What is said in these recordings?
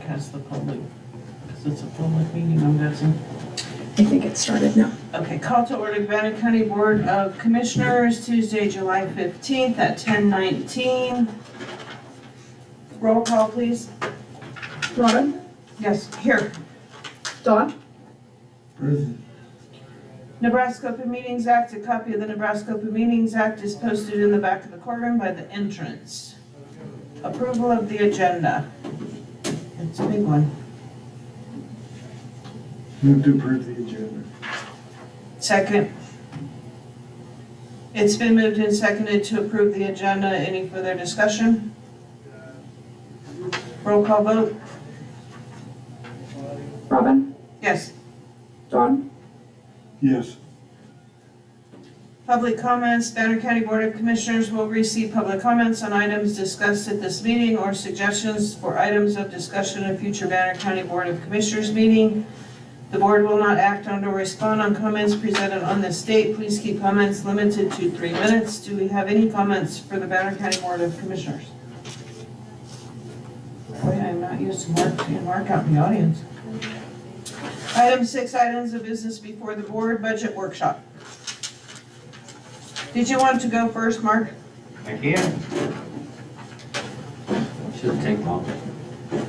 broadcast the public, because it's a public meeting, I'm guessing. I think it started now. Okay, call to order the Bannock County Board of Commissioners, Tuesday, July 15th at 10:19. Roll call, please. Robin? Yes, here. Don? Present. Nebraska Open Meetings Act, a copy of the Nebraska Open Meetings Act is posted in the back of the courtroom by the entrance. Approval of the agenda. It's a big one. Move to approve the agenda. Second. It's been moved and seconded to approve the agenda. Any further discussion? Roll call vote. Robin? Yes. Don? Yes. Public comments. Bannock County Board of Commissioners will receive public comments on items discussed at this meeting or suggestions for items of discussion at future Bannock County Board of Commissioners meeting. The board will not act on or respond on comments presented on this date. Please keep comments limited to 3 minutes. Do we have any comments for the Bannock County Board of Commissioners? Boy, I am not used to seeing Mark out in the audience. Item 6, items of business before the board, budget workshop. Did you want to go first, Mark? I can. Shouldn't take long.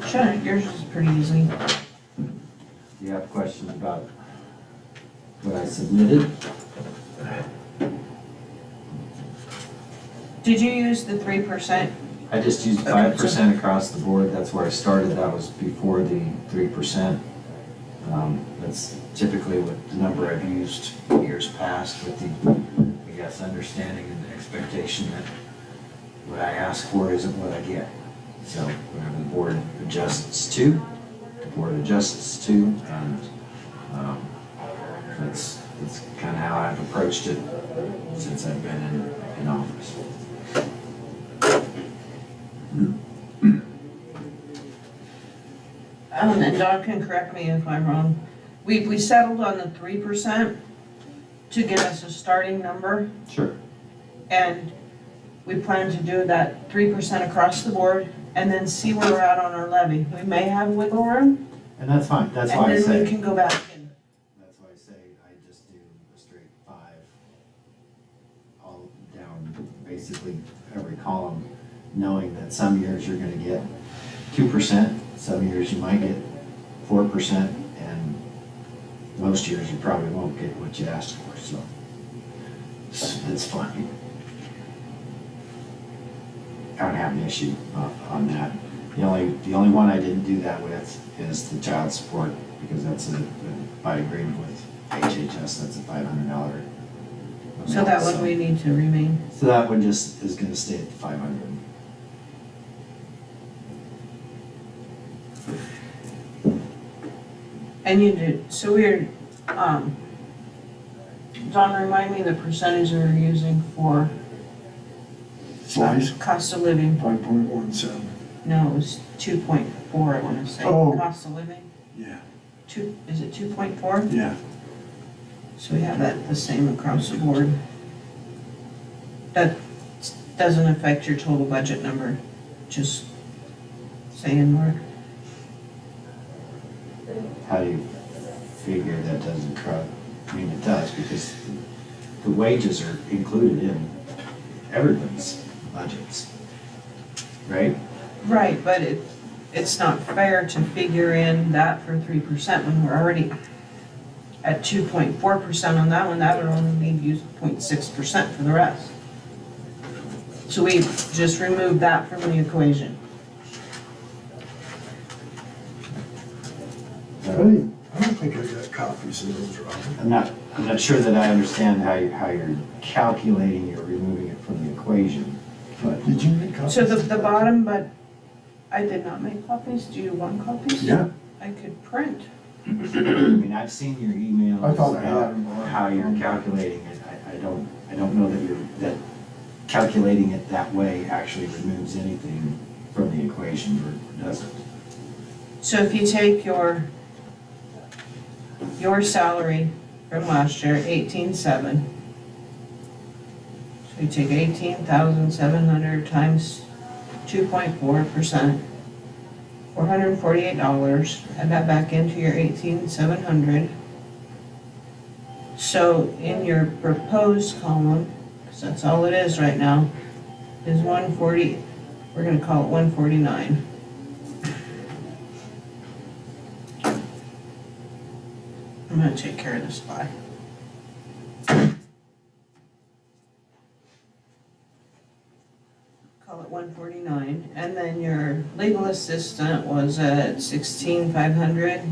Shouldn't, yours is pretty easy. You have questions about what I submitted? Did you use the 3%? I just used 5% across the board. That's where I started. That was before the 3%. That's typically what the number I've used years past with the, I guess, understanding and the expectation that what I ask for isn't what I get. So whatever the board adjusts to, the board adjusts to, and that's kind of how I've approached it since I've been in office. And Don can correct me if I'm wrong. We settled on the 3% to get us a starting number, Sure. and we plan to do that 3% across the board and then see where we're at on our levy. We may have wiggle room, And that's fine. That's why I and then say. we can go back in. That's why I say I just do a straight 5, all down basically every column, knowing that some years you're gonna get 2%, some years you might get 4%, and most years you probably won't get what you asked for, so it's fine. I don't have an issue on that. The only one I didn't do that with is the child support, because that's by agreement with HHS, that's a $500. So that one we need to remain. So that one just is gonna stay at the 500. And you did, so we're, Don, remind me the percentage we were using for Size, cost of living. 5.17. No, it was 2.4, I want to say. Oh. Cost of living, Yeah, is it 2.4? yeah. So we have that the same across the board. That doesn't affect your total budget number, just saying, Mark. How do you figure that doesn't cut? I mean, it does, because the wages are included in everybody's budgets, right? Right, but it's not fair to figure in that for 3% when we're already at 2.4% on that one. That would only leave you 0.6% for the rest. So we just removed that from the equation. I don't think I got copies of those, Robin. I'm not sure that I understand how you're calculating, you're removing it from the equation, but Did you make copies? So the bottom, but I did not make copies. Do you want copies? Yeah. I could print. I mean, I've seen your emails I thought I had about them all. how you're calculating it. I don't know that calculating it that way actually removes anything from the equation, or doesn't. So if you take your salary from last year, 18,700. So you take 18,700 times 2.4%, or $448. Add that back into your 18,700. So in your proposed column, because that's all it is right now, is 140, we're gonna call it 149. I'm gonna take care of this pie. Call it 149, and then your legal assistant was at 16,500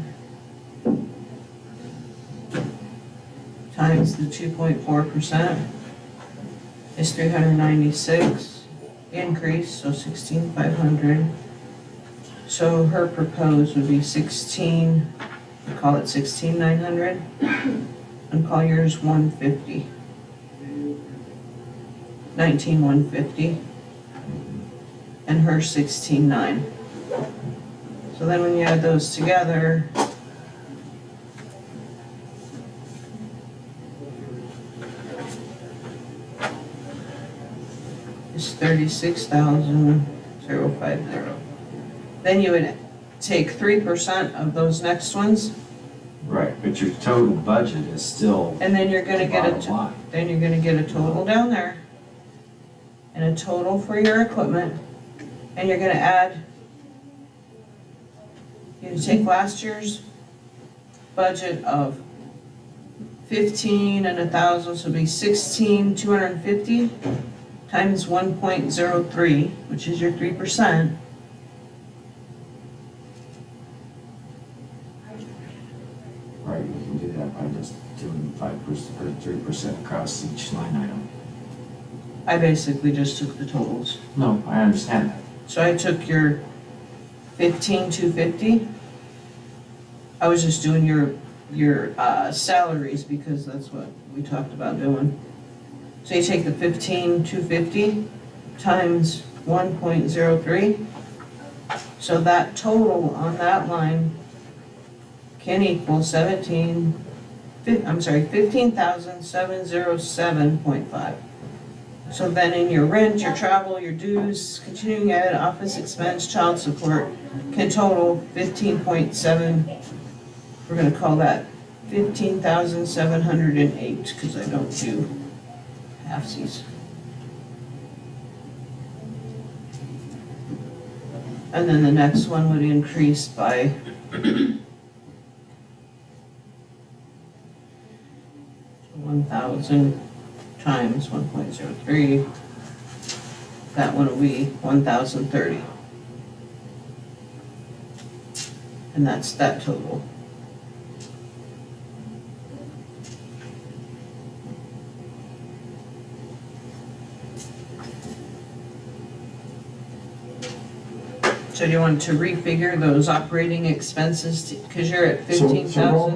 times the 2.4% is 396 increase, so 16,500. So her proposed would be 16, call it 16,900, and call yours 150. 19,150, and her 16,900. So then when you add those together, it's 36,050. Then you would take 3% of those next ones, Right, but your total budget is still and then you're gonna the get bottom line. then you're gonna get a total down there, and a total for your equipment, and you're gonna add, you take last year's budget of 15 and 1,000, so it'll be 16,250 times 1.03, which is your 3%. Right, you can do that by just doing 5% or 3% across each line item. I basically just took the totals. No, I understand that. So I took your 15,250. I was just doing your salaries because that's what we talked about doing. So you take the 15,250 times 1.03. So that total on that line can equal 15,707.5. So then in your rent, your travel, your dues, continuing ed, office expense, child support can total 15.7, we're gonna call that 15,708, because I don't do halfsies. And then the next one would increase by 1,000 times 1.03. That one will be 1,030. And that's that total. So do you want to refigure those operating expenses, because you're at So one of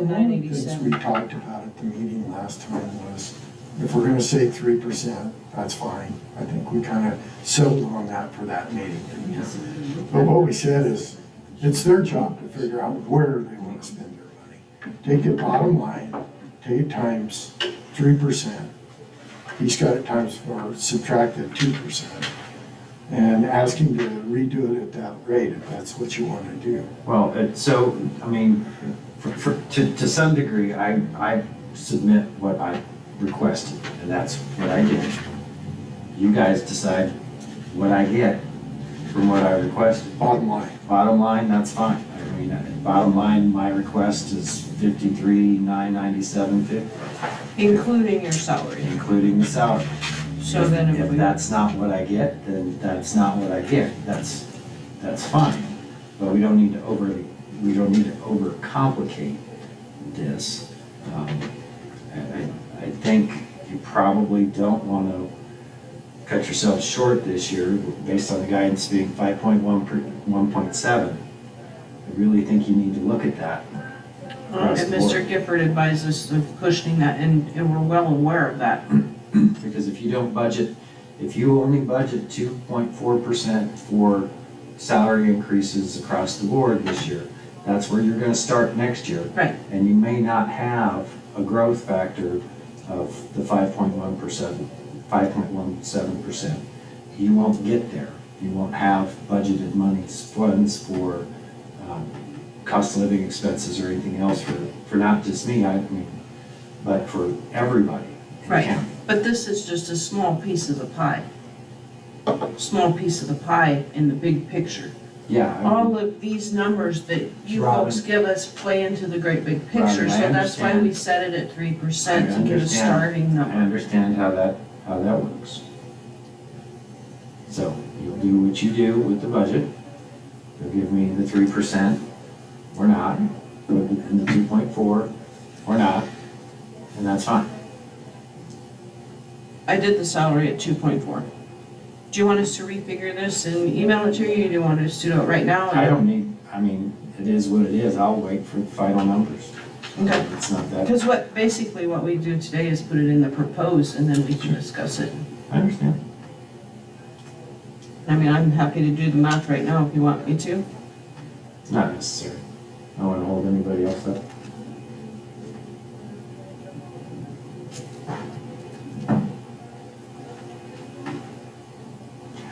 the things 15,987? we talked about at the meeting last time was, if we're gonna say 3%, that's fine. I think we kind of settled on that for that meeting. But what we said is, it's their job to figure out where they want to spend their money. Take it bottom line, take it times 3%. He's got it times or subtracted 2%. And ask him to redo it at that rate if that's what you want to do. Well, so, I mean, to some degree, I submit what I requested, and that's what I did. You guys decide what I get from what I requested. Bottom line. Bottom line, that's fine. I mean, bottom line, my request is 53,997.50, Including your salary. including the salary. So then if If we, that's not what I get, then that's not what I get. That's fine. But we don't need to overcomplicate this. I think you probably don't want to cut yourself short this year based on the guidance being 1.7. I really think you need to look at that. across and the Mr. board. Gifford advised us of cushioning that, and we're well aware of that. Because if you don't budget, if you only budget 2.4% for salary increases across the board this year, that's where you're gonna start next year. Right. And you may not have a growth factor of the 5.17%. You won't get there. You won't have budgeted funds for cost of living expenses or anything else for not just me, I mean, but for everybody in the Right. county. But this is just a small piece of the pie. Small piece of the pie in the big picture. Yeah, I mean, All of these numbers that you Robin. folks give us play into the great big picture, Robin, I so that's why understand. we set it at 3% I to give a understand. starting I number. understand how that works. So you'll do what you do with the budget. You'll give me the 3% or not, and the 2.4 or not, and that's fine. I did the salary at 2.4. Do you want us to refigure this and email it to you, or do you want us to do it right now? I don't need, I mean, it is what it is. I'll wait for the final numbers. Okay. It's not that, Because basically what we do today is put it in the proposed, and then we can discuss it. I understand. I mean, I'm happy to do the math right now if you want me to. It's not necessary. I don't want to hold anybody else up.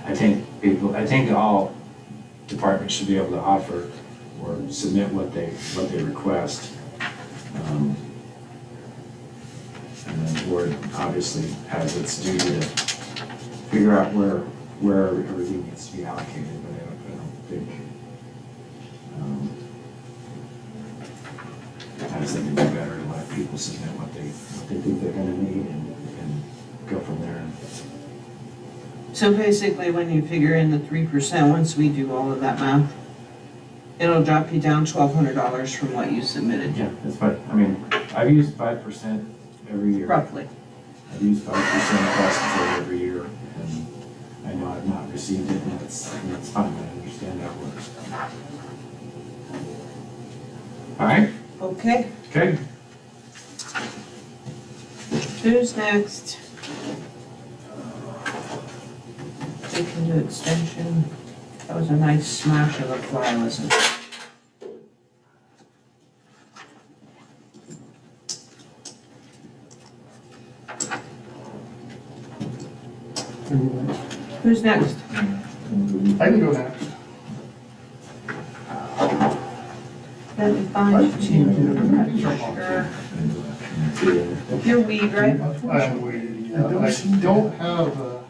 I think all departments should be able to offer or submit what they request. And then the board obviously has its duty to figure out where everything needs to be allocated, but I don't think, I just think it'd be better to let people submit what they think they're gonna need and go from there. So basically, when you figure in the 3%, once we do all of that math, it'll drop you down $1,200 from what you submitted. Yeah, that's fine. I mean, I've used 5% every year. Roughly. I've used 5% across the board every year, and I know I've not received it, and that's fine. I understand how it works. All right, Okay, okay. who's next? We can do extension. That was a nice smash of a fly, wasn't it? Who's next? I can go next. Let me find you. Sure. You're weed, right? I'm waiting. I don't have a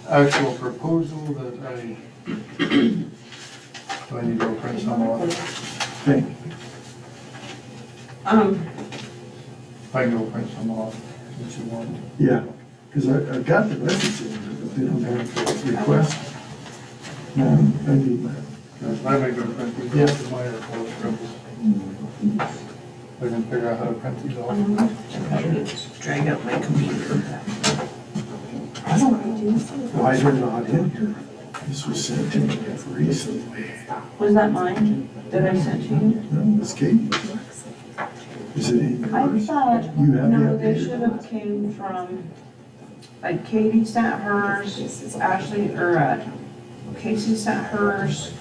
actual proposal that I, do I need to go print some off? Okay. I can go print some off if you want. Yeah, because I got the message in, but they don't have the request. I need that. I may go print these Yeah. off to my report scribbles. I can figure out how to print these off. Drag up my computer. I don't know why they're not in here. This was sent to me recently. Was that mine that I sent to you? No, it's Katie. Is it in I yours? thought, You have no, that they here? should have came from, like Katie sent hers, Ashley, or Casey sent hers.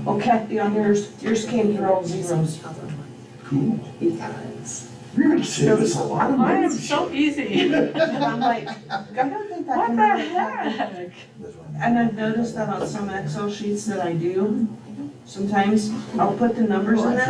Oh, Kathy on yours came through all zeros. Cool. You're gonna save us a lot of money. I am so easy. And I'm like, I don't think that What can the really happen. heck? And I've noticed that on some Excel sheets that I do, sometimes I'll put the numbers in there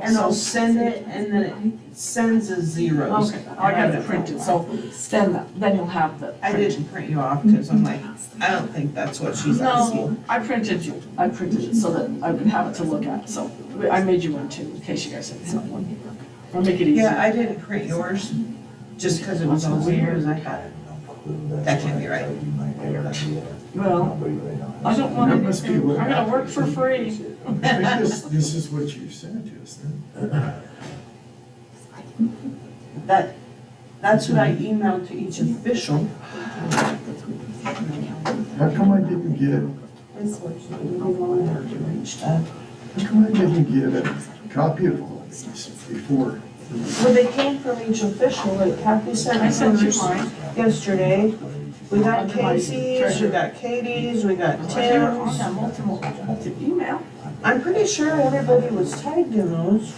and I'll send it and then it sends as zeros. Okay, I got it printed, so then you'll have the. I didn't print you off because I'm like, I don't think that's what she's asking. No, I printed it so that I would have it to look at, so I made you one too, in case you guys didn't have one. I'll make it easy. Yeah, I didn't print yours just because it was all zeros. I thought, that can't be right. Well, I don't want That must be anything, what I'm gonna work for free. I think this is what you sent to us then. That's what I emailed to each official. How come I didn't get, how come I didn't get a copy of all these before? Well, they came from each official, like Kathy sent I sent you hers mine. yesterday. We got Under my Casey's, we treasure. got Katie's, we got On Tim's. that multiple email, I'm pretty sure everybody was tagged in those.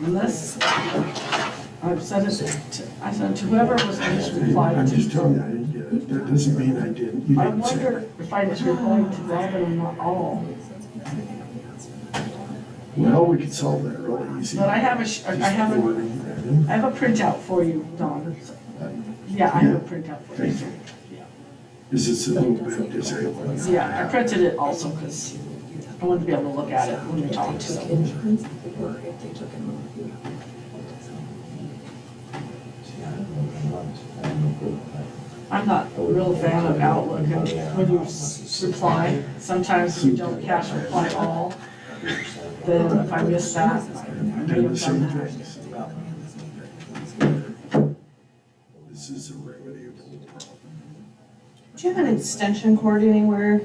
unless I've sent it to whoever was just replied I'm to. just telling you, I didn't get it. That doesn't mean I didn't. You I didn't say wonder it. if I just replied to Robin and not all. Well, we could solve that really easy. But I have a printout for you, Dawn. Yeah, I have a printout for you. Thank you. Is this a little bit disabled? Yeah, I printed it also because I wanted to be able to look at it when we talk to them. I'm not a real fan of Outlook, and when you reply, sometimes if you don't catch reply all, then if I miss that, I may Doing the have same done that. things. This is a remediable problem. Do you have an extension cord anywhere,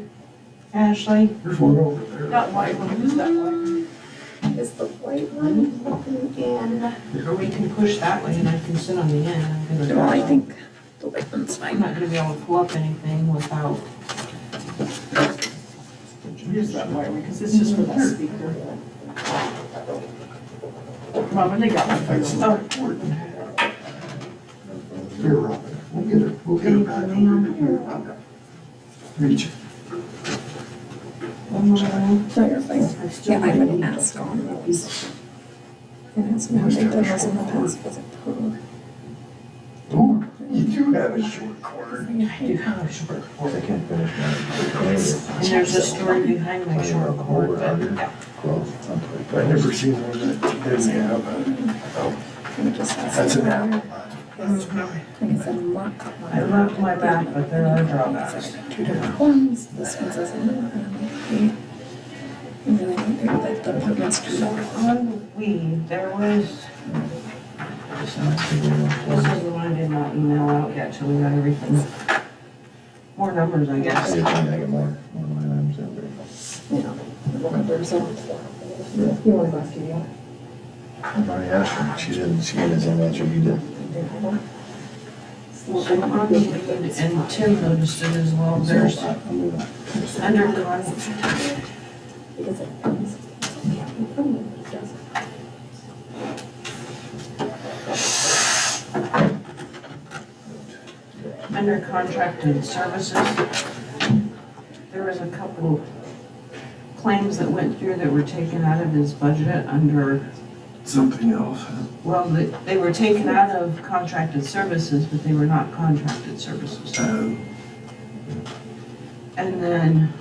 Ashley? There's one over there. That white one, who's that white? Is the white one in? Or we can push that way and I can sit on the end. I'm gonna- Well, I think the white one's I'm fine. not gonna be able to pull up anything without. Here's that white one, because it's just for that speaker. Robin, they got my That's phone. not important. Here, Robin, we'll get her back over here. Reach it. No, you're fine. Yeah, I would ask on those. And ask them how they've done those in the past, because Oh, you do have a short cord. I do have a short cord. I can't finish mine. And there's a story behind my short cord, but yeah. I've never seen one that didn't have a, I would just ask. that's an them. apple. Like I said, lock. I love my back, but there are drawbacks. Two different ones, this one says, and I'm like, hey. And then I think they're like the apartments do So that. on the weed, there was, this is the one I did not email out yet till we got everything. More numbers, I guess. You know, the numbers on. You want to go after you? I already asked her, she didn't, she gave the same answer you did. Well, on the weed, and Tim noticed it as well, there's under contract. Because it. Under contracted services, there was a couple claims that went through that were taken out of his budget under, Something else. well, they were taken out of contracted services, but they were not contracted services. And then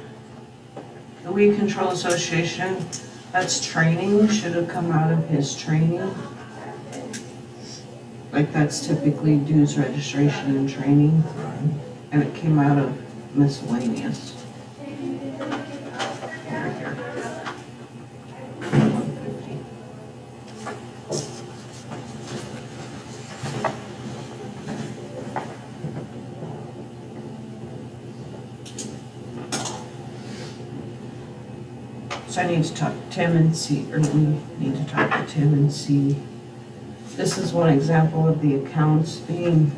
the Weed Control Association, that's training, should have come out of his training. Like that's typically dues registration and training, and it came out of miscellaneous. Over here. 150. So I need to talk to Tim and see, or we need to talk to Tim and see. This is one example of the accounts being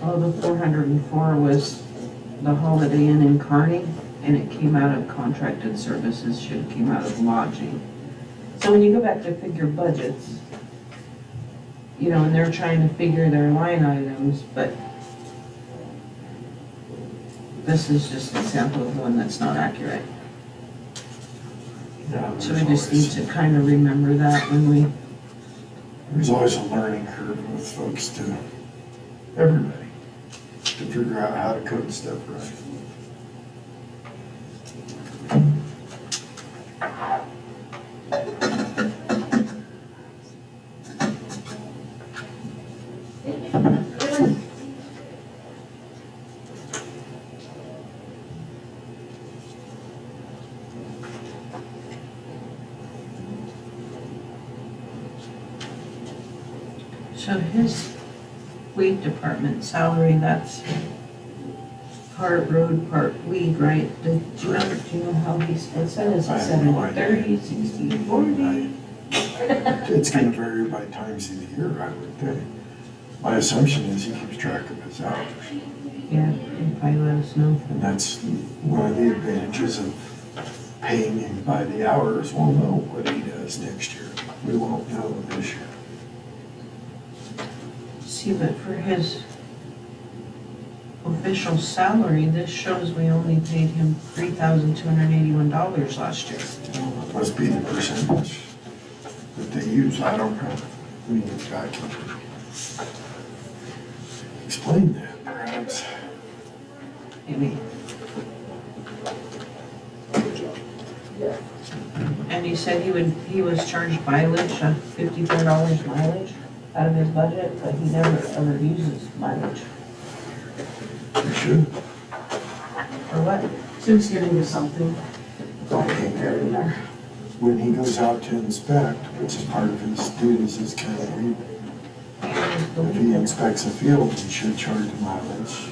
the 404 was the Holiday Inn in Kearney, and it came out of contracted services, should have came out of lodging. So when you go back to figure budgets, you know, and they're trying to figure their line items, but this is just an example of one that's not accurate. Yeah, So we just need to kind of remember that when we, There's always a learning curve with folks to, everybody, to figure out how to code stuff right. so his weed department salary, that's part road, part weed, right? Do you know how he splits that? Is I it have no idea. 70, 60, 40? It's gonna vary by times of the year, I would think. My assumption is he keeps track of his hours. Yeah, and probably let us know. And that's one of the advantages of paying him by the hours. We'll know what he does next year. We won't know this year. see, but for his official salary, this shows we only paid him $3,281 last year. Must be the percentage that they use, I don't know. We need to back explain that perhaps. Maybe. And he said he was charged mileage, $54 mileage out of his budget, but he never ever uses mileage. We should. For what? Since getting to something, it's all there in there. When he goes out to inspect, which is part of his duties as county weed, if he inspects a field, he should charge mileage.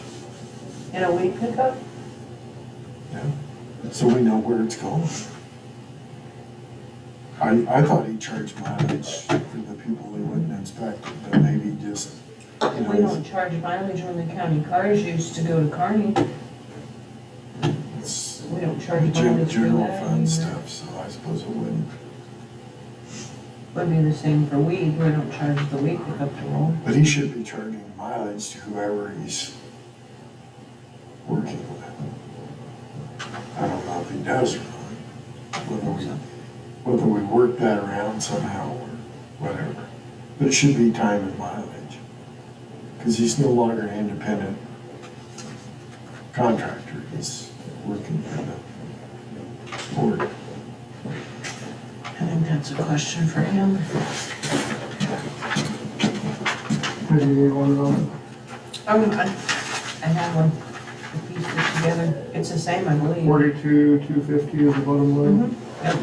In a weed pickup? Yeah. So we know where it's going. I thought he charged mileage for the people he wouldn't inspect, but maybe just, you We know, don't charge mileage when the county cars used to go to Kearney. it's We don't charge mileage for general that fund either. stuff, so I suppose it wouldn't. Would be the same for weed, we don't charge the weed pickup to roll. But he should be charging mileage to whoever he's working with. I don't know if he does or not. Whether we work that around somehow or whatever. But it should be time and mileage. Because he's no longer an independent contractor. He's working for the board. I think that's a question for him. Maybe you need one of them. I have one, I pieced it together, it's the same, I believe. 42,250 is the bottom line. Mhm, yep.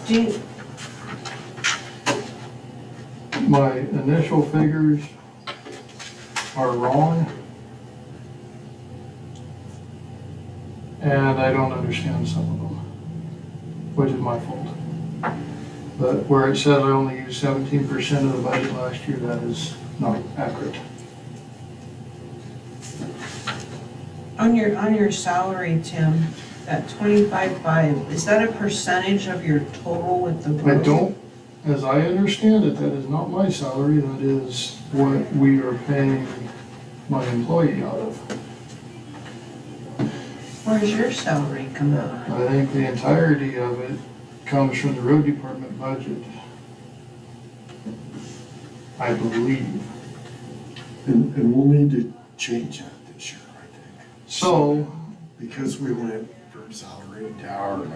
Do you, My initial figures are wrong. And I don't understand some of them, which is my fault. But where it says I only used 17% of the budget last year, that is not accurate. on your salary, Tim, that 25.5, is that a percentage of your total with the I road? don't, as I understand it, that is not my salary, that is what we are paying my employee out of. Where's your salary come out? I think the entirety of it comes from the road department budget. I believe. And we'll need to change that this year, I think. So, Because we went from salary to hourly.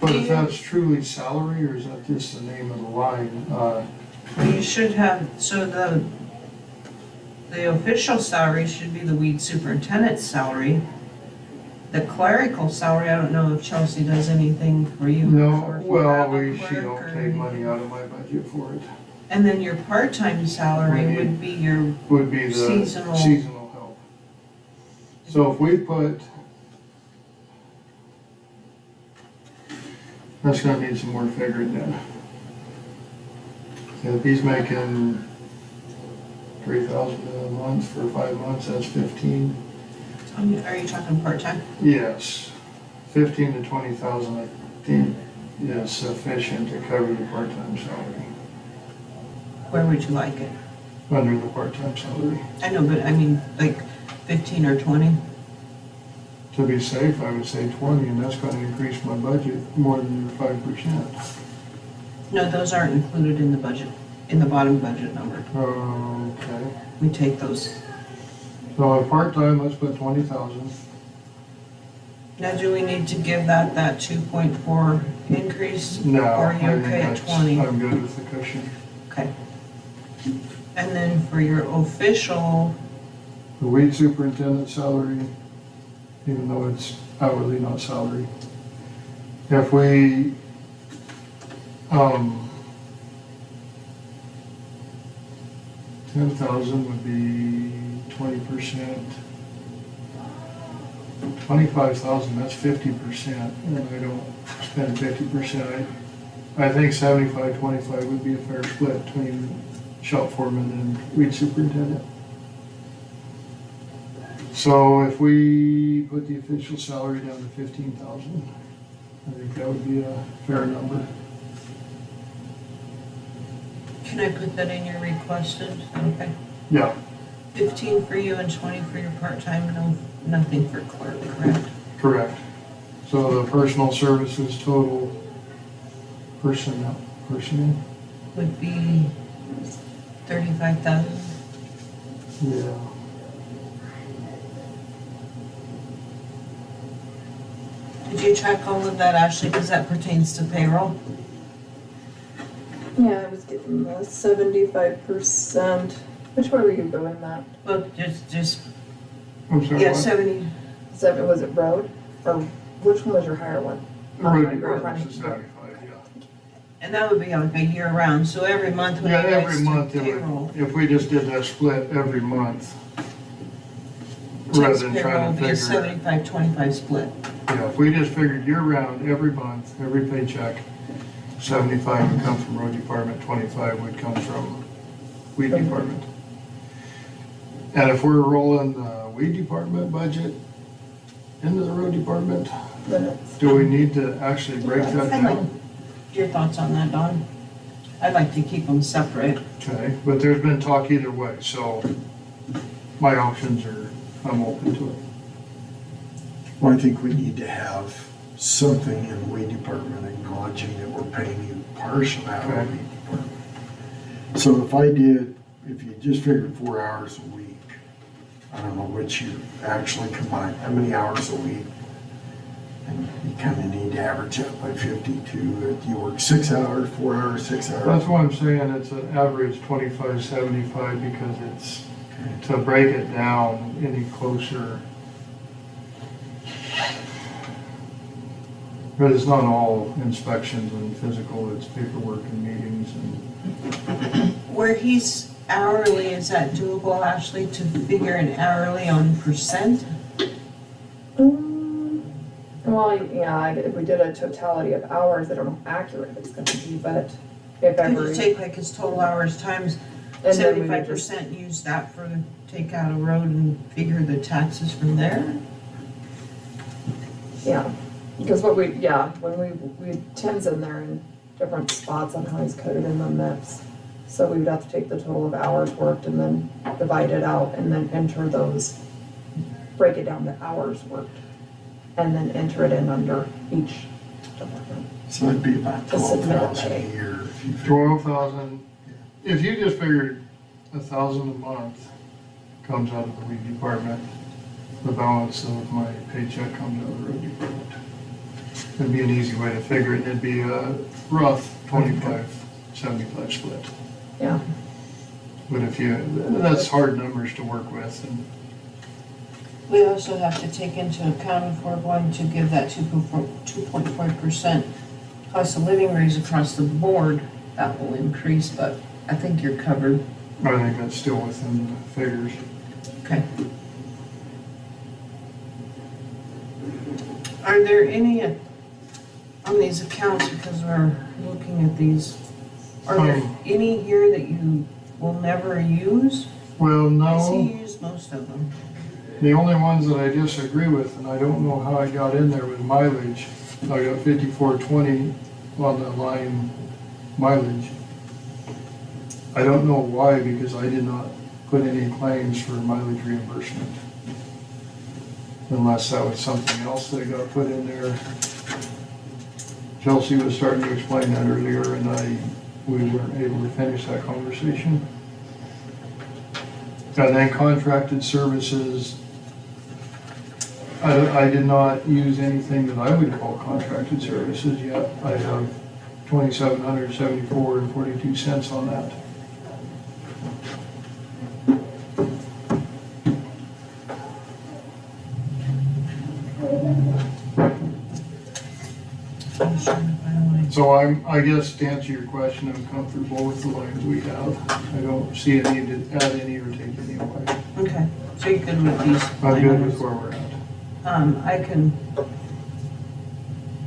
but if that's truly salary, or is that just the name of the line? You should have, so the official salary should be the weed superintendent's salary. The clerical salary, I don't know if Chelsea does anything for you. No, or if you well, have a she clerk don't or take money anything. out of my budget for it. And then your part-time salary would be your, Would be the Seasonal. seasonal help. So if we put, that's gonna need some more figuring then. If he's making 3,000 a month for 5 months, that's 15. are you talking part-time? Yes, 15 to 20,000, I think, is sufficient to cover the part-time salary, Where would you like it? under the part-time salary. I know, but I mean, like 15 or 20? To be safe, I would say 20, and that's gonna increase my budget more than your 5%. No, those aren't included in the budget, in the bottom budget number. Okay, We take those. so a part-time, let's put 20,000. Now, do we need to give that 2.4 increase? No, Or are I you think okay at that's, 20? I'm good with the cushion. Okay. And then for your official, The weed superintendent salary, even though it's hourly, not salary. If we, 10,000 would be 20%. 25,000, that's 50%, and I don't spend 50%. I think 75-25 would be a fair split between shop foreman and weed superintendent. So if we put the official salary down to 15,000, I think that would be a fair number. Can I put that in your requested? Okay. Yeah, 15 for you and 20 for your part-time, nothing for clerk, correct? correct. So the personal services total personnel Would be 35,000. yeah. Did you check all of that, Ashley, because that pertains to payroll? Yeah, I was getting the 75%. Which way were you going that? Well, just, I'm sorry, yeah, what? 70, Was it road? Or which one was your higher one? Road Or department is running? 75, yeah. and that would be like a year round, so every month when Yeah, it every goes month, to it payroll, would- if we just did that split every month, rather Tim's than payroll trying would to be a figure, 75-25 split. yeah, if we just figured year round, every month, every paycheck, 75 would come from road department, 25 would come from weed department. And if we're rolling the weed department budget into the road department, Then it's, do we need to actually break that I'd like down? your thoughts on that, Don? I'd like to keep them separate. Okay, but there's been talk either way, so my options are, I'm open to it. Well, I think we need to have something in the weed department acknowledging that we're paying you partial out of the Okay. weed department. So if you just figured 4 hours a week, I don't know what you actually combine, how many hours a week? And you kind of need to average out by 52. If you work 6 hours, 4 hours, 6 hours. That's why I'm saying it's an average 25, 75, because it's, to break it down any closer. But it's not all inspections and physical, it's paperwork and meetings and, Where he's hourly, is that doable, Ashley, to figure an hourly on percent? well, yeah, if we did a totality of hours, I don't know how accurate it's gonna be, but if Could every. you take like his total hours times And then we would just- 75%, use that for the take out a road and figure the taxes from there? Yeah, because when we Tim's in there in different spots on how he's coded in the MIPS. So we would have to take the total of hours worked and then divide it out and then enter those, break it down to hours worked. And then enter it in under each department. So it'd be about To submit 12,000 pay. a year if you figure. 12,000. If you just figured 1,000 a month comes out of the weed department, the balance of my paycheck comes out of the road department. It'd be an easy way to figure it, it'd be a rough 25-75 split. Yeah, But if you, that's hard numbers to work with, and We also have to take into account if we're going to give that 2.4% cost of living raise across the board, that will increase, but I think you're covered. I think that's still within the figures. Okay. Are there any on these accounts, because we're looking at these, are there any here that you will never use? Well, I see no, you use most of them. the only ones that I disagree with, and I don't know how I got in there with mileage, I got 5420 on the line mileage. I don't know why, because I did not put any claims for mileage reimbursement. Unless that was something else that got put in there. Chelsea was starting to explain that earlier, and we weren't able to finish that conversation. And then contracted services, I did not use anything that I would call contracted services yet. I have 2,774 and 42 cents on that. I'm just trying to find mine. So I guess to answer your question, I'm comfortable with the lines we have. I don't see a need to add any or take any away. Okay, so you're good with these? I'm good with where we're at. I can,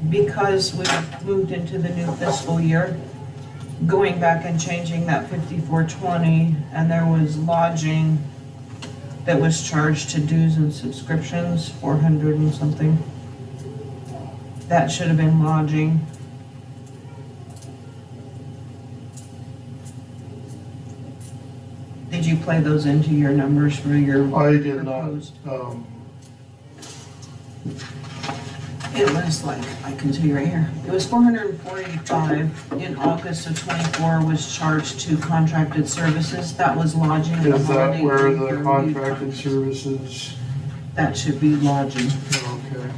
because we've moved into the new fiscal year, going back and changing that 5420, and there was lodging that was charged to dues and subscriptions, 400 and something. That should have been lodging. Did you play those into your numbers for your I did not, proposed? It was like, I can tell you right here, it was 445 in August of '24 was charged to contracted services. That was lodging and is that holiday. where rate the review contracted times. services? That should be lodging. Okay.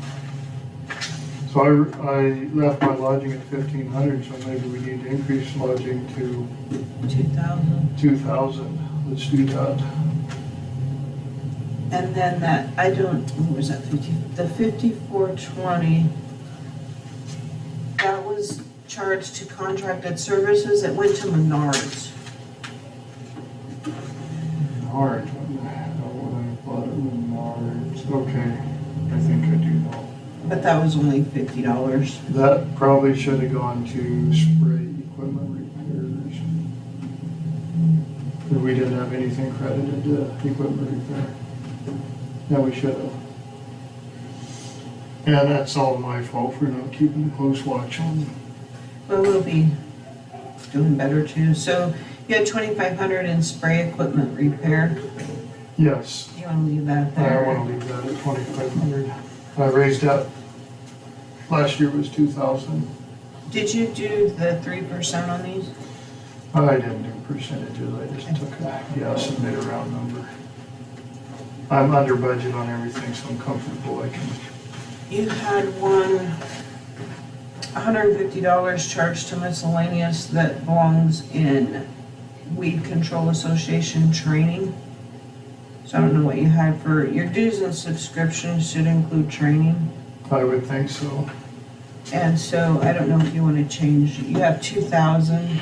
So I left my lodging at 1,500, so maybe we need to increase lodging to 2,000. 2,000. Let's do that. And then that, what was that, the 5420, that was charged to contracted services. It went to Menards. Hard. I bought it with Menards. Okay, I think I do know. But that was only $50. That probably should have gone to spray equipment repairs. But we didn't have anything credited to equipment repair. Yeah, we should have. And that's all my fault for not keeping a close watch on. But we'll be doing better too. So you had 2,500 in spray equipment repair. Yes, You want to leave that I there? want to leave that at 2,500. I raised that, last year was 2,000. Did you do the 3% on these? I didn't do percentages, I just took a guess and made a round number. I'm under budget on everything, so I'm comfortable I can. You had one $150 charged to miscellaneous that belongs in Weed Control Association training. So I don't know what you had for, your dues and subscriptions should include training. I would think so. And so I don't know if you want to change, you have 2,000,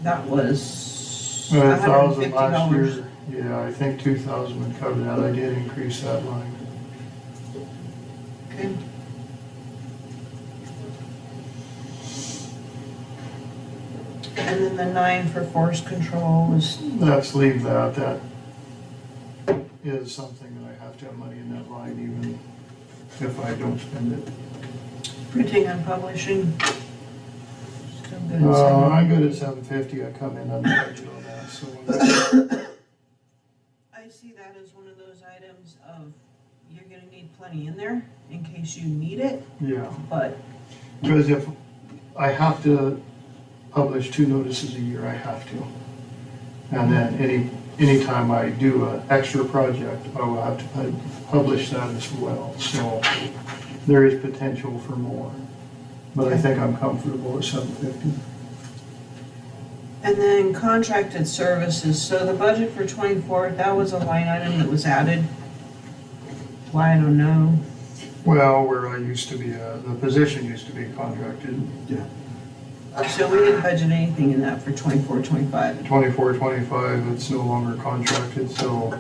that was 1,000 last $150. year, yeah, I think 2,000 would cover that, I did increase that line. Okay. And then the 9 for forest control was, Let's leave that, that is something that I have to have money in that line even if I don't spend it. printing and publishing. Still good at I'm good at 750, I come in under budget on that, so. I see that as one of those items of, you're gonna need plenty in there in case you need it, Yeah, but because if I have to publish 2 notices a year, I have to. And then anytime I do an extra project, I will have to publish that as well. So there is potential for more. But I think I'm comfortable at 750. and then contracted services, so the budget for '24, that was a line item that was added. Why, I don't know. Well, where I used to be, the position used to be contracted. So we didn't budget anything in that for '24, '25. 24, 25, it's no longer contracted, so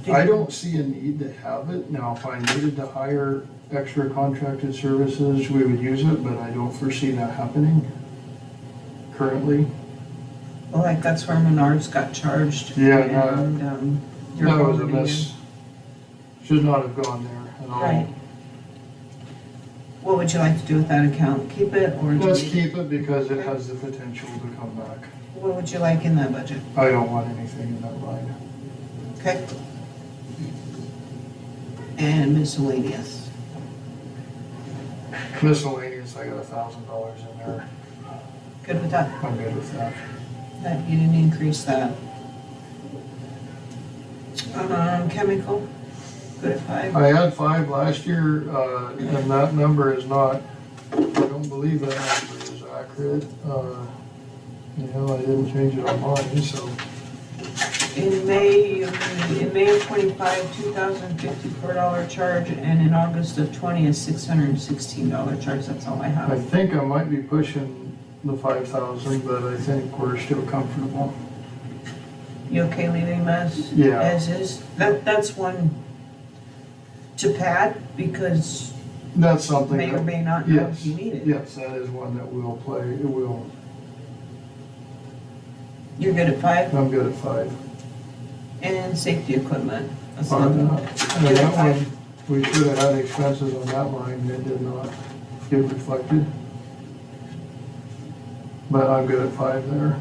I don't see a need to have it. Now, if I needed to hire extra contracted services, we would use it, but I don't foresee that happening currently. Well, like that's where Menards got charged. Yeah, And, your That was a voting miss. Should not have gone there at all. Right. What would you like to do with that account? Keep it or Let's delete it? keep it because it has the potential to come back. What would you like in that budget? I don't want anything in that line. Okay. And miscellaneous. Miscellaneous, I got $1,000 in there. Good with that? I'm good with that. That, you didn't increase that. Chemical, good at 5. I had 5 last year, and that number is not, I don't believe that number is accurate. I didn't change it on mine, so. In May of '25, $2,054 charge, and in August of '20, a $616 charge. That's all I I have. think I might be pushing the 5,000, but I think we're still comfortable. You okay leaving as? Yeah. As is? That's one to pad, because That's something may or that, may not know yes, if you need it. yes, that is one that will play, it will, You're good at 5? I'm good at 5. And safety equipment. That's On not, that one, we should have had expenses on that line, and it did not get reflected. But I'm good at 5 there.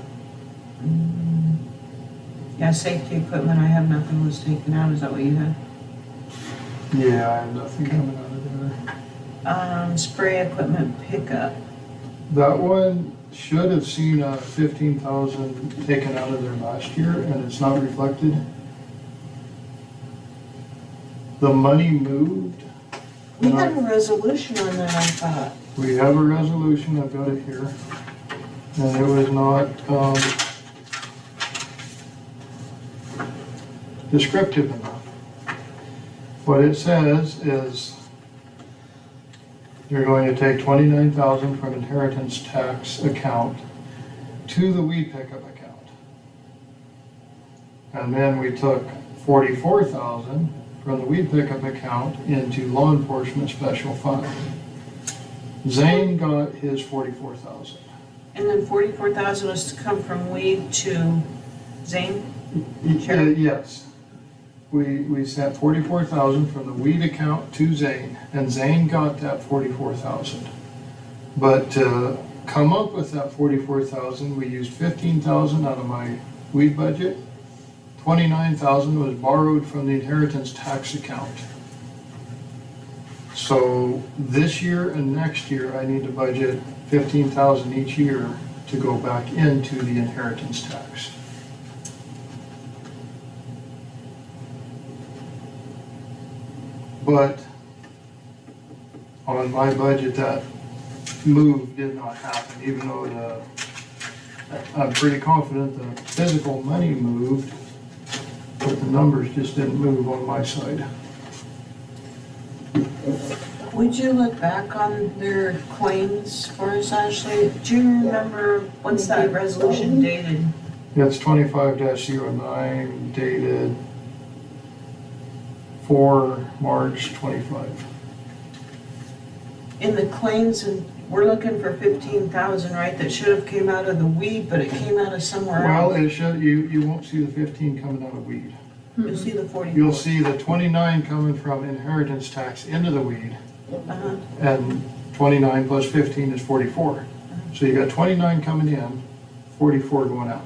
yeah, safety equipment, I have nothing was taken out, is that what you had? Yeah, I have nothing coming out of there. Spray equipment pickup. That one should have seen 15,000 taken out of there last year, and it's not reflected. The money moved. We had a resolution on that, I thought. We have a resolution, I've got it here, and it was not descriptive enough. What it says is you're going to take 29,000 from inheritance tax account to the weed pickup account. And then we took 44,000 from the weed pickup account into law enforcement special fund. Zane got his 44,000. And then 44,000 was to come from weed to Zane? Sure. Yes. We sent 44,000 from the weed account to Zane, and Zane got that 44,000. But to come up with that 44,000, we used 15,000 out of my weed budget. 29,000 was borrowed from the inheritance tax account. So this year and next year, I need to budget 15,000 each year to go back into the inheritance tax. But on my budget, that move did not happen, even though I'm pretty confident the physical money moved, but the numbers just didn't move on my side. Would you look back on their claims for us, Ashley? Do you remember, what's that resolution dated? It's 25-09 dated 4 March 25. In the claims, and we're looking for 15,000, right? That should have came out of the weed, but it came out of somewhere Well, else. it should, you won't see the 15 coming out of weed. You'll see the 44. You'll see the 29 coming from inheritance tax into the weed, Uh-huh. and 29 plus 15 is 44. So you got 29 coming in, 44 going out.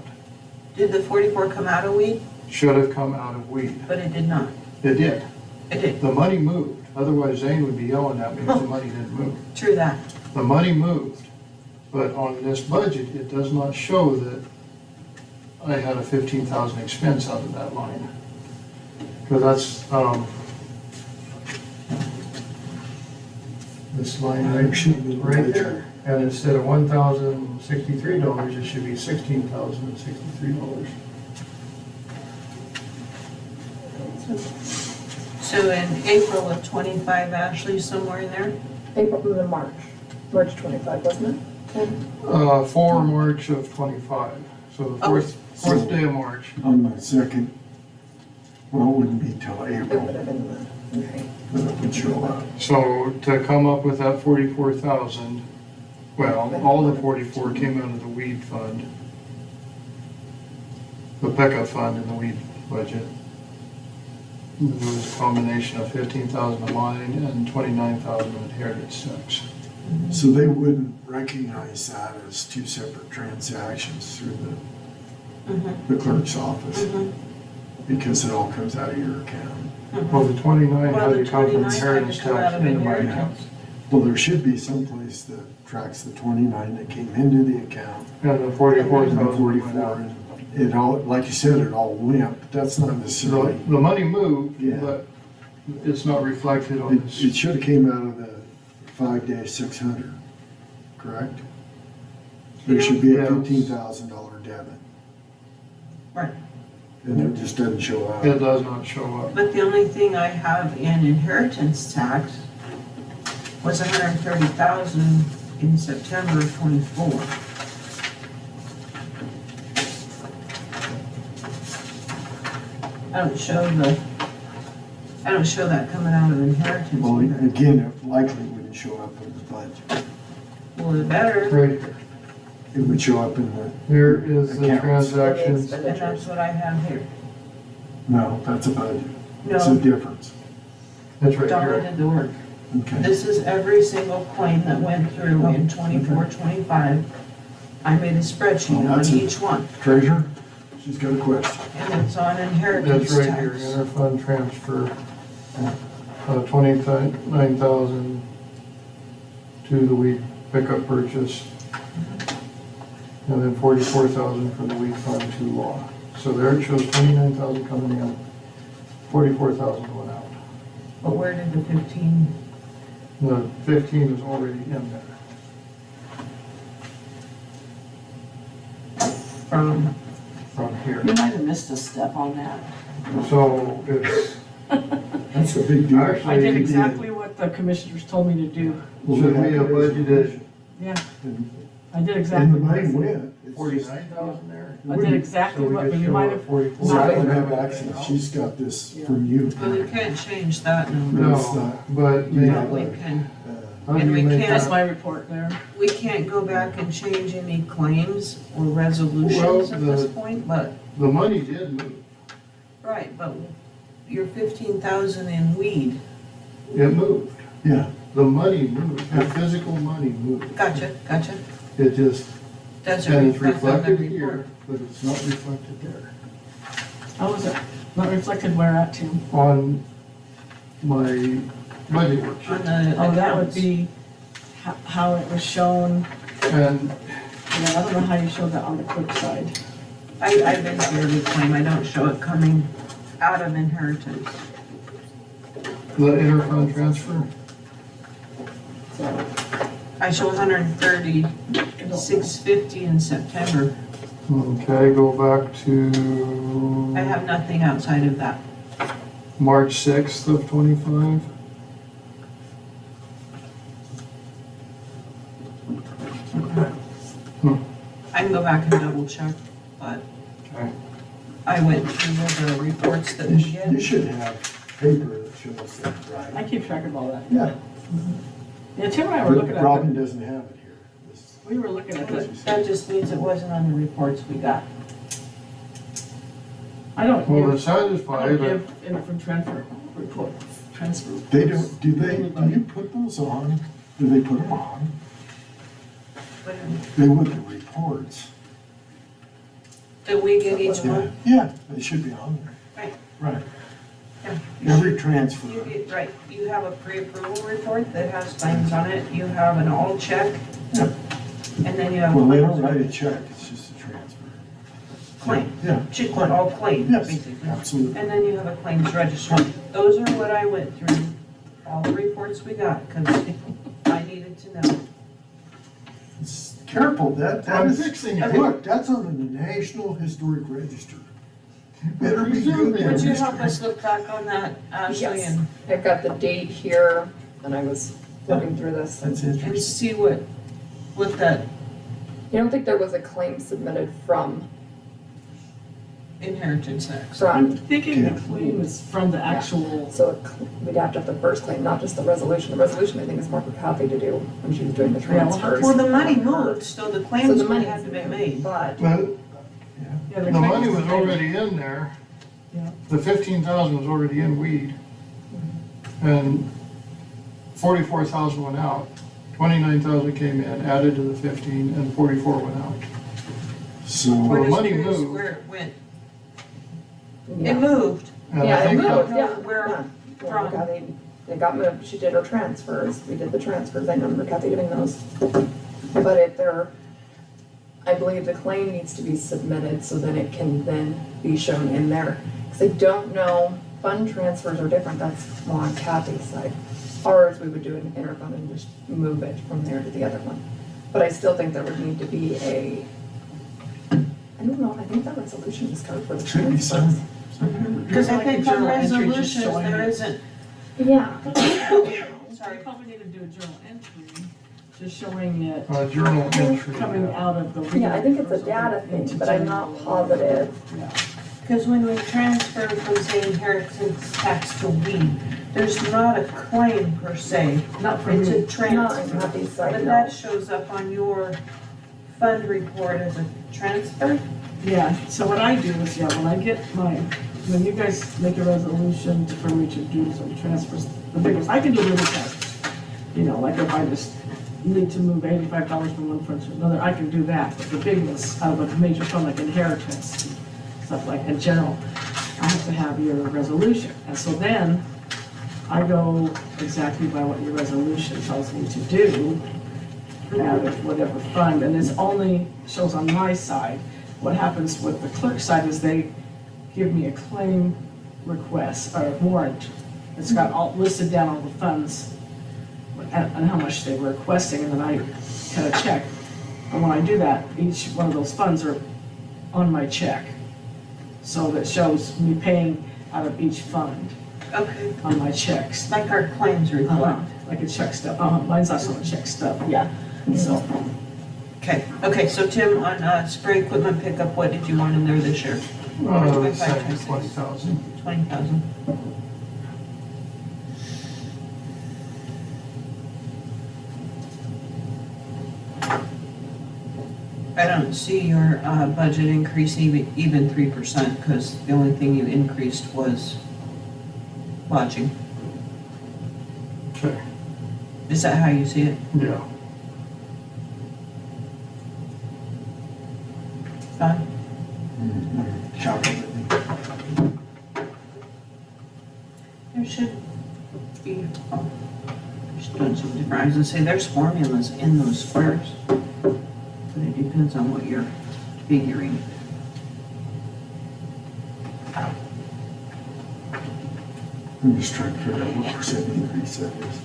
Did the 44 come out of weed? Should have come out of weed. But it did not. It did. It did. The money moved. Otherwise Zane would be yelling at me if the money didn't move. True that. The money moved, but on this budget, it does not show that I had a 15,000 expense out of that line. Because that's, this line right there. And instead of $1,063, it should be $16,063. So in April of 25, Ashley, somewhere in there? April, and March 25, wasn't it? 4 March of 25, so the fourth day of March. On the second, well, it wouldn't be till It April would have been the, that it would show up. So to come up with that 44,000, well, all the 44 came out of the weed fund, the pickup fund in the weed budget. It was a combination of 15,000 a line and 29,000 inheritance tax. So they wouldn't recognize that as two separate transactions through Mm-hmm. the clerk's office, Mm-hmm. because it all comes out of your account. Well, the 29 Well, had the to come from 29 had to inheritance come out tax of into my inheritance. account. Well, there should be someplace that tracks the 29 that came into the account, And the and the 44,000 went 44, out. and it all, like you said, it all went, but that's not necessarily, The money moved, Yeah. but it's not reflected on it this. should have came out of the 5-600, correct? There should be a Yeah. $15,000 debit. Right. And it just doesn't show up. It does not show up. But the only thing I have in inheritance tax was 130,000 in September of 24. I don't show that coming out of inheritance Well, either. again, it likely wouldn't show up in the budget. Well, it better, Right here. It would show up in the, Here is the Accounts. transactions. and that's what I have here. no, that's a budget. It's a No, difference. That's right Donna here. did the work. Okay. This is every single claim that went through in 24, 25. I made a spreadsheet on That's it. each one, Treasurer, she's got a question. and it's on inheritance That's right here, tax. interfund transfer, 29,000 to the weed pickup purchase. And then 44,000 for the weed fund to law. So there it shows 29,000 coming in, 44,000 going out. But where did the 15, The 15 is already in there. from? From here. You might have missed a step on that. So it's, That's a big deal. Actually, I did exactly what the commissioners told me to do. should we have budgeted Yeah, I did And exactly. the money went. It's just- 49,000 there? I did exactly So we what, could but you show might a have, 44. So I don't have access, she's got this from you. Well, we can't change that number. No, but Yeah. But we maybe, can, how do and you we make can't- that's that? my report there. we can't go back and change any claims or resolutions at this point, but, The money did move. right, but your 15,000 in weed, It moved. Yeah, The money moved. The physical money moved. gotcha, It just, doesn't and it's reflect on the reflected report. here, but it's not reflected there. How was it? Not reflected where at, Tim? On my budget On worksheet. the Oh, that would accounts. be how it was shown. And Yeah, I don't know how you showed that on the quick side. I've been to every claim, I don't show it coming out of inheritance. the interfund transfer, I show 130, 650 in September. okay, go back to I have nothing outside of that. March 6th of 25. I can go back and double check, but Okay. I went through the reports that we you get. should have paper that shows that, I right? keep track of all that. Yeah, Yeah, Tim and I were looking but at Robin that. doesn't have it here. This- We were looking at that. That just means it wasn't on the reports we got. I don't Well, give, it's I satisfied, don't but give in from transfer reports, transfer. They don't, do you put those on? Do they put them on? They would, the reports. Did we get each one? Yeah, they should be on there. Right. Right, Yeah. every transfer. You get, right, you have a pre-approval report that has claims on it, you have an all check, Yeah. and then you have. Well, they claims don't write a register. check, it's just a transfer. Claim, Yeah, should put all claims, yes, basically. absolutely. And then you have a claims register. Those are what I went through, all the reports we got, because I needed to know. Careful, that I'm is, fixing it. look, that's on the National Historic Register. You better be good there. Would you Mr. help us look back on that, Ashley, Yes. and I've got the date here, and I was looking through this. That's and interesting. see what that You don't think there was a claim submitted from, inheritance tax? I'm from, thinking the claim is from the actual, so we'd have to have the first claim, not just the resolution. The resolution, I think, is more for Kathy to do when she was doing the Yeah, well, transfers. Well, the money moved, so the So claims the would money have to be made. But, but yeah, the claim money was made. already in there. Yeah. The 15,000 was already in weed. And 44,000 went out. 29,000 came in, added to the 15, and 44 went out. So, We're Well, just money curious moved. where it went. It yeah. moved. And I Yeah, it think moved, don't know yeah. where yeah. from. Kathy, it got moved, she did her transfers, we did the transfers, I remember Kathy doing those. But if there, I believe the claim needs to be submitted so that it can then be shown in there. Because I don't know, fund transfers are different, that's more on Kathy's side. Ours, we would do an interfund and just move it from there to the other one. But I still think there would need to be I don't know, I think that resolution is covered for the should be transfers. some. Because I Like a think on journal entry just resolutions, showing there it. isn't, Yeah, sorry. We probably need to do a journal entry, just showing it journal entry. coming out of the. yeah, I think it's a data thing, but I'm not positive. Yeah. Because when we transfer from, say, inheritance tax to weed, there's not a claim per se. Not for It's me. a Not transfer. on Kathy's side, But no. that shows up on your fund report as a transfer. Yeah, so what I do is, yeah, when I get my when you guys make a resolution for me to do some transfers, the big ones, I can do little transfers. You know, like if I just need to move $85 from one fund to another, I can do that. But the big ones, out of a major fund like inheritance, stuff like in general, I have to have your resolution. And so then I go exactly by what your resolution tells me to do out of whatever fund, and it's only shows on my side. What happens with the clerk side is they give me a claim request or warrant. It's got all listed down all the funds and how much they were requesting, and then I cut a check. And when I do that, each one of those funds are on my check. So that shows me paying out of each fund Okay, on my checks. like our claims report. Like a check stub, mine's also a check stub, yeah. So, Okay, so Tim, on spray equipment pickup, what did you want in there this year? Same, 20,000. 20,000. I don't see your budget increase even 3%, because the only thing you increased was lodging. Okay, Is that how you see it? yeah. Don? Calculating. There should be, just doing some different, I was gonna say, there's formulas in those squares, but it depends on what you're figuring. I'm just trying to figure out what percent increase that is.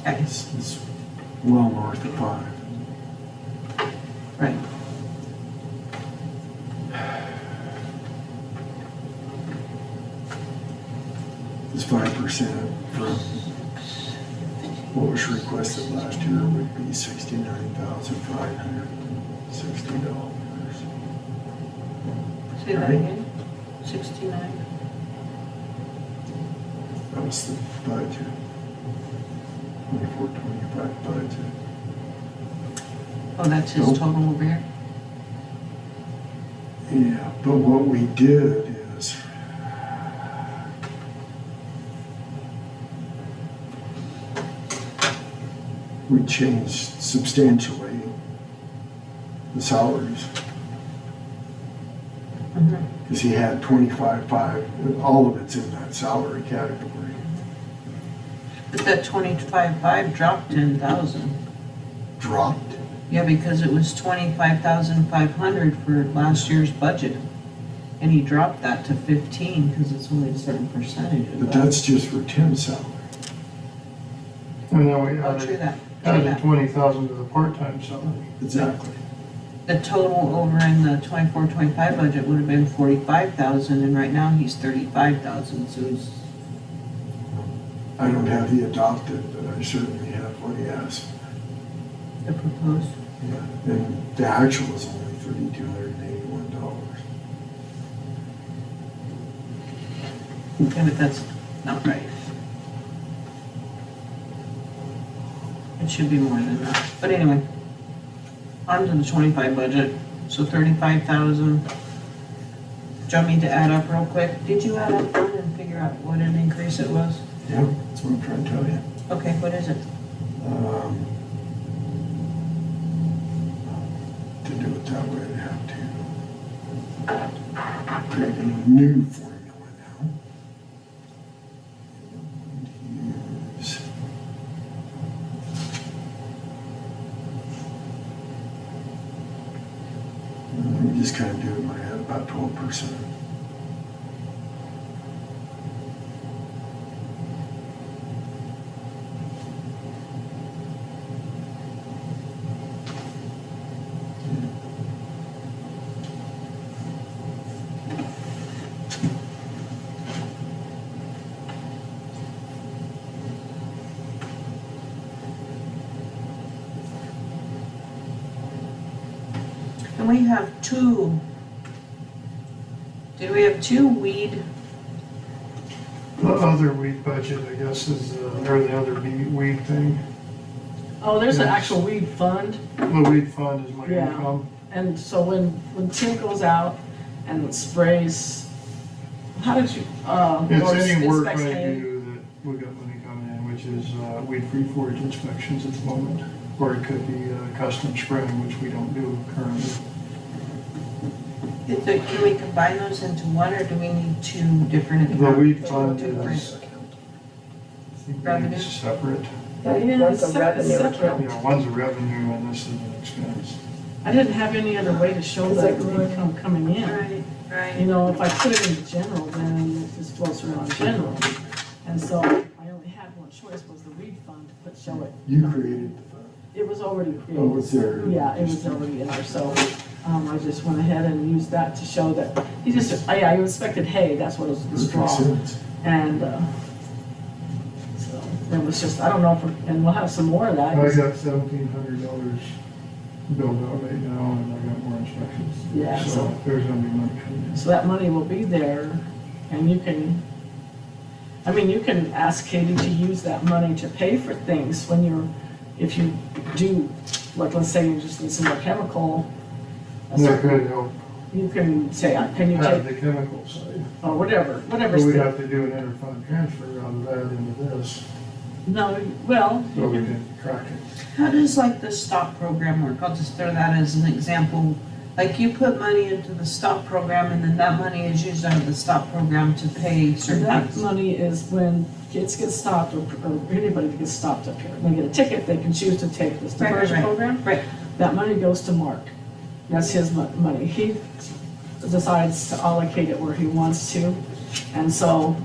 Okay, It's well north of 5. right. It's 5% from what was requested last year would be $69,560. Say that again, 69. That was the budget. 24-25 budget. Oh, that's his Nope. total over here? Yeah, but what we did is we changed substantially the salaries. Because he had 25.5, all of it's in that salary category. But that 25.5 dropped 10,000. Dropped. Yeah, because it was 25,500 for last year's budget. And he dropped that to 15 because it's only a certain percentage of But that. that's just for Tim's salary. And then we Oh, true added, that, true added that. 20,000 to the part-time salary. Exactly. The total over in the 24-25 budget would have been 45,000, and right now he's 35,000, so he's, I don't have the adopted, but I certainly have what he asked. the proposed. Yeah, and the actual is only $3,281. Okay, but that's not right. It should be more than that, but anyway. On to the 25 budget, so 35,000. Do you want me to add up real quick? Did you add up one and figure out what an increase it was? Yeah, that's what I'm trying to tell you. Okay, what is it? To do it that way, I'd have to create a new formula now. Use just kind of do it in my head, about 12%. And we have two, did we have two weed? The other weed budget, I guess, is, or the other weed thing. oh, there's an Yes. actual weed fund. The weed fund is my Yeah. income. And so when Tim goes out and sprays How did you, It's or any work inspects I hay? do that we got money coming in, which is weed-free forage inspections at the moment. Or it could be custom spraying, which we don't do currently. Can we combine those into one, or do we need two different accounts? The weed fund Different. is, I think Revenue? it's separate. Yeah, Yeah, one's a it's revenue separate. account. You know, one's a revenue and this is an expense. I didn't have any other way to show Is the it really? income coming in. Right, You right. know, if I put it into general, then it just floats around general. And so I only had one choice, was the weed fund, but show it. You created the fund. It was already created. Oh, it's there. Yeah, it was already in there, so, I just went ahead and used that to show that, I inspected hay, that's what was the Makes straw. sense. And, so, it was just, I don't know, and we'll have some more of that. I got $1,700 billed out right now and I got more inspections. Yeah, So so- there's gonna be money coming in. So that money will be there, and you can, I mean, you can ask Katie to use that money to pay for things when if you do, like, let's say you just need some more chemical. That could help You can say, can you have take, the chemical side. or whatever. But we'd have to do an interfund transfer out of that into this, No, well, so we can track it. How does like the stop program work? I'll just throw that as an example. Like you put money into the stop program and then that money is used out of the stop program to pay certain that things. money is when kids get stopped, or anybody that gets stopped up here, they get a ticket, they can choose to take this Right, right, diversion right. program. Right. That money goes to Mark. That's his money. He decides to allocate it where he wants to. And so,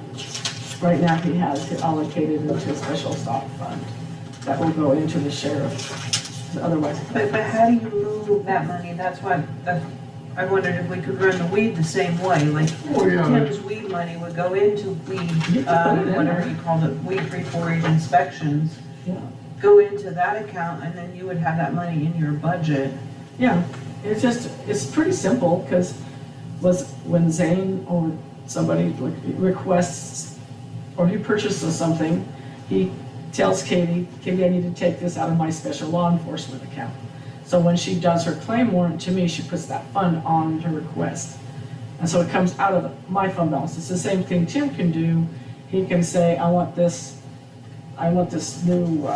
right now, he has it allocated into a special stock fund that will go into the sheriff. Otherwise, But how do you move that money? That's I wondered if we could run the weed the same way, like Oh, yeah. Tim's weed money would go into weed, You can put it in whatever there. you called it, weed-free forage inspections, yeah. go into that account and then you would have that money in your budget. Yeah, it's pretty simple, because when Zane or somebody like requests, or he purchases something, he tells Katie, I need to take this out of my special law enforcement account. So when she does her claim warrant to me, she puts that fund on her request. And so it comes out of my fund balance. It's the same thing Tim can do. He can say, I want this new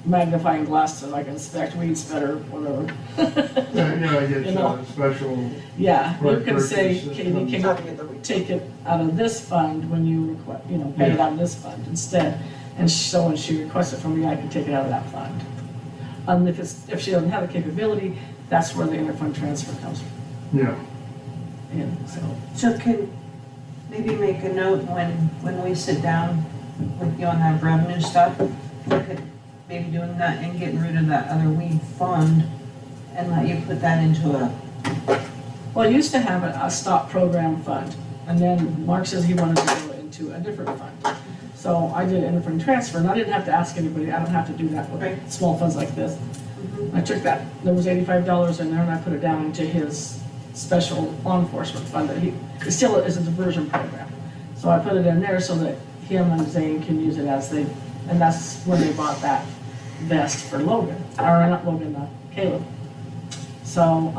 magnifying glass so I can inspect weeds better, whatever. Yeah, I get You know? a special, Yeah, you Right, can say, purchase, Katie, Not can to get the weed. take it out of this fund when you request, pay it out of this fund instead. And so when she requests it from me, I can take it out of that fund. And if she doesn't have the capability, that's where the interfund transfer comes yeah. in, so. So can maybe make a note when we sit down with you on that revenue stuff, look at maybe doing that and getting rid of that other weed fund and let you put that into Well, I used to have a stop program fund, and then Mark says he wanted to go into a different fund. So I did an interfund transfer, and I didn't have to ask anybody, I don't have to do that Right. with small funds like this. I took that, there was $85 in there, and I put it down into his special law enforcement fund that it still is a diversion program. So I put it in there so that him and Zane can use it and that's when they bought that vest for Logan, or not Logan, Caleb. So,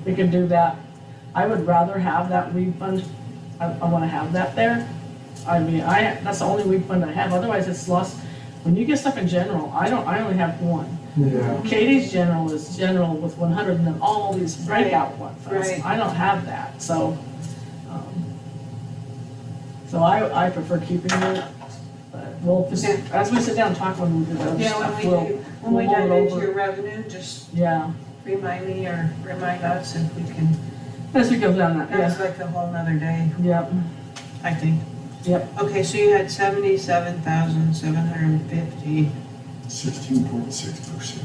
we can do that. I would rather have that weed fund, I wanna have that there. I mean, that's the only weed fund I have, otherwise it's lost. When you get stuff in general, I only have one. Yeah. Katie's general is general with 100 and then all these breakout one funds. Right. I don't have that, so, I prefer keeping it. But we'll, Okay. as we sit down and talk when we do that Yeah, stuff, when we we'll dive mull it into over. your revenue, just Yeah, remind me or remind us if we can, as we go down that, that's yeah, like a whole nother day, yep, I think. yep. Okay, so you had 77,750. 16.6%.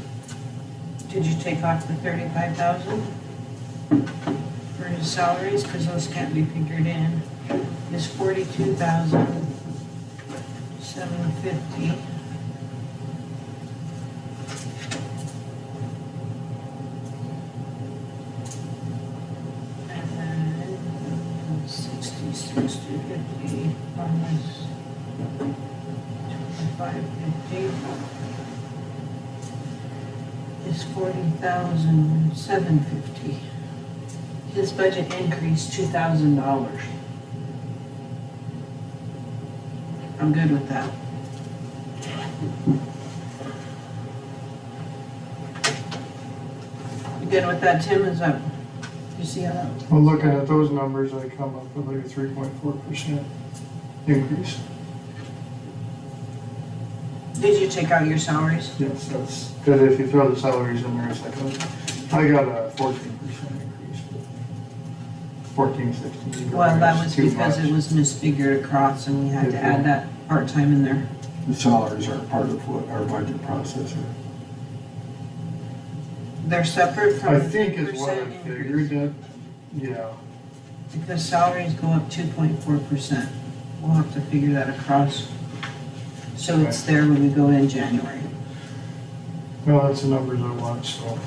Did you take off the 35,000 for his salaries? Because those can't be figured in. Is 42,750. And then 66,250 minus 2550 is 40,750. This budget increased $2,000. I'm good with that. You good with that, Tim? Is that, you see how that? Well, looking at those numbers, I come up with like a 3.4% increase. Did you take out your salaries? Yes, that's, because if you throw the salaries in there, it's like, I got a 14% increase. 14, 16. Well, that was Too because much. it was misfigured across and we had to add that part-time in there. The salaries are part of what our budget process is. They're separate from I the think is what I 3% figured increase. that, yeah. Because salaries go up 2.4%. We'll have to figure that across. So it's there when we go in January. Well, that's the numbers I want, so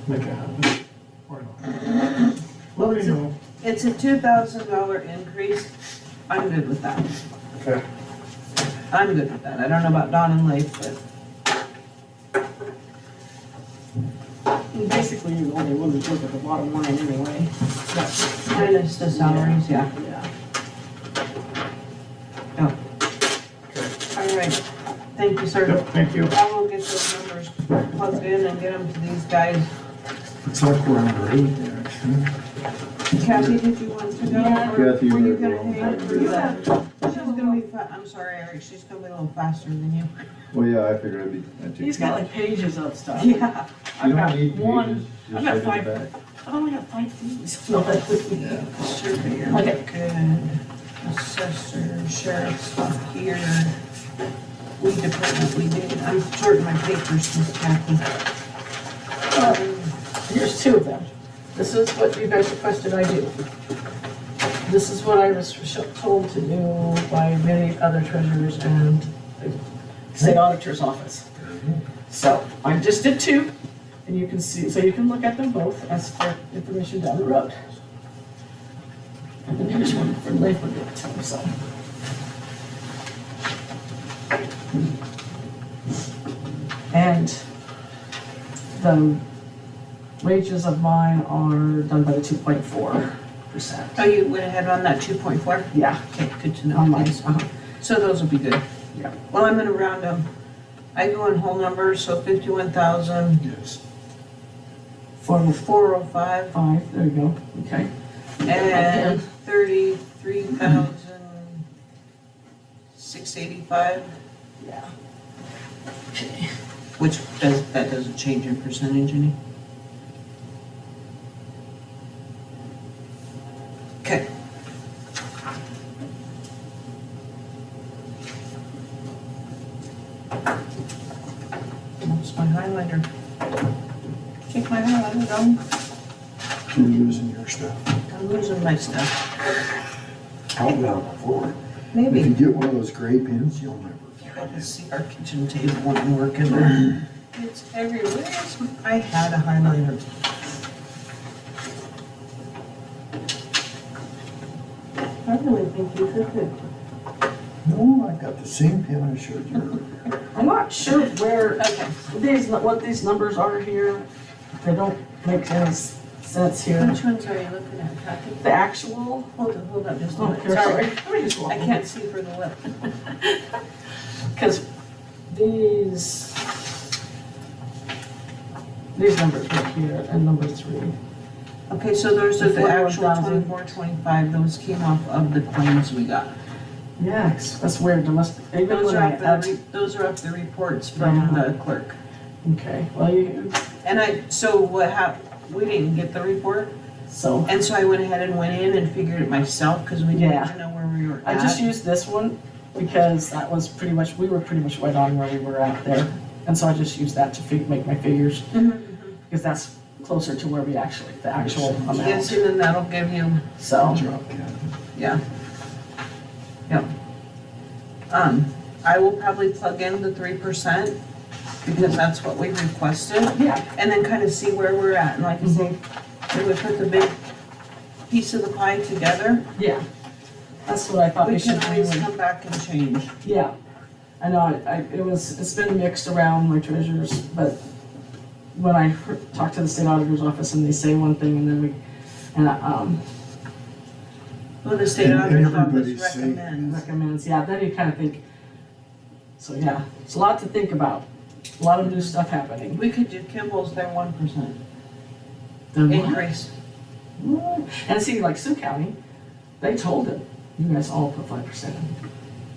make it happen. Or not. Well, Let me know. It's a $2,000 increase. I'm good with that. Okay. I'm good with that. I don't know about Don and Leif, but And basically, you only want to look at the bottom line anyway. That's, minus the salaries, yeah. yeah. All right. Thank you, sir. Yep, thank you. I will get those numbers plugged in and get them to these guys. Looks like we're under 8 there, actually. Kathy, did you want to go? Yeah. Or Kathy, were you you're gonna wrong. hang for that? She's gonna be I'm sorry, Eric, she's gonna be a little faster than you. Well, yeah, I figured I'd take. He's got like pages of stuff. Yeah. I've You got don't need one, pages, I've just got right in five. the back. I only got 5 things. No, Yeah. Surveyor, Okay. good. Assessor, sheriff, stuff here. Weed department, we did. I'm sorting my papers, Miss Kathy. Here's 2 of them. This is what you guys requested I do. This is what I was told to do by many other treasurers and the state auditor's office. So I just did 2, and you can see, so you can look at them both as for information down the road. And then here's one for Leif, we'll give it to him, so. And the wages of mine are done by the 2.4%. Oh, you went ahead on that 2.4? Yeah, Okay, good to know. On mine. Thanks. So those will be good. Yeah. Well, I'm gonna round them. I go in whole numbers, so 51,000, Yes. 405, 5, there you go, okay. and 33,685, Yeah. Okay. which that doesn't change in percentage any. Okay. What's my highlighter? Take my highlighter down. You're losing your stuff. I'm losing my stuff. Out down the floor. If Maybe. you get one of those gray pens, you'll never I find can it. see our kitchen table won't work in there. It's everywhere. I had a highlighter. I really think you could do. No, I got the same pen I showed you earlier. I'm not sure where, Okay. what these numbers are here. They don't make any sense here. Which ones are you looking at, Kathy? The actual, Hold on just a oh, minute. here, Sorry. sorry. Let me just walk I can't see for the lip. Because these numbers right here and number 3. Okay, so those are the actual 41,000. 24, 25. Those came off of the claims we got. Yes, that's weird, even Those when are I up add, those are up the reports from the clerk. okay, well, And so what happened, we didn't get the report, so. and so I went ahead and went in and figured it myself, because we Yeah. didn't know where we were I at. just used this one because that was we were pretty much right on where we were at there. And so I just used that to make my figures, because that's closer to where we the actual Yes, amount. and then that'll give you, So, Good job, Kathy. yeah. Yep. I will probably plug in the 3%, because that's what we requested, yeah, and then kind of see where we're at, and like I say, we would put the big piece of the pie together, yeah. That's what I thought we we should can do. always come back and change. Yeah, I know, it's been mixed around my treasures, but when I talk to the state auditor's office and they say one thing and then And, Well, the state And auditor's office everybody's safe. recommends. recommends, yeah, then you kind of think, so yeah, it's a lot to think about. A lot of new stuff happening. We could do Kimball's, their 1% The what? increase. What? And see, like Sioux County, they told them, you guys all put 5% in,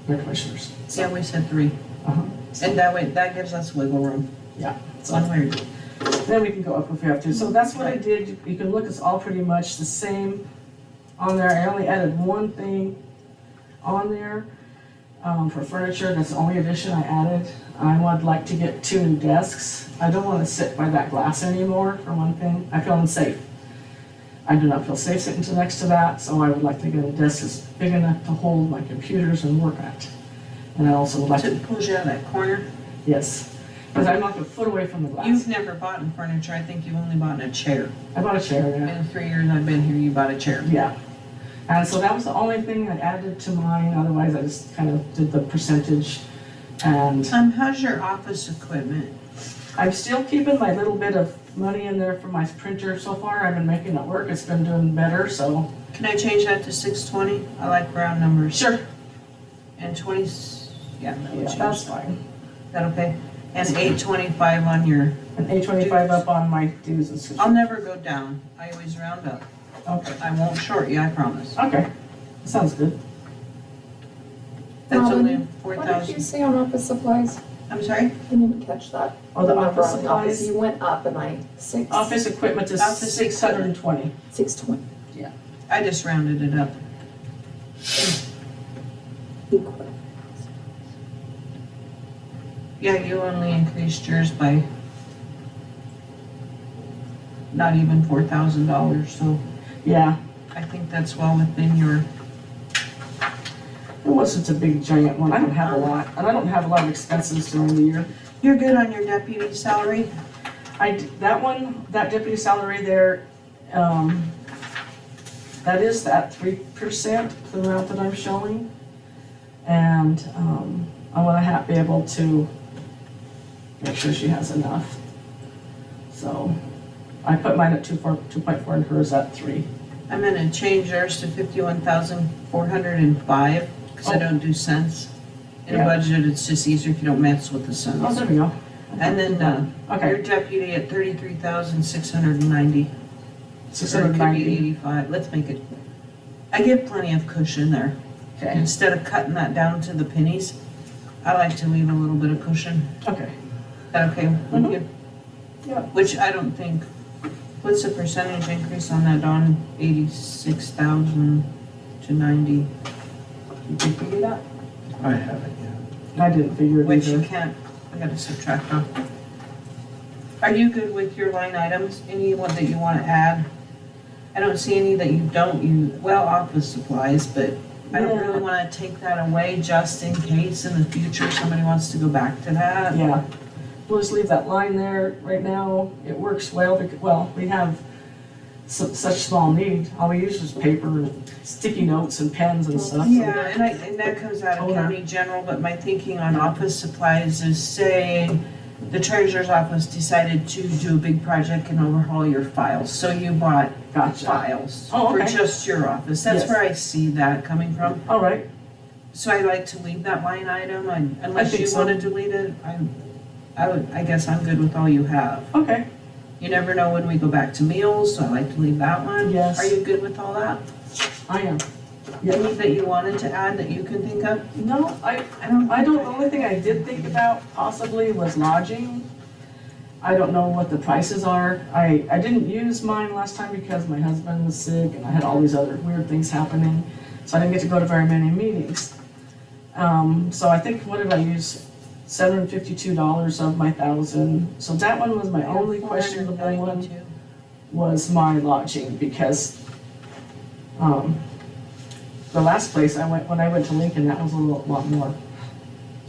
their commissioners. Yeah, we said 3. Uh-huh. And that way, that gives us wiggle room. Yeah. So One way or two. then we can go up if we have to. So that's what I did. You can look, it's all pretty much the same on there. I only added one thing on there for furniture. That's the only addition I added. I would like to get 2 new desks. I don't want to sit by that glass anymore, for one thing. I feel unsafe. I do not feel safe sitting next to that, so I would like to get a desk that's big enough to hold my computers and work at. And I also would like So to, it pulls you out of that corner. yes, because I'm not a foot away from the glass. You've never bought in furniture, I think you've only bought in a chair. I bought a chair, In yeah. the 3 years I've been here, you bought a chair. Yeah. And so that was the only thing I added to mine, otherwise I just kind of did the percentage. And How's your office equipment? I'm still keeping my little bit of money in there for my printer so far. I've been making it work, it's been doing better, so. Can I change that to 620? I like round numbers. Sure. And 20, yeah, that would Yeah, change. that's Is fine. that okay? And 825 on your, And $8.25 up on my dues and such. I'll never go down. I always round up. Okay, I won't short you, I promise. okay, sounds good. That's only What did you 4,000. say on office supplies? I'm sorry? I didn't catch that. Oh, the number office on the office. supplies? You went up and Office equipment is Office 620. 620. I just rounded it up. Equal. Yeah, you only increased yours by not even $4,000, so Yeah, I think that's well within your, it wasn't a big giant one. I don't have a lot, and I don't have a lot of expenses during the year. you're good on your deputy salary? That one, that deputy salary there, that is that 3%, the amount that I'm showing. And I want to be able to make sure she has enough. So I put mine at 2.4 and hers at 3. I'm gonna change yours to 51,405, because I Oh. don't do cents. In a Yeah. budget, it's just easier if you don't mess with the Oh, cents. there we go. And then, your Okay, deputy at 33,690. Or it could be 690. 85, let's make it, I give plenty of cushion there. Okay, Instead of cutting that down to the pennies, I like to leave a little bit of cushion. okay. Is that okay with Mhm. you? Yeah. Which I don't think, what's the percentage increase on that, Dawn? 86,000 to 90? Did you figure that? I haven't yet. I didn't figure it Which you either. can't, I gotta subtract off. Are you good with your line items? Any one that you wanna add? I don't see any that you don't use, well, office supplies, but I don't Yeah. really wanna take that away just in case in the future somebody wants to go back to that. Yeah, we'll just leave that line there right now. It works well, well, we have such small need. All we use is paper and sticky notes and pens and stuff. so- Yeah, and that comes out of Owner. county general, but my thinking on office supplies is say the treasurer's office decided to do a big project and overhaul your files, so you bought Gotcha. files Oh, for okay. just your office. That's Yes. where I see that coming from. All right, So I like to leave that line item, unless think you so. want to delete it, I guess I'm good with all you have. okay, You never know when we go back to meals, so I like to leave that one. Yes. Are you good with all that? I am. Any that you wanted to add that you can think of? No, I don't, the only thing I did think about possibly was lodging. I don't know what the prices are. I didn't use mine last time because my husband was sick and I had all these other weird things happening. So I didn't get to go to very many meetings. So I think, what did I use? $752 of my 1,000. So that one was my only questionable one, 492. was my lodging because, the last place when I went to Lincoln, that was a lot more.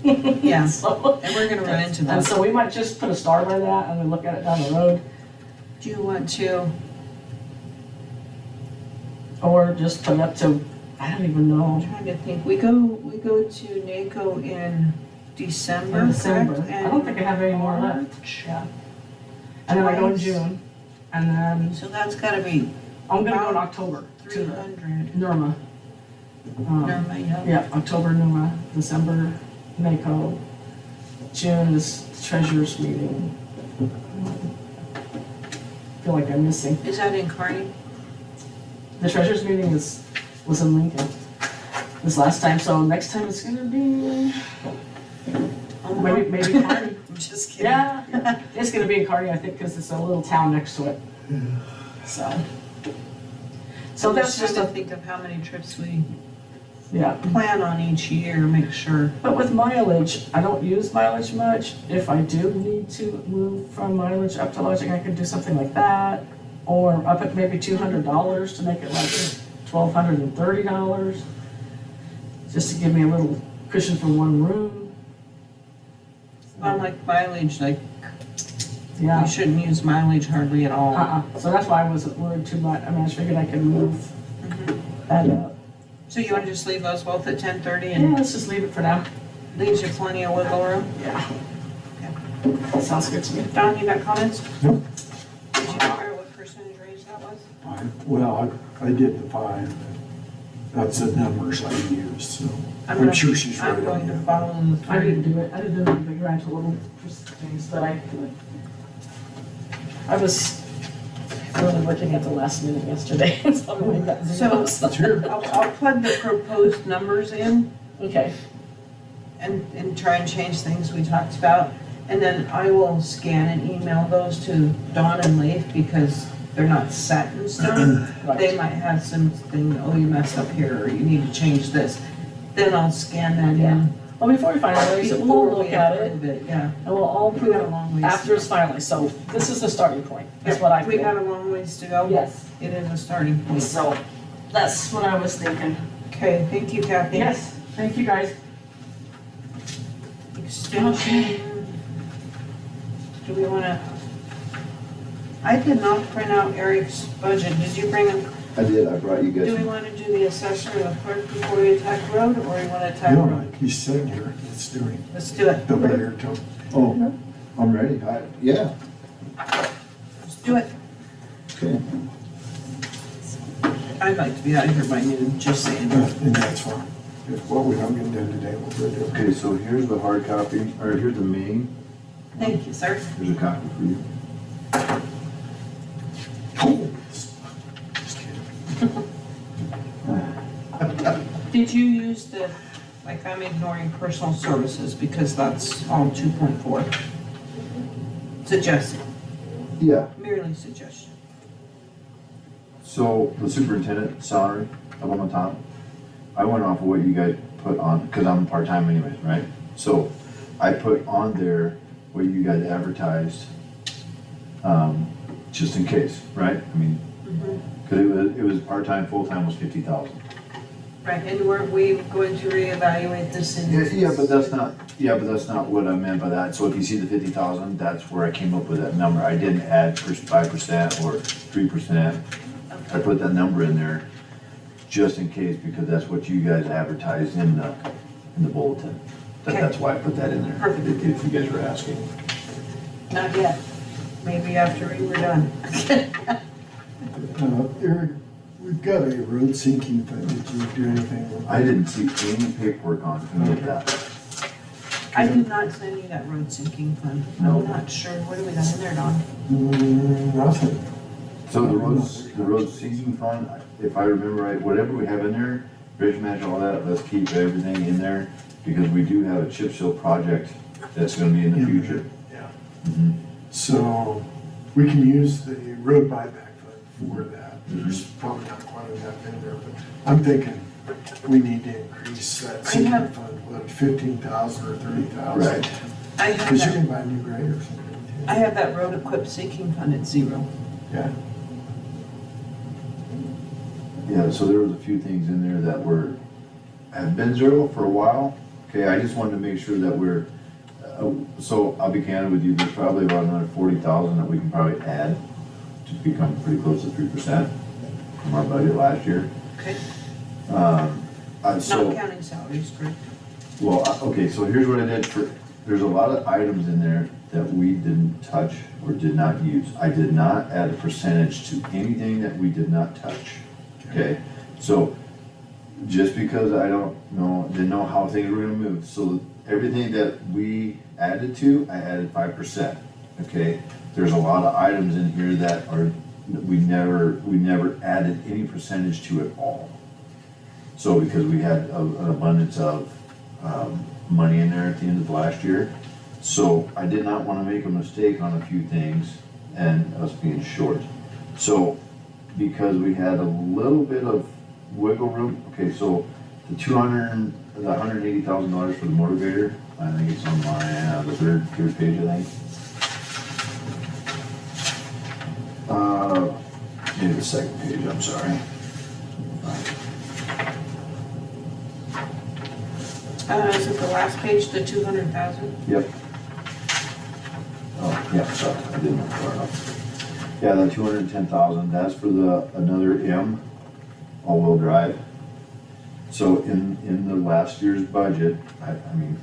Yeah. So- And we're gonna run into And that. so we might just put a star by that and then look at it down the road, Do you want to, or just put it up to, I don't even I'm know. trying to think, we go to NACO in December, In December. correct? I don't think I have any more left. March. Yeah. And then I go in Twice. June, and then So that's gotta be I'm gonna go in October to 300. NERMA. Norma, yeah. Yeah, October NERMA, December NACO, June is treasurer's meeting. Feel like I'm missing. Is that in Kearney? The treasurer's meeting was in Lincoln this last time, so next time it's gonna be, maybe Kearney. I'm just kidding. Yeah, it's gonna be in Kearney, I think, because it's a little town next to it. So that's just to a, think of how many trips we yeah. plan on each year, make sure. But with mileage, I don't use mileage much. If I do need to move from mileage up to lodging, I could do something like that. Or up at maybe $200 to make it like $1,230, just to give me a little cushion for one room. Unlike mileage, like, Yeah. you shouldn't use mileage hardly at all. So that's why I wasn't worried too much. I mean, I just figured I could move that up. So you want to just leave those both at 10:30 Yeah, and let's just leave it for now. leaves you plenty of wiggle room? Yeah. That sounds good to me. Don, you got comments? Nope. Did you figure out what percentage raise that was? Well, I did the 5, that's the numbers I used, so I'm gonna- sure she's right I'm going on to that. follow the I 3. didn't do it. I didn't do the big ranch, little things, but I was really working at the last minute yesterday. That's probably why I got So- zeros. I'll plug the proposed numbers in Okay, and try and change things we talked about. And then I will scan and email those to Dawn and Leif because they're not set in stone. They right. might have something, oh, you messed up here, or you need to change this. Then I'll scan that Yeah. in. Well, before we finalize it, Before we'll we look at it, approve it, yeah. and we'll all We approve got a it long ways. after it's finalized. So this is the starting point, is what I We got feel. a long ways to go. Yes. It is a starting point. So that's what I was thinking. Okay, thank you, Kathy. Yes, thank you guys. Extension. Do we wanna? I did not print out Eric's budget. Did you bring him? I did, I brought you Do we guys. wanna do the assessor or the clerk before we attack road, or we wanna attack No, road? he's sitting here, let's do it. Let's do it. The mayor told. Oh, I'm ready. Yeah, Let's do it. okay. I'd like to be out of here by noon, just saying. And that's fine. If what we don't get done today, we'll do it. Okay, so here's the hard copy, or here's the main. Thank you, sir. Here's a copy for you. Oh, just kidding. Did you use the, like, I'm ignoring personal services because that's all 2.4. Suggested, Yeah, merely suggestion. so the superintendent salary up on the top, I went off of what you guys put on, because I'm part-time anyways, right? So I put on there what you guys advertised, just in case, right? I mean, because it was part-time, full-time was 50,000. Right, and weren't we going to reevaluate this in? Yeah, but that's not what I meant by that. So if you see the 50,000, that's where I came up with that number. I didn't add 5% or 3%. I put that number in there just in case, because that's what you guys advertised in the bulletin. Okay. That's why I put that in there, Perfect. if you guys were asking. Not yet. Maybe after we were done. Eric, we've got a road sinking fund. Did you do anything with I didn't see any paperwork on any of that. I did not send you that road sinking fund. No. I'm not sure. What do we got in there, Don? Nothing. So the road season fund, if I remember right, whatever we have in there, bridge match, all that, let's keep everything in there, because we do have a chip seal project that's gonna be in the future. Yeah. Mhm. So we can use the road buyback fund for that. There's probably not quite enough in there, but I'm thinking we need to increase that I sinking have- fund, what, 15,000 or 30,000? Right. I have Because you that, can buy a new grader or something. I have that road equipped sinking fund at 0. Yeah. Yeah, so there was a few things in there that have been zero for a while. Okay, I just wanted to make sure that so I'll be candid with you, there's probably about another 40,000 that we can probably add to become pretty close to 3% from our budget last year. Okay. So, Not counting salaries, correct? well, okay, so here's what I did there's a lot of items in there that we didn't touch or did not use. I did not add a percentage to anything that we did not touch, okay? So, just because I didn't know how things were gonna move, so everything that we added to, I added 5%, okay? There's a lot of items in here that we never added any percentage to at all. So, because we had an abundance of, money in there at the end of last year. So I did not want to make a mistake on a few things and us being short. So because we had a little bit of wiggle room, okay, so the $180,000 for the motor grader, I think it's on my, the third page, I think. Maybe the second page, I'm sorry. Is it the last page, the 200,000? Yep. Oh, yeah, sorry, I didn't look far enough. Yeah, that 210,000, that's for another M, all-wheel drive. So in the last year's budget, I mean,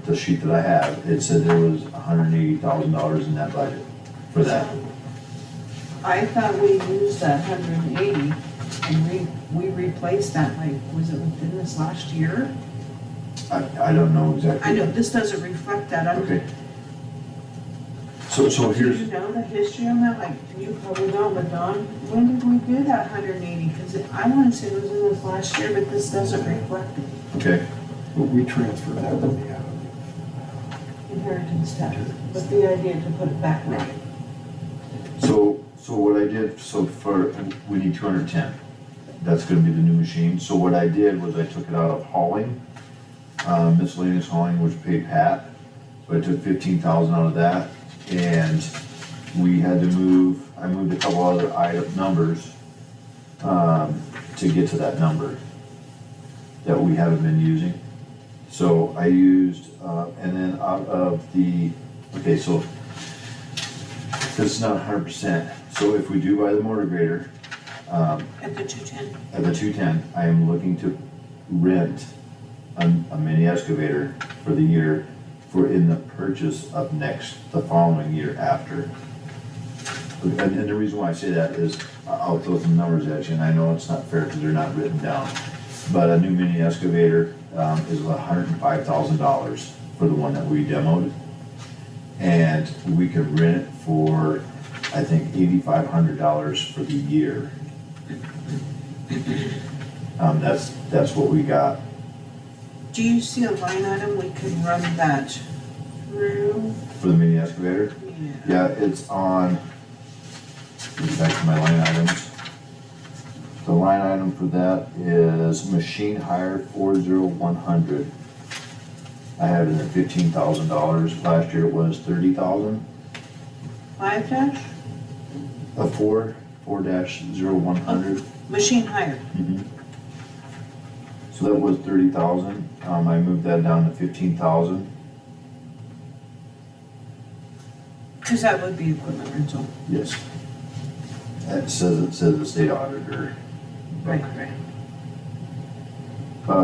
the sheet that I have, it said there was $180,000 in that budget for that. I thought we used that 180 and we replaced that, like, was it within this last year? I don't know exactly. I know, this doesn't reflect that. Okay. So Do here's, you know the history on that? Like, you probably don't, but Don, when did we do that 180? Because I want to say it was in this last year, but this doesn't reflect it. okay, But we transferred that money out of Inheritance tax, with the idea to put it back right. so what I did, we need 210. That's gonna be the new machine. So what I did was I took it out of hauling, miscellaneous hauling, which paid Pat. So I took 15,000 out of that, and we had to I moved a couple other item numbers, to get to that number that we haven't been using. So I used, and then out of okay, so this is not 100%. So if we do buy the motor grader, At the 210. at the 210, I am looking to rent a mini excavator for the year in the purchase of the following year after. And the reason why I say that is, I'll throw some numbers at you, and I know it's not fair because they're not written down. But a new mini excavator is $105,000 for the one that we demoed. And we could rent it for, I think, $8,500 for the year. That's what we got. Do you see a line item we could run that through? For the mini excavator? Yeah. Yeah, it's on, get back to my line items. The line item for that is machine hire 40100. I have it at $15,000. Last year it was $30,000. 5 dash? A 4-0100. Machine hire. Mhm. So that was 30,000. I moved that down to 15,000. Because that would be equipment rental. Yes. It says the state auditor. Right.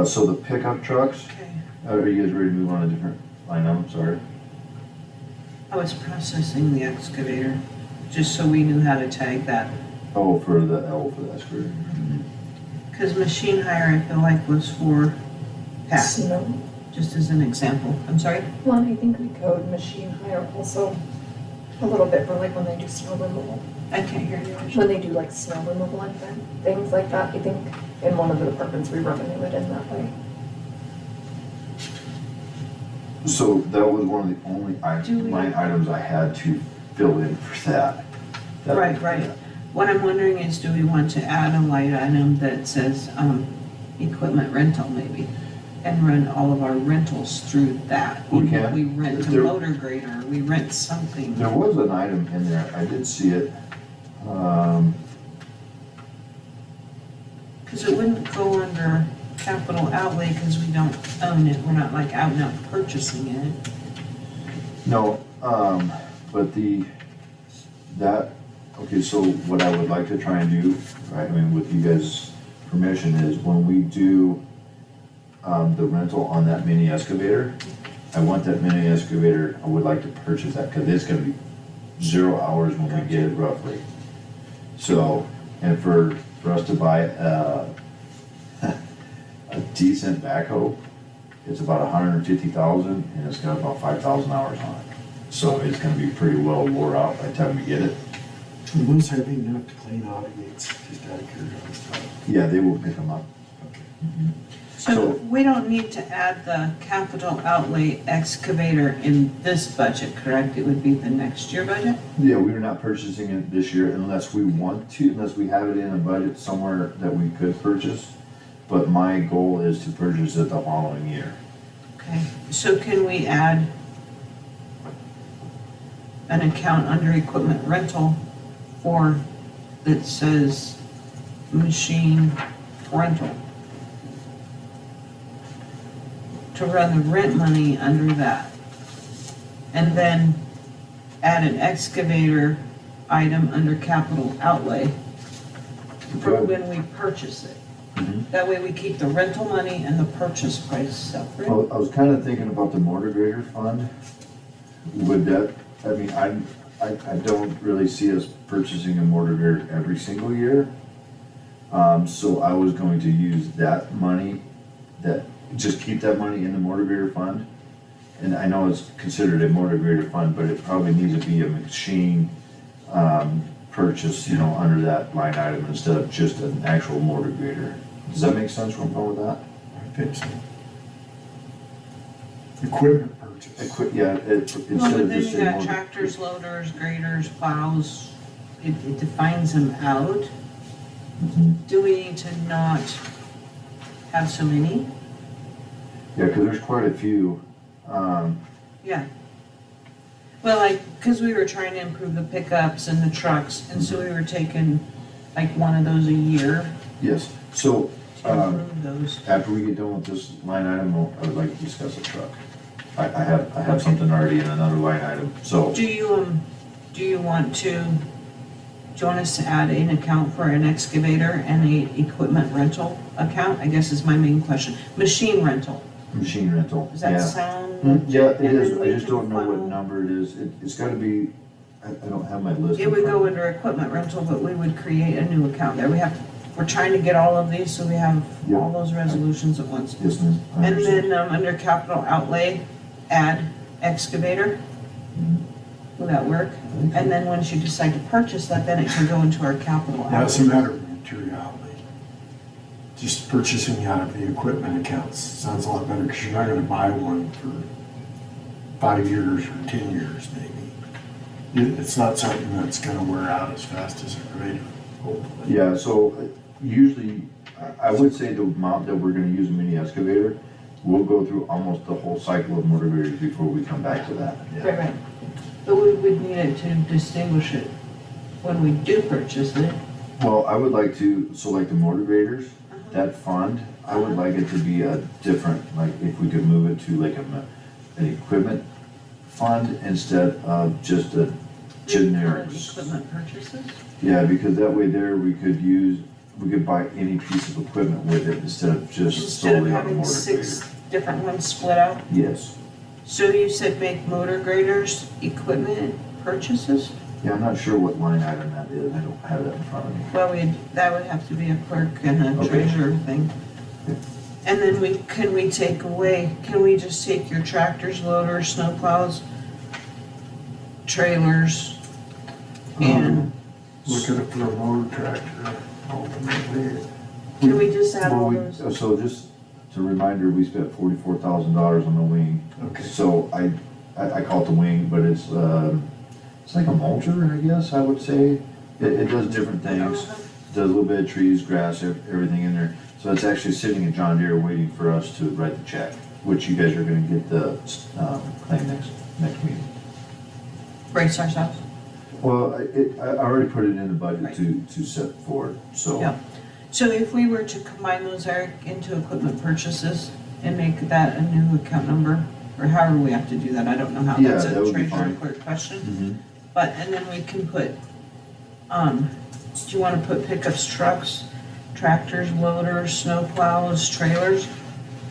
So the pickup trucks, Okay. are you guys ready to move on a different line item? Sorry. I was processing the excavator, just so we knew how to tag that. Oh, for the excavator. Because machine hire, I feel like, was for Pat, Snow. just as an example. I'm sorry? Well, I think we code machine hire also a little bit for like when they do snow removal. I can't hear you. When they do like snow removal and things like that, I think in one of the departments we revenue it in that way. So that was one of the only line items I had to fill in for that. Right. What I'm wondering is, do we want to add a line item that says, equipment rental maybe? And run all of our rentals through that? We can. We rent a motor grader, we rent something. There was an item in there, I did see it. Because it wouldn't go under capital outlay because we don't own it, we're not like out and out purchasing it. No, but okay, so what I would like to try and do, right, I mean, with you guys' permission, is when we do the rental on that mini excavator, I I want that mini excavator, I would like to purchase that, cause it's gonna be 0 hours when we get it roughly. So, and for us to buy, a decent backhoe, it's about 150,000 and it's got about 5,000 hours on it. So it's gonna be pretty well wore out by the time we get it. Are those heavy enough to clean out of gates, just out of curiosity? Yeah, they will pick them up. Okay. So we don't need to add the capital outlay excavator in this budget, correct? It would be the next year budget? Yeah, we are not purchasing it this year unless we want to, unless we have it in a budget somewhere that we could purchase. But my goal is to purchase it the following year. Okay, so can we add an account under equipment rental for, that says machine rental? To run the rent money under that. And then add an excavator item under capital outlay for when we purchase it. Mhm. That way we keep the rental money and the purchase price separate. Well, I was kind of thinking about the motor grader fund. Would that, I mean, I don't really see us purchasing a motor grader every single year. So I was going to use that money, just keep that money in the motor grader fund. And I know it's considered a motor grader fund, but it probably needs to be a machine, purchase, under that line item instead of just an actual motor grader. Does that make sense where I'm going with that? I think so. Equipment purchase. Yeah, Well, instead but of then just you a got motor. tractors, loaders, graders, plows, it defines them out. Mhm. Do we need to not have so many? Yeah, because there's quite a few. Yeah. Well, cause we were trying to improve the pickups and the trucks, and so we were taking like one of those a year Yes, so to improve those. after we get done with this line item, I would like to discuss a truck. I have something already in another line item, so. Do you want us to add an account for an excavator and a equipment rental account? I guess is my main question. Machine rental, Machine rental, does that yeah. sound? Yeah, it And is, then I we just can don't know what funnel- number it is. It's gotta be, I don't have my list. It in would front go of me. under equipment rental, but we would create a new account there. We're trying to get all of these, so we have Yeah. all those resolutions at once. Yes, ma'am. I And understand. then, under capital outlay, add excavator. Will that work? And then once you decide to purchase that, then it can go into our capital Now, it's a outlay. matter of materiality. Just purchasing out of the equipment accounts sounds a lot better, because you're not gonna buy one for 5 years or 10 years, maybe. It's not something that's gonna wear out as fast as a grader, hopefully. Yeah, so usually, I would say the amount that we're gonna use a mini excavator, we'll go through almost the whole cycle of motor graders before we come back to that. Right. But we would need it to distinguish it when we do purchase it. Well, I would like to, so like the motor graders, that fund, I would like it to be a different, like if we could move it to like an equipment fund instead of just a generic. Equipment purchases? Yeah, because that way there we could buy any piece of equipment with it instead of just Instead of solely on a having motor 6 grader. different ones split out? Yes. So you said make motor graders equipment purchases? Yeah, I'm not sure what line item that is. I don't have that in front of me. Well, that would have to be a clerk and a Okay. treasurer thing. And then can we just take your tractors, loaders, snowplows, trailers, and Look at it for a motor tractor, ultimately. can we just add Well, all we- those? So just a reminder, we spent $44,000 on the wing. Okay. So I call it the wing, but it's like a mulcher, I guess I would say. It does different things. Does a little bit of trees, grass, everything in there. So it's actually sitting at John Deere waiting for us to write the check, which you guys are gonna get the claim next meeting. Brace ourselves? Well, I already put it in the budget Right. to set forward, so. Yeah. So if we were to combine those, Eric, into equipment purchases and make that a new account number, or however we have to do that, I don't know how, Yeah, that's that a would be treasurer fine. clerk question. Mhm. But, and then we can put, do you wanna put pickups, trucks, tractors, loaders, snow plows, trailers?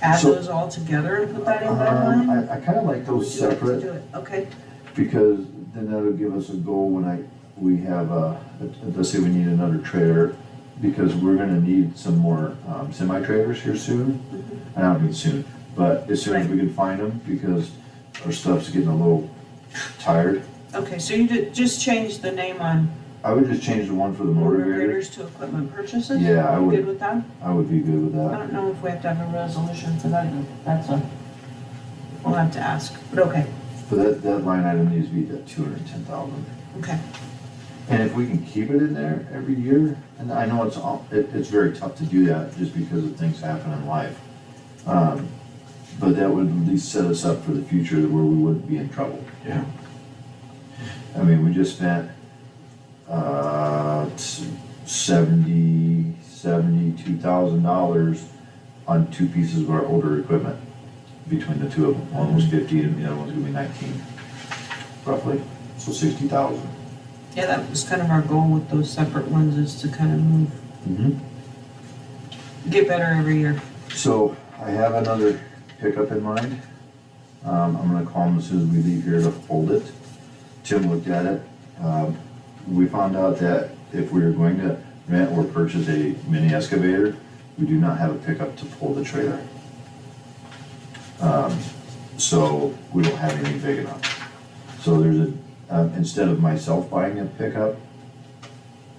add So- those all together and put that in that line? I kinda like those Would you like to separate, do it? Okay, because then that'll give us a goal when we have, let's say we need another trailer, because we're gonna need some more, semi-trailers here soon. I don't mean soon, but as soon as we can find them, because our stuff's getting a little tired. okay, so you just change the name on I would just change the one for the motor motor grader. graders to equipment purchases? Yeah, I You would. good with that? I would be good with I that. don't know if we have to have a resolution for that, we'll have to ask, but okay, But that line item needs to be at 210,000. okay. And if we can keep it in there every year, and I know it's very tough to do that just because of things happen in life. But that would at least set us up for the future where we wouldn't be in trouble. Yeah. I mean, we just spent, $72,000 on two pieces of our older equipment between the two of them. One was 50 and the other one's gonna be 19, roughly, so 60,000. Yeah, that was kind of our goal with those separate ones, is to kind of move, get better every year. So I have another pickup in mind. I'm gonna call him as soon as we leave here to hold it. Tim looked at it. We found out that if we were going to rent or purchase a mini excavator, we do not have a pickup to pull the trailer. So we don't have anything big enough. So there's instead of myself buying a pickup,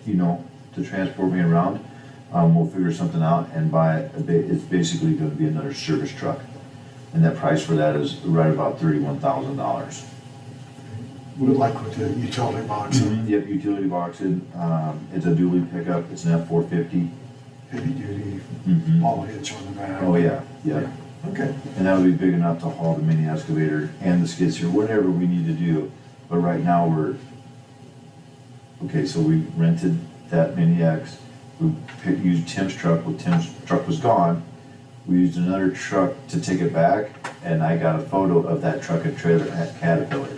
to transport me around, we'll figure something out and buy it's basically gonna be another service truck. And that price for that is right about $31,000. Like with the utility box, Yep, utility box, it's a dually pickup, it's an F-450. heavy duty, all hitch on the back. Oh, yeah, yeah. Okay. And that would be big enough to haul the mini excavator and the skid steer, whatever we need to do. But right now, so we rented that mini X, we used Tim's truck, when Tim's truck was gone. We used another truck to take it back, and I got a photo of that truck and trailer at Caterpillar,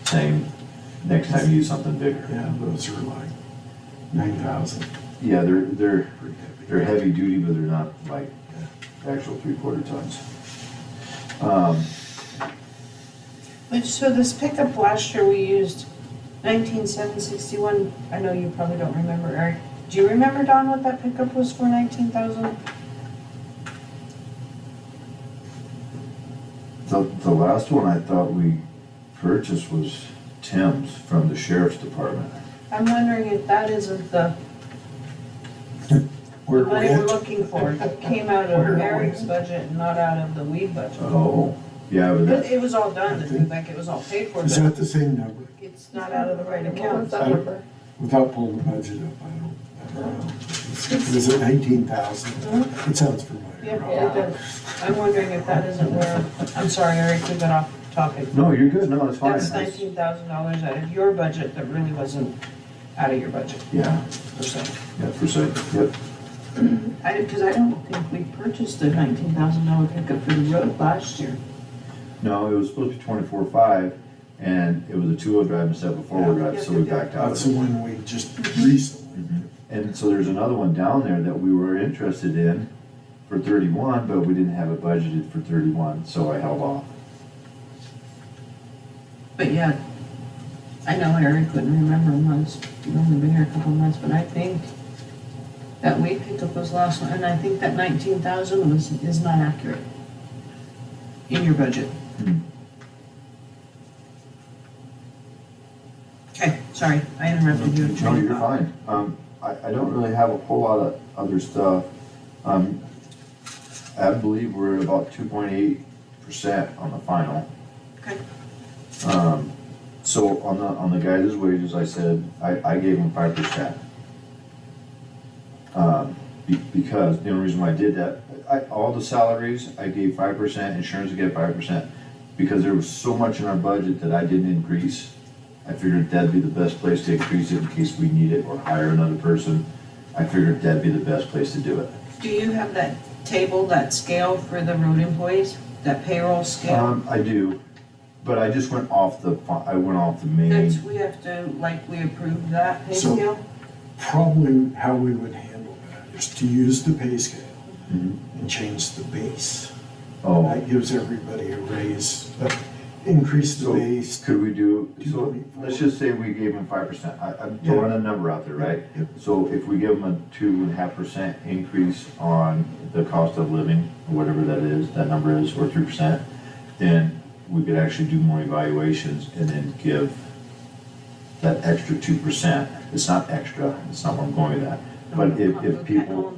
saying, next time use something bigger. Yeah, those are like 9,000. Yeah, they're Pretty heavy. heavy duty, but they're not like actual 3/4 tons. So this pickup last year, we used 19,761. I know you probably don't remember, Eric. Do you remember, Don, what that pickup was for 19,000? The last one I thought we purchased was Tim's from the sheriff's department. I'm wondering if that isn't the We're money we're rent. looking for. It came out Where of are Eric's we? budget and not out of the weed budget. Oh, yeah, but But that, it was all done, like it was all paid for, Is but that the same number? it's not out of the right What was account. that number? Without pulling the budget up, I don't know. Is it 19,000? It sounds familiar. Yeah, it does. I'm wondering if that isn't where, I'm sorry, Eric, we got off topic. no, you're good, no, it's fine. That's $19,000 out of your budget that really wasn't out of your budget, Yeah, per se. yeah, for sure, yep. Because I don't think we purchased a $19,000 pickup for the road last year. No, it was supposed to be 24.5, and it was a two-wheel drive instead of a four-wheel drive, so we backed out That's of the it. one we just recently. And so there's another one down there that we were interested in for 31, but we didn't have it budgeted for 31, so I held off. But yeah, I know Eric couldn't remember months, you've only been here a couple of months, but I think that weed pickup was last one, and I think that 19,000 is not accurate in your budget. Okay, sorry, I interrupted you. No, you're fine. I don't really have a whole lot of other stuff. I believe we're at about 2.8% on the final. Okay. So on the guys' wages, I said, I gave them 5%. Because the only reason why I did that, all the salaries, I gave 5%, insurance I gave 5%. Because there was so much in our budget that I didn't increase. I figured that'd be the best place to increase it in case we need it or hire another person. I figured that'd be the best place to do it. Do you have that table, that scale for the road employees, that payroll scale? I do, but I just went off the main. That's, we have to, like, we approved that pay So- scale? Probably how we would handle that is to use the pay scale and change the base. Oh, That gives everybody a raise, increase the so base. could we do, so let's just say we gave them 5%. I'm throwing a number out there, right? Yep. So if we give them a 2.5% increase on the cost of living, or whatever that is, that number is, or 3%, then we could actually do more evaluations and then give that extra 2%. It's not extra, it's not where I'm going with that. But if people,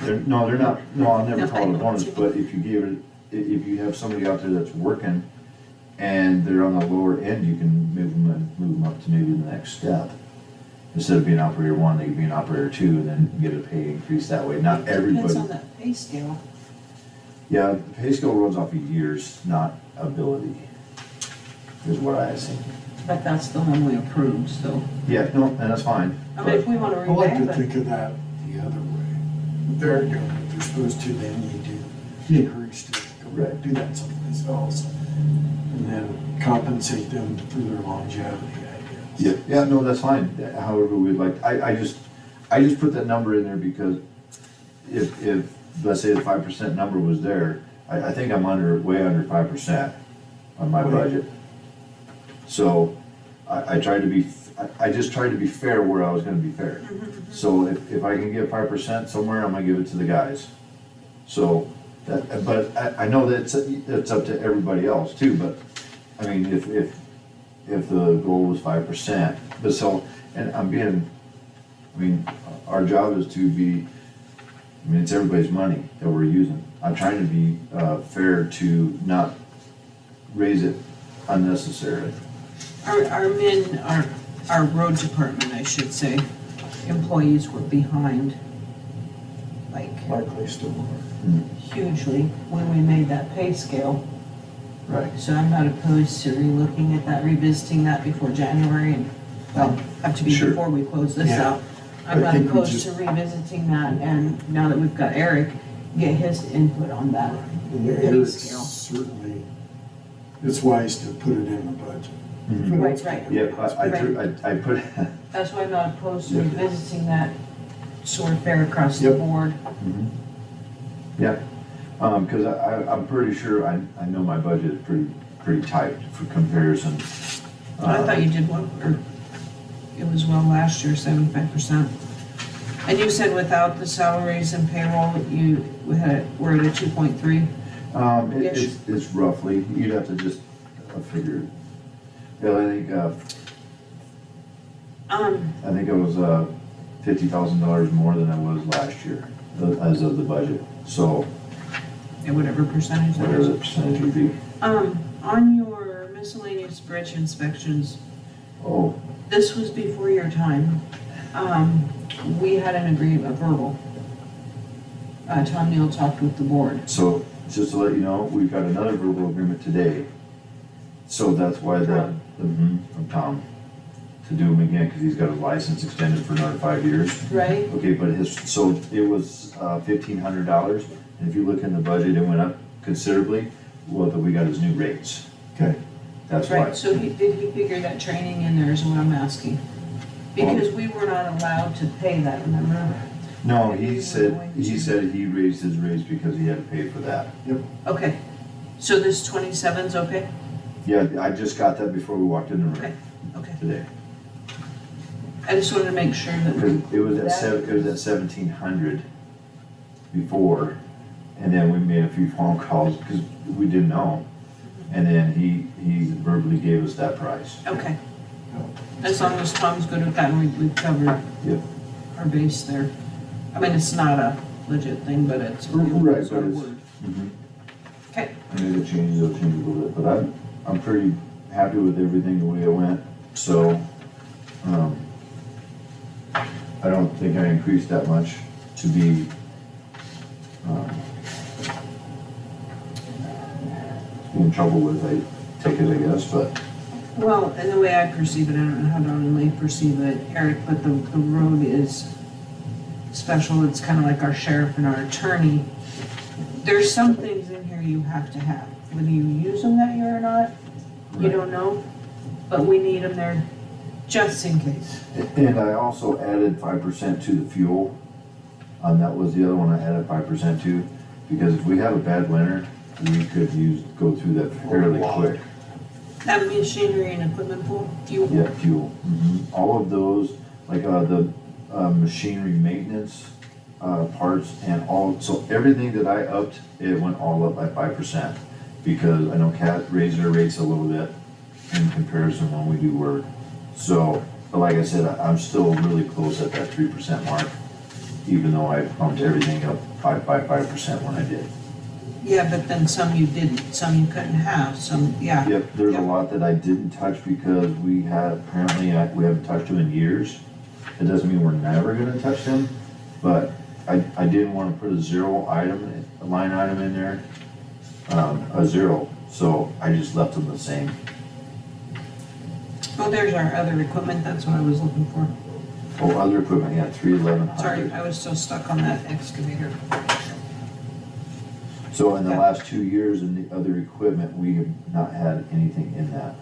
they're not, no, I'll never call it a bonus, but if you give it, if you have somebody out there that's working and they're on the lower end, you can move them up to maybe the next step. Instead of being operator 1, they could be an operator 2 and then get a pay increase that way. Not everybody. Depends on that pay scale. Yeah, the pay scale runs off of years, not ability, is what I think. But that's the one we approved, so. Yeah, no, and that's fine. I mean, if we want to I like to revamp it. think of that the other way. They're doing what they're supposed to, they need to be encouraged to go Right. do that someplace else. And then compensate them for their longevity, I guess. Yeah, no, that's fine, however we'd like, I just put that number in there because if, let's say the 5% number was there, I think I'm way under 5% on my budget. So, I tried to be, I just tried to be fair where I was gonna be fair. So if I can get 5% somewhere, I'm gonna give it to the guys. So, that, but I know that it's up to everybody else too, but, I mean, if the goal was 5%, but so, and I mean, our job is to be, I mean, it's everybody's money that we're using. I'm trying to be fair to not raise it unnecessarily. Our road department, I should say, employees were behind, like, Likely still hugely when we made that pay scale. Right. So I'm not opposed to relooking at that, revisiting that before January, and, well, have to be Sure. before we close this Yeah. out. I'm I not think we opposed just- to revisiting that, and now that we've got Eric, get his input on that. And Eric's certainly, it's wise to put it in the budget. Mhm. Right. Yeah, I put, That's why I'm not opposed to revisiting that, so we're fair across the Yep. board. yeah, because I'm pretty sure, I know my budget is pretty tight for comparison. I thought you did well, or it was well last year, 75%. And you said without the salaries and payroll, we're at a 2.3? It's roughly, you'd have to just figure. Yeah, I think it was $50,000 more than it was last year, as of the budget, so Yeah, whatever percentage that whatever is. the percentage would be. On your miscellaneous bridge inspections, Oh, this was before your time. We had an agreement, a verbal. Tom Neal talked with the board. so just to let you know, we've got another verbal agreement today. So that's why from Tom, to do them again, because he's got his license extended for another 5 years. Right? Okay, but so it was $1,500, and if you look in the budget, it went up considerably. Well, but we got his new rates. Okay. That's why. Right, so did he figure that training in there is what I'm asking? Because we were not allowed to pay that, remember? No, he said he raised his rates because he had to pay for that. Okay, so this 27's okay? Yeah, I just got that before we walked in the room Okay. today. I just wanted to make sure that. Because it was at 1,700 before, and then we made a few phone calls because we didn't know. And then he verbally gave us that price. Okay. As long as Tom's good with that and we've covered Yep. our base there. I mean, it's not a legit thing, but it's. Right, it's but our it's- word. Mhm. Okay, And if it changes, it'll change a little bit, but I'm pretty happy with everything the way it went, so, I don't think I increased that much to be, in trouble with, I take it, I guess, but, well, and the way I perceive it, I don't know how Don and Lee perceive it, Eric, but the road is special. It's kind of like our sheriff and our attorney. There's some things in here you have to have. Whether you use them that year or not, you Right. don't know, but we need them there just in case. and I also added 5% to the fuel, That was the other one I added 5% to, because if we have a bad winter, we could go through that fairly quick. That machinery and equipment pool, fuel. Yeah, fuel. All of those, like the machinery maintenance parts and all, so everything that I upped, it went all up by 5%. Because I know Cat raised their rates a little bit in comparison when we do work. So, but like I said, I'm still really close at that 3% mark, even though I bumped everything up by 5% when I did. Yeah, but then some you didn't, some you couldn't have, some, yeah. Yep, there's a Yep. lot that I didn't touch because we haven't touched them in years. It doesn't mean we're never gonna touch them, but I didn't wanna put a line item in there, a zero, so I just left them the same. Oh, there's our other equipment, that's what I was looking for. Oh, other equipment, yeah, 31100. Sorry, I was still stuck on that excavator. So in the Yeah. last 2 years in the other equipment, we have not had anything in that.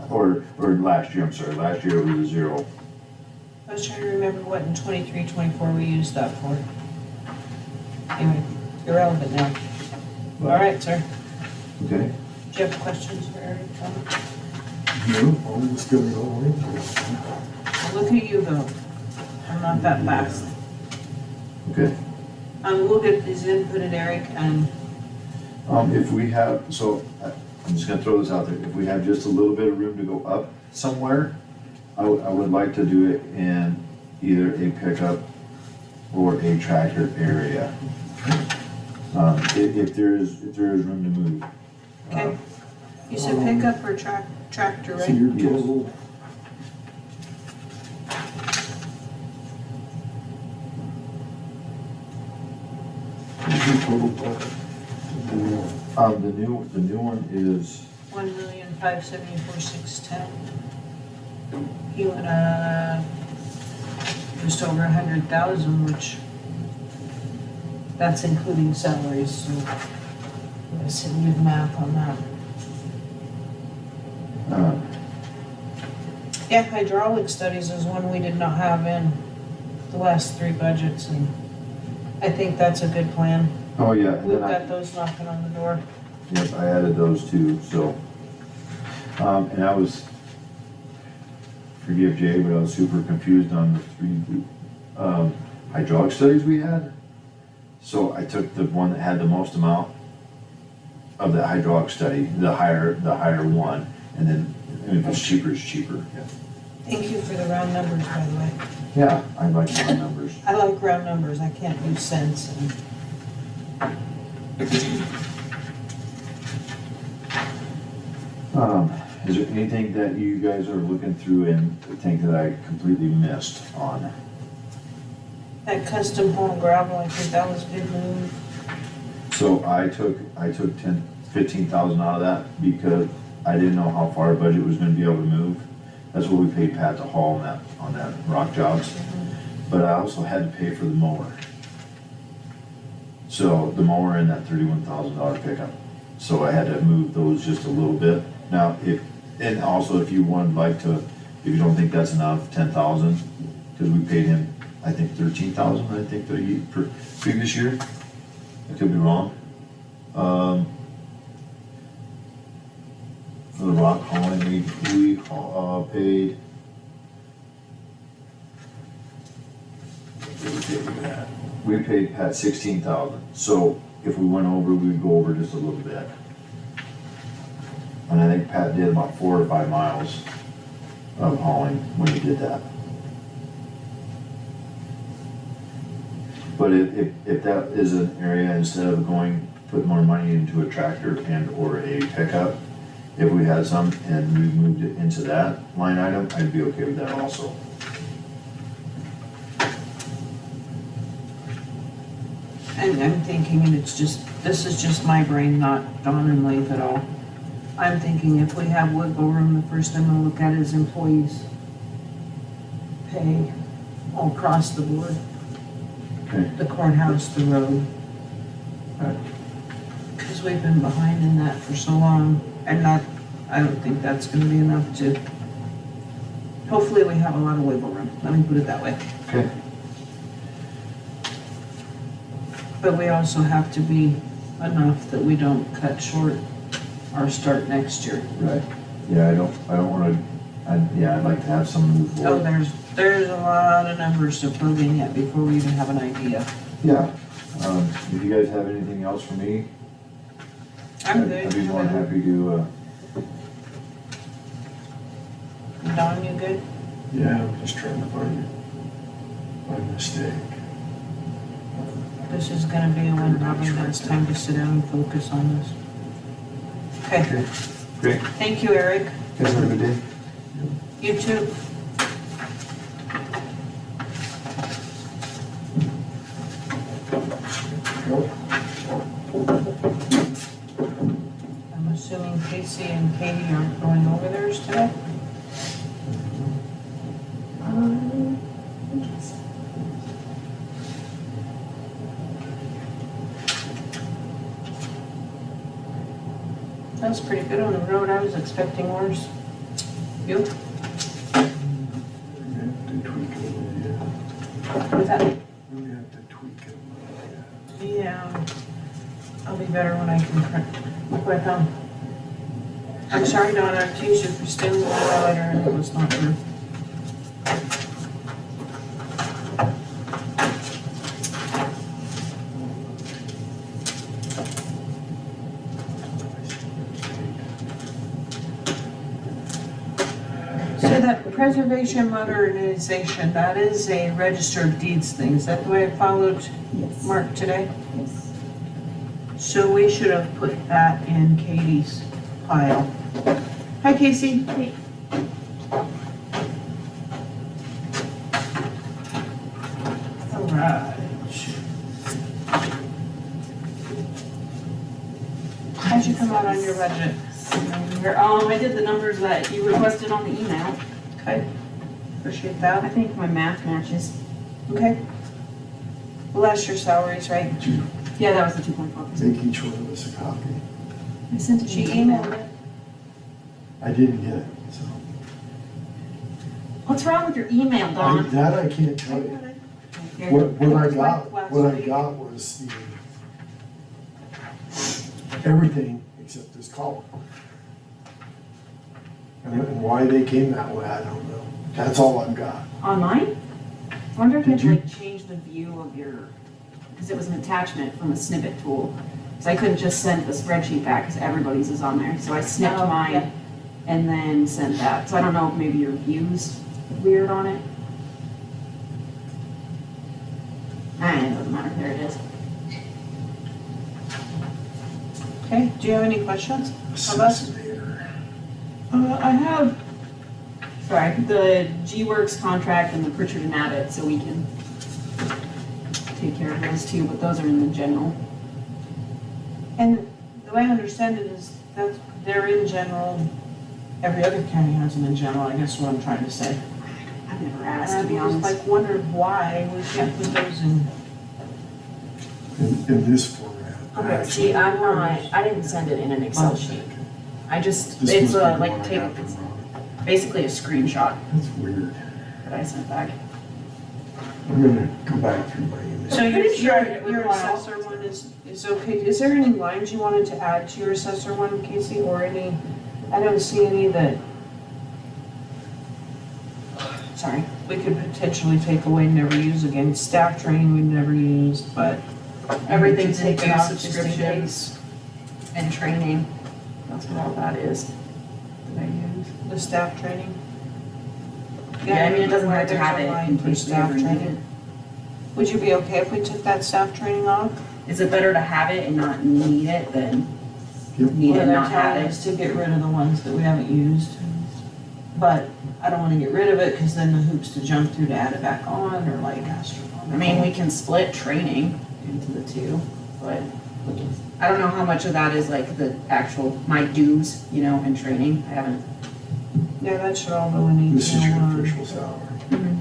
Or last year, I'm sorry, last year it was a zero. I was trying to remember what in 23, 24 we used that for. Anyway, irrelevant now. All right, sir. Okay? Do you have questions for Eric? No, I'm just gonna go away. Look at you go. I'm not that fast. Okay. We'll get these inputted, Eric, and If we have, so I'm just gonna throw this out there, if we have just a little bit of room to go up somewhere, I would like to do it in either a pickup or a tractor area. If there is room to move. okay. You said pickup or tractor, So right? your Yes. total. Your total budget. The new one is, 1,574,610. He went just over 100,000, which that's including salaries. So I'm gonna sit and do the math on that. Yeah, hydraulic studies is one we did not have in the last 3 budgets, and I think that's a good plan. oh yeah, and We've then got those knocking on the door. Yep, I added those too, so. And I was, forgive Jay, but I was super confused on the 3 hydraulic studies we had. So I took the one that had the most amount of the hydraulic study, the higher one, and then if it's cheaper, it's cheaper. Thank you for the round numbers, by the way. Yeah, I like my numbers. I like round numbers, I can't do cents and. Is there anything that you guys are looking through and think that I completely missed on? That custom home gravel, I think that was a good move. So I took 15,000 out of that because I didn't know how far our budget was gonna be able to move. That's what we paid Pat to haul on that rock jobs. But I also had to pay for the mower. So the mower and that $31,000 pickup. So I had to move those just a little bit. Now, if you would like to, if you don't think that's enough, 10,000, because we paid him, I think 13,000, I think for previous year. I could be wrong. For the rock hauling, we paid. We paid Pat 16,000. So if we went over, we would go over just a little bit. And I think Pat did about 4 or 5 miles of hauling when he did that. But if that is an area, instead of put more money into a tractor and or a pickup, if we had some and we moved it into that line item, I'd be okay with that also. And I'm thinking, and this is just my brain, not Dawn and Leif at all. I'm thinking if we have wiggle room, the first thing we'll look at is employees' pay all across the board. Okay. The courthouse, the road. Because we've been behind in that for so long, and I don't think that's gonna be enough to, hopefully we have a lot of wiggle room, let me put it that way. Okay. But we also have to be enough that we don't cut short our start next year. Right. Yeah, I don't wanna, I'd like to have some move Oh, forward. there's a lot of numbers to plug in yet before we even have an idea. Yeah, if you guys have anything else for me, I'm good. I'd be more than happy to, Don, you good? Yeah, I'm just trying to find my mistake. This is gonna be when Robin has time to sit down and focus on this. Okay, Great. thank you, Eric. Guys have a good day. You too. I'm assuming Casey and Katie aren't going over theirs today? That was pretty good on the road. I was expecting worse. You? We have to tweak it a little, yeah. What's that? We have to tweak it a little, Yeah. I'll be better when I can click on. I'm sorry, Donna, I accused you for stealing the highlighter and it was not true. So that preservation modernization, that is a register of deeds thing. Is that the way I followed Yes. Mark today? Yes. So we should have put that in Katie's pile. Hi, Casey. Hey. All right. How'd you come out on your budget? I did the numbers that you requested on the email. Okay. Appreciate I that. think my math matches. Okay. Well, that's your salaries, right? yeah. Yeah, that was the 2.5%. Take each one of us a copy. I sent it. She to you. emailed it. I didn't get it, so. What's wrong with your email, Dawn? That I can't tell you. Here. What I It was got, like what I last week. got was everything except this column. And why they came that way, I don't know. That's all I've got. On mine? I wonder if you had Did to you- like change the view of your, because it was an attachment from a snippet tool. So I couldn't just send the spreadsheet back because everybody's is on there. So I snipped Oh, yeah. mine and then sent that. So I don't know if maybe your view's weird on it. It doesn't matter, there it is. Okay, do you have any questions? Of us? Assassinator. I have, sorry, the G-Works contract and the Pritchard and Abbott, so we can take care of those too, but those are in the general. And the way I understand it is that they're in general, every other county has them in general, I guess is what I'm trying to say. I've never And asked, I to be was honest. like wondered why we can't put those in. In this format. Okay, see, I'm not, I didn't send it in an Excel sheet. I just, This it's must be a, the like, one I take, got wrong. basically a screenshot That's weird. that I sent back. I'm gonna go back through my email. So your, Pretty sure it your would allow. assessor one is okay. Is there any lines you wanted to add to your assessor one, Casey, or any, I don't see any that, sorry, we could potentially take away and never use again. Staff training we'd never use, but Everything's take in it off due just in subscriptions case. and training. That's what all that is that I use. The staff training. Yeah, I mean, it doesn't hurt to There's a have it line in for case we staff ever need training. it. Would you be okay if we took that staff training off? Is it better to have it and not need it than Yep. need it and not They're have telling it? us to get rid of the ones that we haven't used. But I don't wanna get rid of it, cause then the hoops to jump through to add it back on, or like astronomical. I mean, we can split training into the two, but I don't know how much of that is like the actual, my dues, you know, and training. I haven't. Yeah, that should all go in each This is your one. official salary.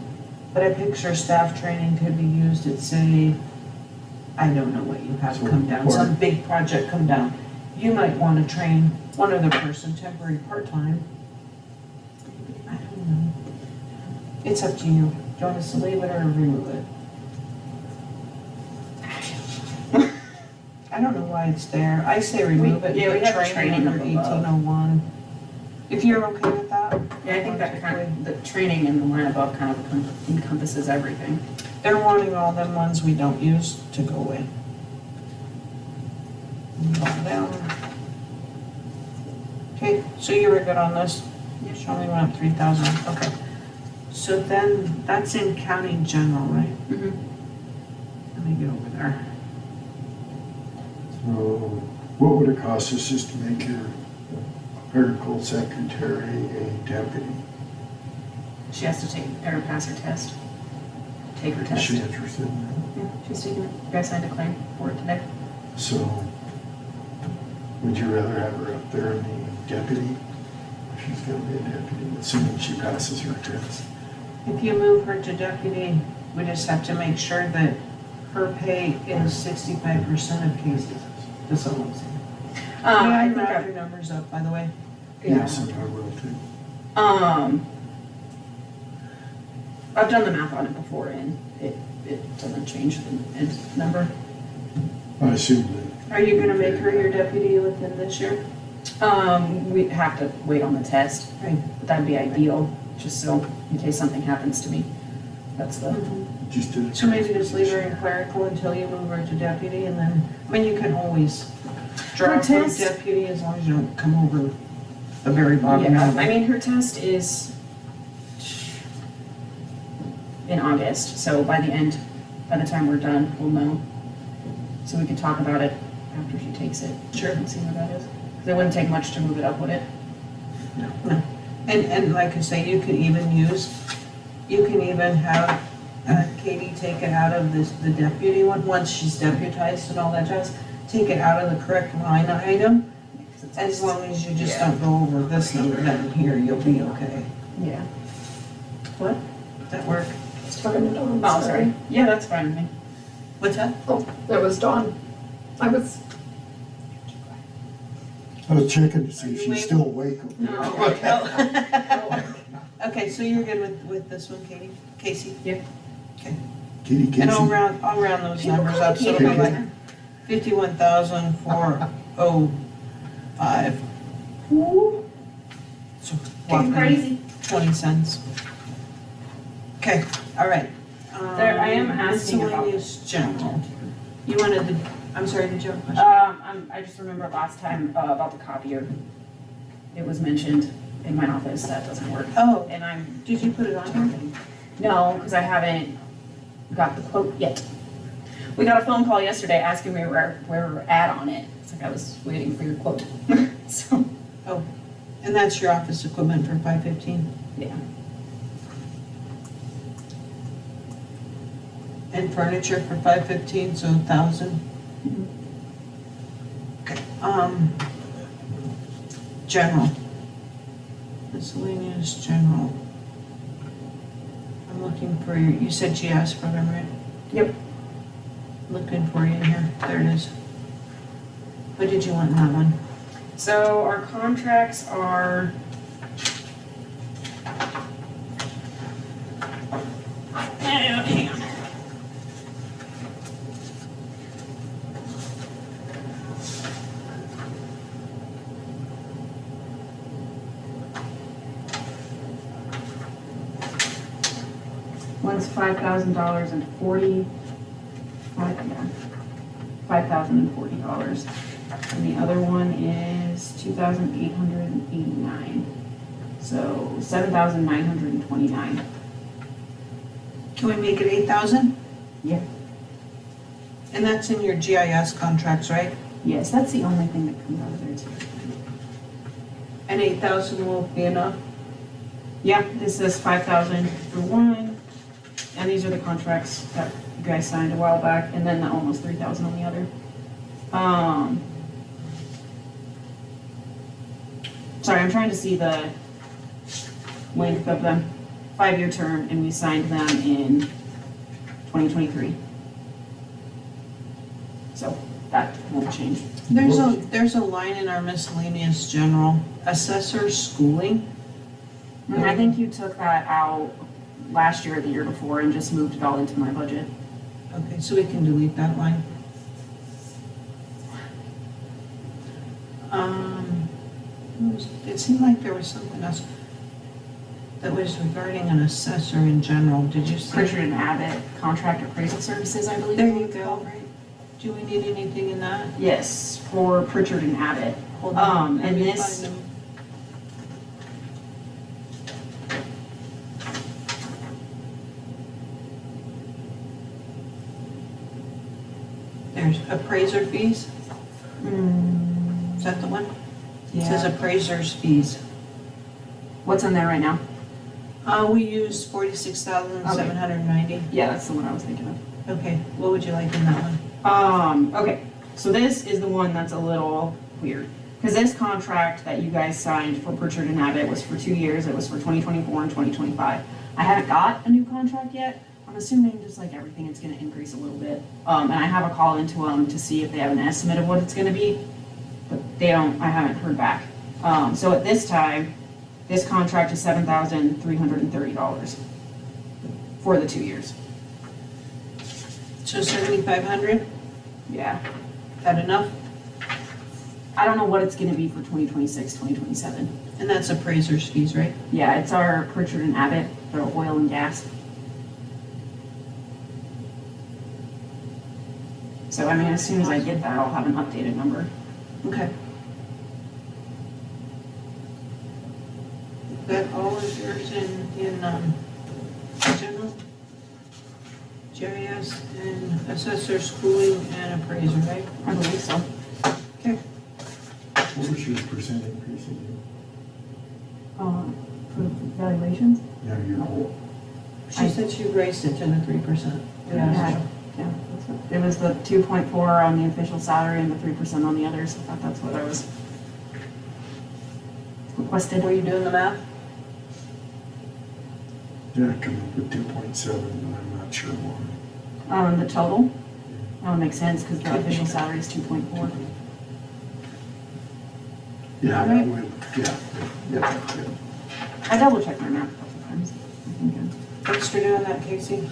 But I picture staff training could be used at, say, I don't know what you have So, come down, some big project come down. You might wanna train one other person, temporary, part-time. I don't know. It's up to you. Do you want us to leave it or remove it? I don't know why it's there. I say remove it, yeah, we put have training training under up above. 1801. If you're okay with that? Yeah, I think that kind of, the training in the line above kind of encompasses everything. They're wanting all them ones we don't use to go away. All down. Okay, so you were good on this? You only went up 3,000, okay. So then, that's in county general, right? Mhm. Let me get over there. So what would it cost us just to make your clerical secretary a deputy? She has to take, or pass her test. Take her Is test. she interested in that? Yeah, she's taking it. You guys signed a claim for it today. So would you rather have her up there in the deputy? She's gonna be a deputy, assuming she passes her test. If you move her to deputy, we just have to make sure that her pay is 65% of Casey's. That's all I'm saying. May I I think round your numbers up, by the way? Yes, and I will too. I've done the math on it before and it doesn't change the end number. I assume that. Are you gonna make her your deputy within this year? We have to wait on the test. Right. But that'd be ideal, just so in case something happens to me. That's the, Just did it. So maybe just leave her in clerical until you move her to deputy, and then, I mean, you can always drop her test- deputy as long as you don't come over the very bottom. yeah, number. I mean, her test is in August, so by the time we're done, we'll know. So we can talk about it after she takes it. Sure. And see what that is. 'Cause it wouldn't take much to move it up, would it? No. And like I say, you can even have Katie take it out of the deputy one, once she's deputized and all that jazz, take it out of the correct line item, as long as you just don't go over this number down here, you'll be okay. Yeah. What? Does that work? It's talking to Dawn, Oh, sorry. Yeah, that's fine with me. What's that? Oh, that was Dawn. I was, I was checking to see if she's still awake. Okay, so you're good with this one, Katie? Casey? Yep. Okay. Kitty And I'll Casey. round those People numbers call up, me so it'll be Katie. like 51,405. So Getting crazy. 20 cents. Okay, all right. There, I am asking about- Miscellaneous general. You wanted to, I'm sorry, did you have a question? I just remember last time, about the copier. It was mentioned in my office, that doesn't work. Oh, And I'm, did you put it on here? no, because I haven't got the quote yet. We got a phone call yesterday asking me where we're at on it. It's like I was waiting for your quote. So, And that's your office equipment for 515? yeah. And furniture for 515, so 1,000? Mhm. Okay, general. Miscellaneous general. I'm looking for you said she asked for them, right? Yep. Looking for you in here, there it is. What did you want in that one? So our contracts are. Hang on. One's $5,000 and $5,040. And the other one is 2,889. So 7,929. Can we make it 8,000? Yeah. And that's in your GIS contracts, right? Yes, that's the only thing that comes out of there too. And 8,000 will be enough? Yeah, this says 5,000 for one, and these are the contracts that you guys signed a while back, and then the almost 3,000 on the other. Sorry, I'm trying to see the length of them. 5-year term, and we signed them in 2023. So that won't change. There's a line in our miscellaneous general, assessor schooling. And I think you took that out last year or the year before and just moved it all into my budget. Okay, so we can delete that line. It seemed like there was something else that was regarding an assessor in general. Did you see? Pritchard and Abbott Contract Appraisal Services, I believe. There it you was go. called, right? Do we need anything in that? Yes, for Pritchard and Abbott. Hold on, let And me this, find them. There's appraiser fees. Is that the one? It says yeah. appraiser's fees. What's in there right now? We used 46,790. Yeah, that's the one I was thinking of. Okay, what would you like in that one? Okay, so this is the one that's a little weird. Because this contract that you guys signed for Pritchard and Abbott was for 2 years. It was for 2024 and 2025. I haven't got a new contract yet. I'm assuming just like everything, it's gonna increase a little bit. And I have a call into them to see if they have an estimate of what it's gonna be, but they don't, I haven't heard back. So at this time, this contract is $7,330 for the 2 years. So 7,500, Yeah. that enough? I don't know what it's gonna be for 2026, 2027. And that's appraiser's fees, right? Yeah, it's our Pritchard and Abbott, the oil and gas. So, I mean, as soon as I get that, I'll have an updated number. Okay. That all is yours in general? GIS and assessor, schooling, and appraiser, right? I believe so. Okay. What was your percent increase again? For valuations? Yeah, your whole. She said she raised it to the 3%. Yeah, that's what, it was the 2.4 on the official salary and the 3% on the others. I thought that's what I was requested. Were you doing the math? Yeah, come up with 2.7, but I'm not sure why. The total? That would make sense because the official salary is 2.4. Yeah, that Alright. would, yeah. I double checked my math a couple times. I think Thanks for doing that, Casey.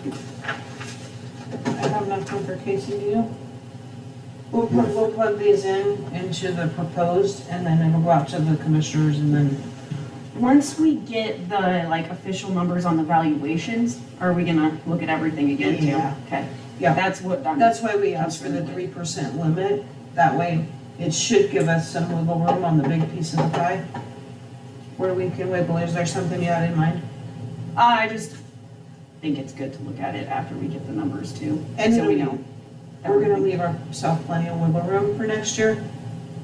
I have nothing for Casey, do you? We'll plug these into the proposed, and then it'll go out to the commissioners, and then, Once we get the like official numbers on the valuations, are we gonna look at everything again too? Yeah. Okay. Yeah. That's what I'm. that's why we asked for the 3% limit. That way, it should give us some wiggle room on the big piece of the pie, where we can wiggle. Is there something you had in mind? I just think it's good to look at it after we get the numbers too, And so we know. We're gonna leave ourselves plenty of wiggle room for next year.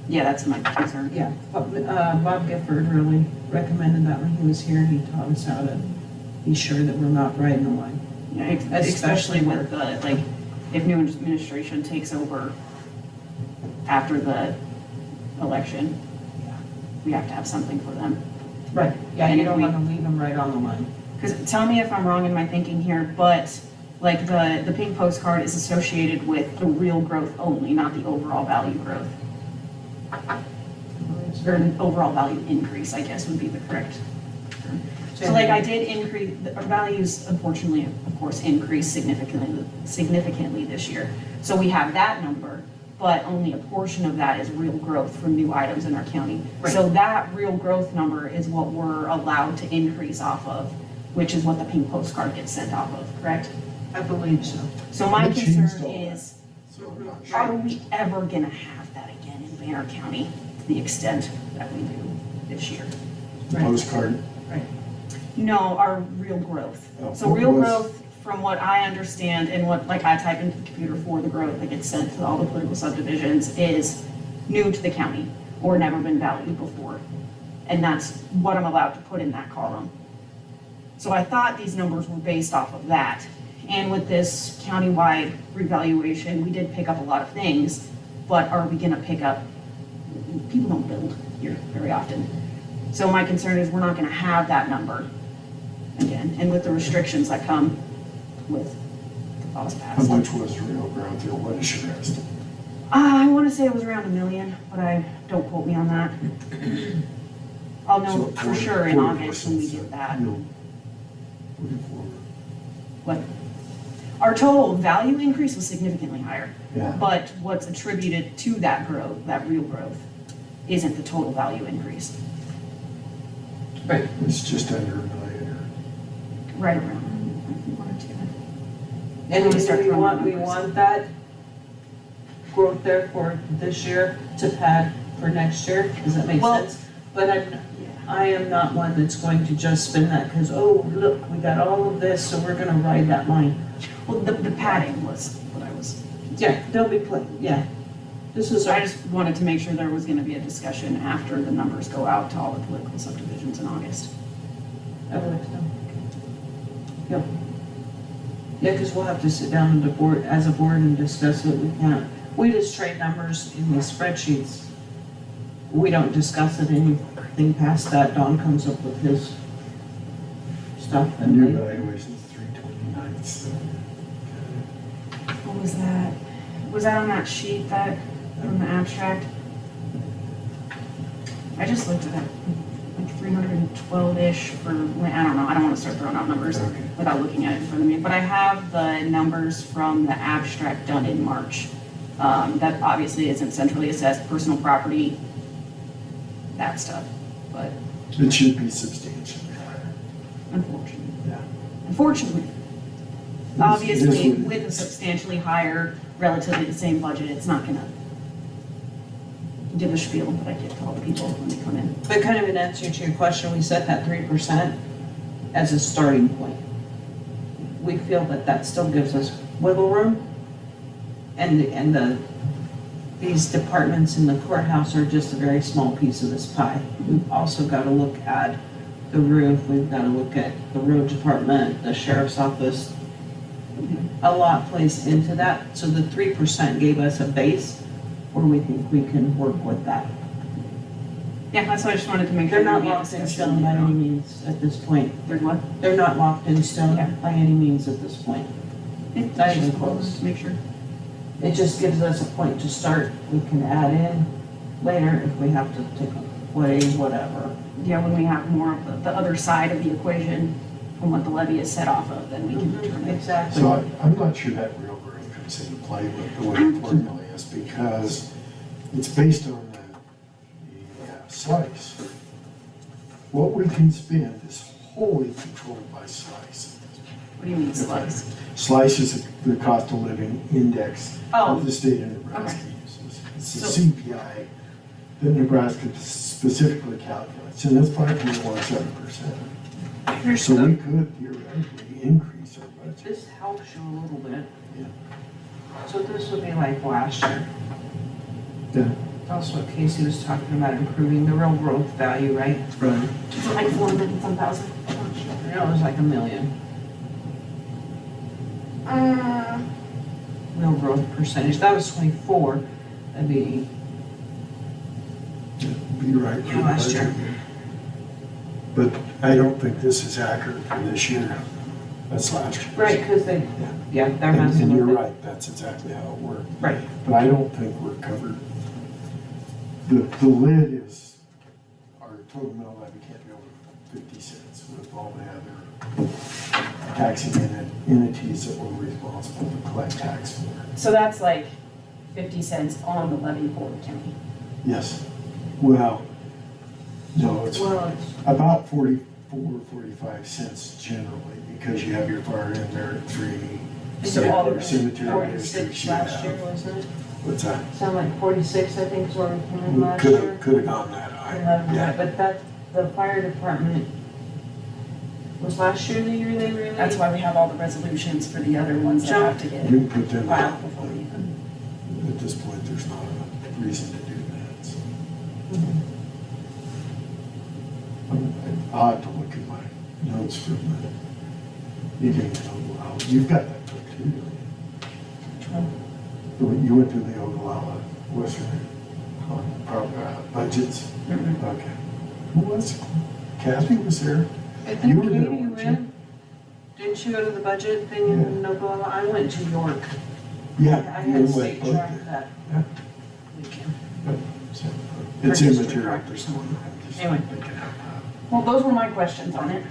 Yeah, that's my concern. Yeah, Bob Gifford really recommended that when he was here. He taught us how to be sure that we're not riding the line. Yeah, Especially especially with the, like, if new administration takes over after the election, we have to have something for them. Right. Yeah, And you if don't we- wanna leave them right on the line. Because tell me if I'm wrong in my thinking here, but like the pink postcard is associated with the real growth only, not the overall value growth. Or an overall value increase, I guess would be the correct term. So like I did increase, our values unfortunately, of course, increased significantly this year. So we have that number, but only a portion of that is real growth from new items in our county. Right. So that real growth number is what we're allowed to increase off of, which is what the pink postcard gets sent off of, correct? I believe so. So my We changed concern all that. is, So I'm not are sure. we ever gonna have that again in Banner County to the extent that we do this year? Postcard. No, our real growth. Oh, So what real was- growth, from what I understand and what, like I type into the computer for the growth that gets sent to all the political subdivisions is new to the county or never been valued before. And that's what I'm allowed to put in that column. So I thought these numbers were based off of that. And with this countywide revaluation, we did pick up a lot of things, but are we gonna pick up, people don't build here very often. So my concern is we're not gonna have that number again, and with the restrictions that come with the laws How passed. much was real growth or what is your estimate? I wanna say it was around $1 million, but don't quote me on that. I'll know So for sure in 40% August when we get that. No. 44. What? Our total value increase was significantly higher, Yeah. but what's attributed to that growth, that real growth, isn't the total value increase, Right. It's just under $1 million. right around, I think, 1 or 2. And When we start we throwing we numbers. want that growth there for this year to pad for next year, does that make Well- sense? But I am not one that's going to just spend that, because, oh, look, we got all of this, so we're gonna ride that line. Well, the padding was what I was. Yeah, they'll be yeah. This is I our, just wanted to make sure there was gonna be a discussion after the numbers go out to all the political subdivisions in August. I believe so. Yep. Yeah, because we'll have to sit down with the board, as a board, and discuss it, we can't, we just trade numbers in these spreadsheets. We don't discuss it, anything past that, Don comes up with his stuff. And your valuation is 329, so. What was that? Was that on that sheet that, from the abstract? I just looked at that, like 312-ish for, I don't know, I don't wanna start throwing out numbers Okay. without looking at it in front of me, but I have the numbers from the abstract done in March. That obviously isn't centrally assessed, personal property, that stuff, but It should be substantially higher. unfortunately. Yeah. Unfortunately, It is obviously, what it with a is. substantially higher, relatively the same budget, it's not gonna give the spiel that I give to all the people when they come in. But kind of in answer to your question, we set that 3% as a starting point. We feel that that still gives us wiggle room. These departments in the courthouse are just a very small piece of this pie. We've also got to look at the roof, we've got to look at the road department, the sheriff's office. A lot plays into that, so the 3% gave us a base where we think we can work with that. Yeah, that's why I just wanted to make sure. They're not we had locked in discussion. stone by any means at this point. They're what? They're not locked in stone Yeah. by any means at this point. It's Not even just close. to make sure. It just gives us a point to start. We can add in later if we have to take away whatever. Yeah, when we have more of the other side of the equation from what the levy is set off of, then we can determine. Exactly. So I'm not sure that real growth comes into play with the way the formula is, because it's based on the slice. What we can spend is wholly controlled by slice. What do you mean slice? Slice is the cost of living index Oh. of the state of Nebraska uses. It's the So- CPI that Nebraska specifically calculates, and that's 5.17%. Here's So we the, could theoretically increase our budget. this helps you a little bit. Yeah. So this would be like last year. Yeah. That's what Casey was talking about, improving the real growth value, right? Right. Is it like 400,000? I know it was like $1 million. Real growth percentage, that was 24, that'd be, Be right. for Yeah, last year. budget. But I don't think this is accurate for this year. That's last year. right, because they, yeah, they're And messing you're with it. right, that's exactly how it worked. Right. But I don't think we're covered. The lid is, our total mill levy can't be over 50 cents with all the other taxing entities that we're responsible to collect tax for. So that's like 50 cents on the levy for the county. Yes. Well, no, it's Well, it's, about 44, 45 cents generally, because you have your fire in there at 3. so you all have of your cemetery 46 districts you last year, have. wasn't it? What's that? Sound like 46, I think is where we came in last Could year. have gone that high. Yeah. But that, the fire department, was last year the year they really? That's why we have all the resolutions for the other ones that have to get You can put them filed out. before we even. At this point, there's not a reason to do that. So I'll have to look at my notes from the meeting. You've got that book too, don't you? You went to the Ogallala Western budgets? Okay. Who was? Kathy was there? I You think were there, Katie weren't you? went. Didn't you go to the budget thing in Oklahoma? I went to York. Yeah. I you had went state both track there. that Yeah. weekend. So, For it's district immaterial at practice. this point. I'm just Anyway. thinking out loud. Well, those were my questions on it.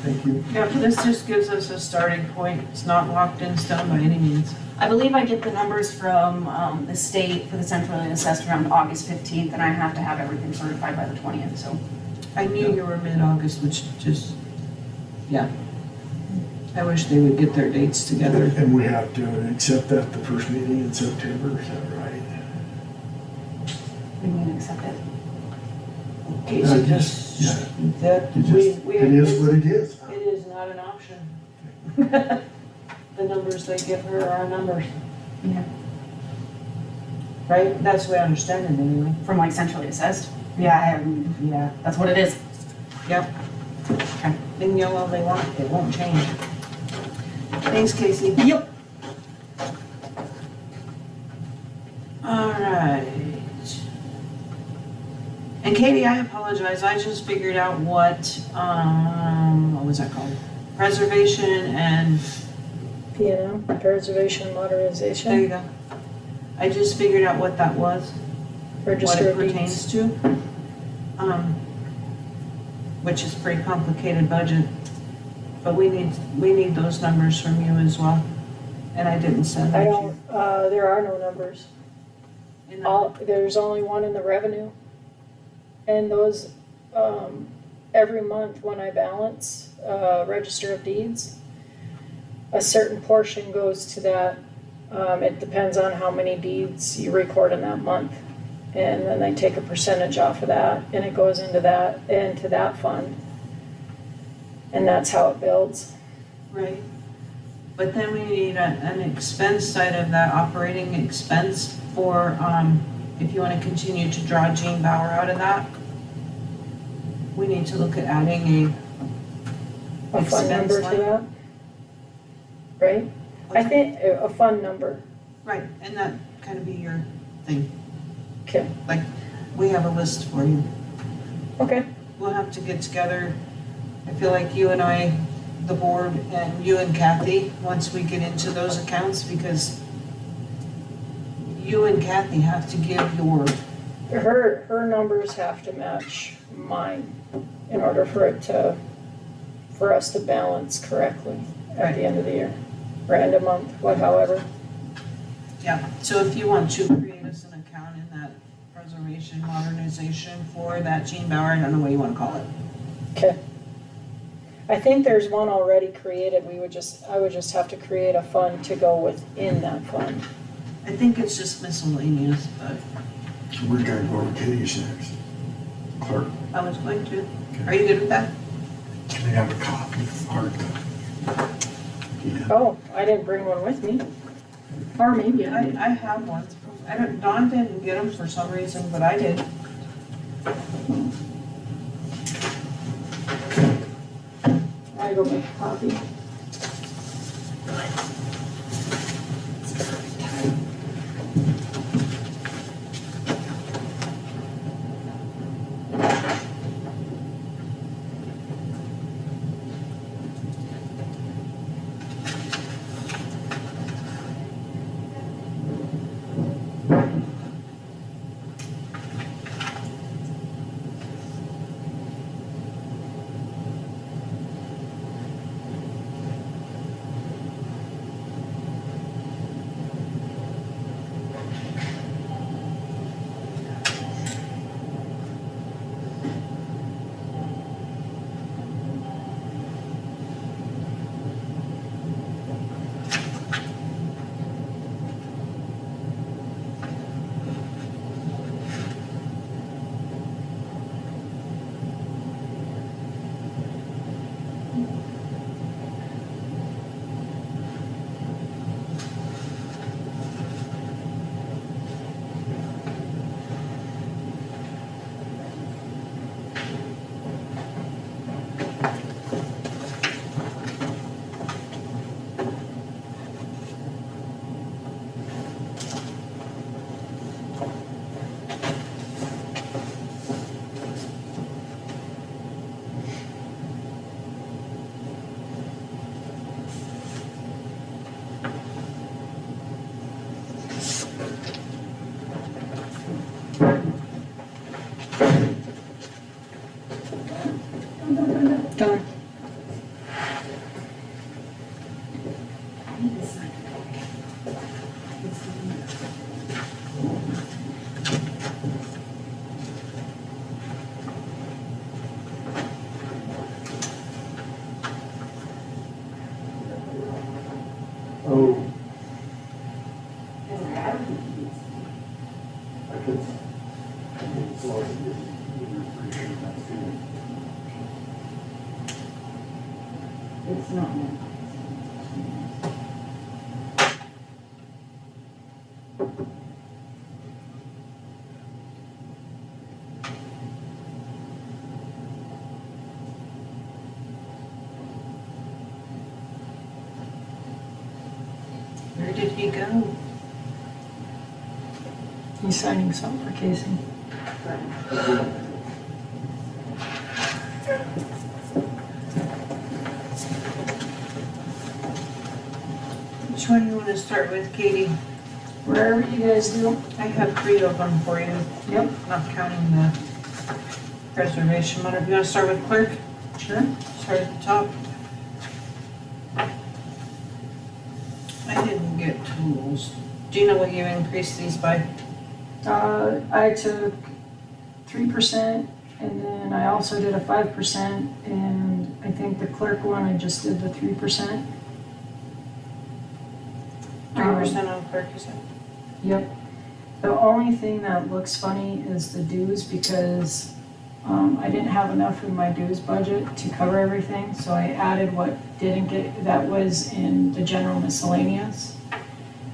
Thank you. Yeah, this just gives us a starting point. It's not locked in stone by any means. I believe I get the numbers from the state for the centrally assessed around August 15th, and I have to have everything certified by the 20th, so. I knew you were mid-August, which just, yeah. I wish they would get their dates together. And we have to accept that the first meeting in September, is that right? We can accept it. Okay, so just, that, It just, we. it is what it is. It is not an option. The numbers they give her are numbers. Yeah. Right? That's the way I understand it anyway. From like centrally assessed? Yeah, yeah, that's what it is. Yep. Okay. They can yell all they want, it won't change. Thanks, Casey. Yep. All right. And Katie, I apologize, I just figured out what was that called? Preservation and, P&M, preservation there modernization, you go. I just figured out what that was, what register it of deeds. pertains to. Which is a pretty complicated budget. But we need those numbers from you as well. And I didn't send I them to don't, you. there are no numbers. In the- All, there's only one in the revenue. And those, every month when I balance, register of deeds, a certain portion goes to that. It depends on how many deeds you record in that month. And then they take a percentage off of that and it goes into that fund. And that's how it builds. Right. But then we need an expense side of that operating expense for, if you want to continue to draw Gene Bauer out of that, we need to look at adding A fund number Expense to that. Right? I think a fund number. right, and that kind of be your thing. Okay. Like, we have a list for you. Okay. We'll have to get together. I feel like you and I, the board, and you and Kathy, once we get into those accounts, because you and Kathy have to give your, Her numbers have to match mine in order for us to balance correctly at the end of the year, or end of month, however. yeah. So if you want to create us an account in that preservation modernization for that Gene Bauer, I don't know what you want to call it. Okay. I think there's one already created, I would just have to create a fund to go within that fund. I think it's just miscellaneous, but So we're gonna go over Katie's next. Clerk, I was going to. Are you good with that? can I have a copy of hard copy? Yeah. Oh, I didn't bring one with me. Or maybe I did. I have one. Dawn didn't get them for some reason, but I did. I go make a copy. Oh. It's not meant. Where did he go? He's signing something for Casey. Which one do you want to start with, Katie? Wherever you guys do. I have 3 of them for you. Yep. Not counting the preservation matter. You want to start with clerk? Sure. Start at the top. I didn't get tools. Do you know what you increased these by? I took 3%, and then I also did a 5%, and I think the clerk one, I just did the 3%. 3% on clerk, you said? Yep. The only thing that looks funny is the dues, because I didn't have enough in my dues budget to cover everything, so I added what didn't get, that was in the general miscellaneous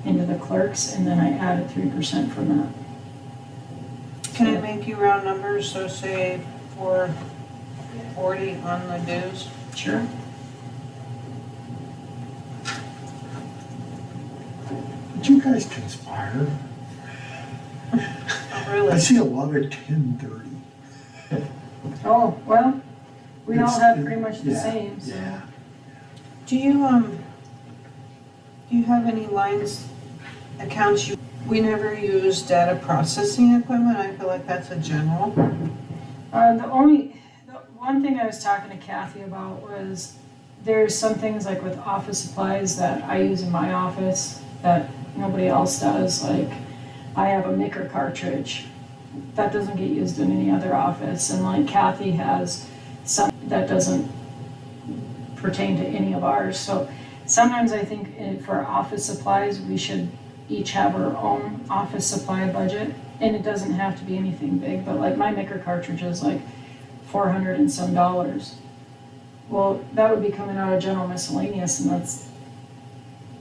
into the clerks, and then I added 3% from that. Can I make you round numbers, so say 440 on the dues? Sure. Did you guys conspire? Oh, I really? see a lot of 1030. Oh, well, we all It's- have pretty much the yeah, same, so. Yeah. Do you have any lines, accounts we never use data processing equipment? I feel like that's a general. The one thing I was talking to Kathy about was there's some things like with office supplies that I use in my office that nobody else does. Like I have a Micker cartridge that doesn't get used in any other office, and like Kathy has some that doesn't pertain to any of ours. So sometimes I think for office supplies, we should each have our own office supply budget, and it doesn't have to be anything big, but like my Micker cartridge is like $400 and some. Well, that would be coming out of general miscellaneous, and that's,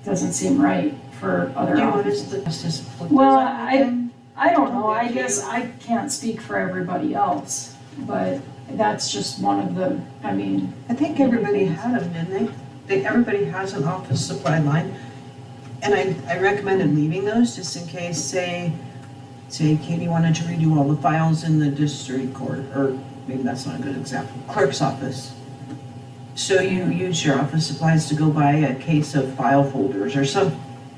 doesn't seem right for other Do you want us offices. to just put those Well, on again? I don't know, I Okay, do guess you- I can't speak for everybody else, but that's just one of the, I mean, I think everybody had them, didn't they? Everybody has an office supply line. And I recommended leaving those just in case, say Katie wanted to redo all the files in the district court, or maybe that's not a good example, clerk's office. So you use your office supplies to go buy a case of file folders or some,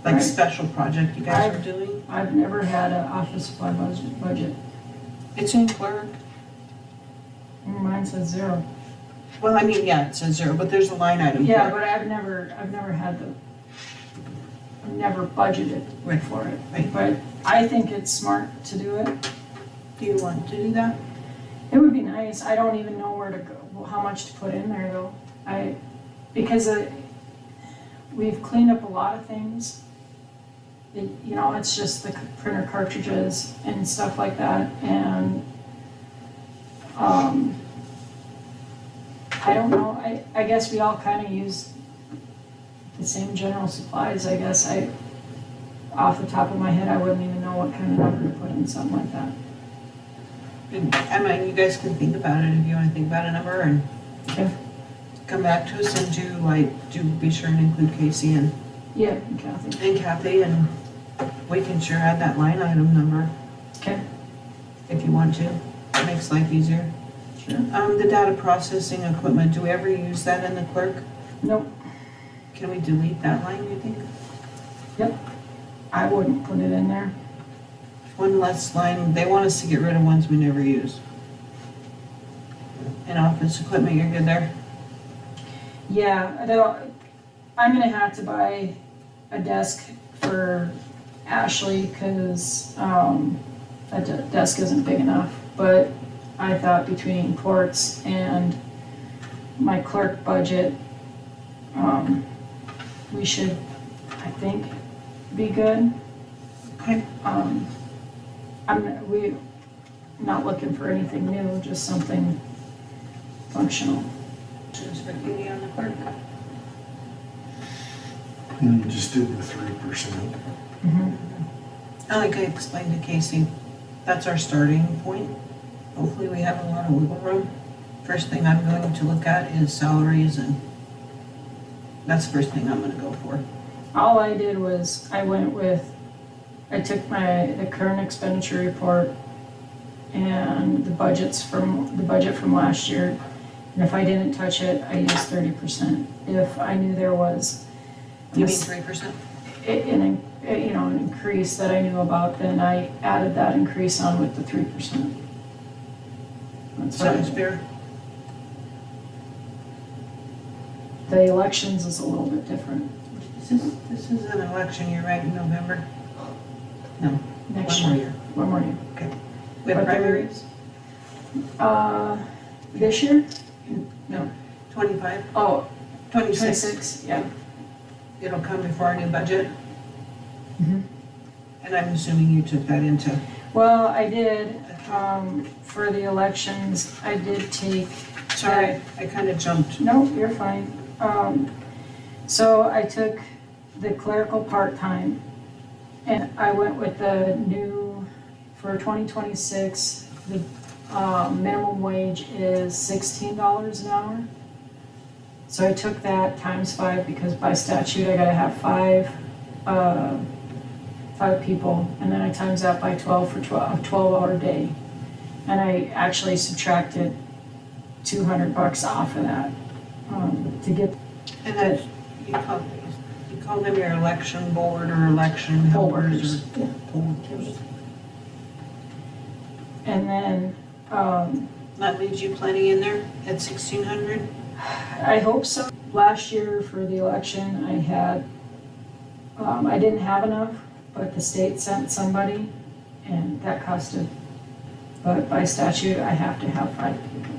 like Right. special project you guys are doing. I've never had an office supply budget. It's in clerk. Mine says 0. Well, I mean, yeah, it says 0, but there's a line item. Yeah, for it. but I've never had I've never budgeted Right. for it. Right. But I think it's smart to do it. Do you want to do that? It would be nice. I don't even know where to go, how much to put in there though. Because we've cleaned up a lot of things. It's just the printer cartridges and stuff like that, and I don't know, I guess we all kind of use the same general supplies, I guess. Off the top of my head, I wouldn't even know what kind of number to put in something like that. I mean, you guys can think about it if you want to think about a number and Okay. come back to us and be sure and include Casey and Yeah, and Kathy. and we can sure add that line item number Okay, if you want to. It makes life easier. sure. The data processing equipment, do we ever use that in the clerk? Nope, Can we delete that line, you think? I wouldn't put it in there. One less line, they want us to get rid of ones we never use. And office equipment, you're good there? Yeah, I'm gonna have to buy a desk for Ashley, cause, that desk isn't big enough, but I thought between courts and my clerk budget, we should, I think, be good. Okay. We're not looking for anything new, just something functional. Questions for Katie on the clerk? And you just did the 3%. Like I explained to Casey, that's our starting point. Hopefully we have a lot of wiggle room. First thing I'm going to look at is salaries, and that's the first thing I'm gonna go for. All I did was, I took the current expenditure report and the budget from last year, and if I didn't touch it, I used 30%. If I knew there was You mean 3%? an increase that I knew about, then I added that increase on with the 3%. That's what I Sounds did. fair. The elections is a little bit different This is an election year, right, in November? No, next one more year. year. One more year. We have But there- primaries, This year? No. 25, Oh, 26. 26, yeah. It'll come before our new budget, Mhm. and I'm assuming you took that into. Well, I did, for the elections, I did take. Sorry, I kind of jumped. No, you're fine. So I took the clerical part-time, and I went with the new, for 2026, the minimum wage is $16 an hour. So I took that times 5, because by statute I gotta have 5 people, and then I times that by 12 for a 12-hour day. And I actually subtracted $200 off of that, to get And then you call them your election board or election poll helpers workers. or poll workers. And then, That leaves you plenty in there at 1,600? I hope so. Last year for the election, I had, I didn't have enough, but the state sent somebody, and that costed, but by statute, I have to have 5 people.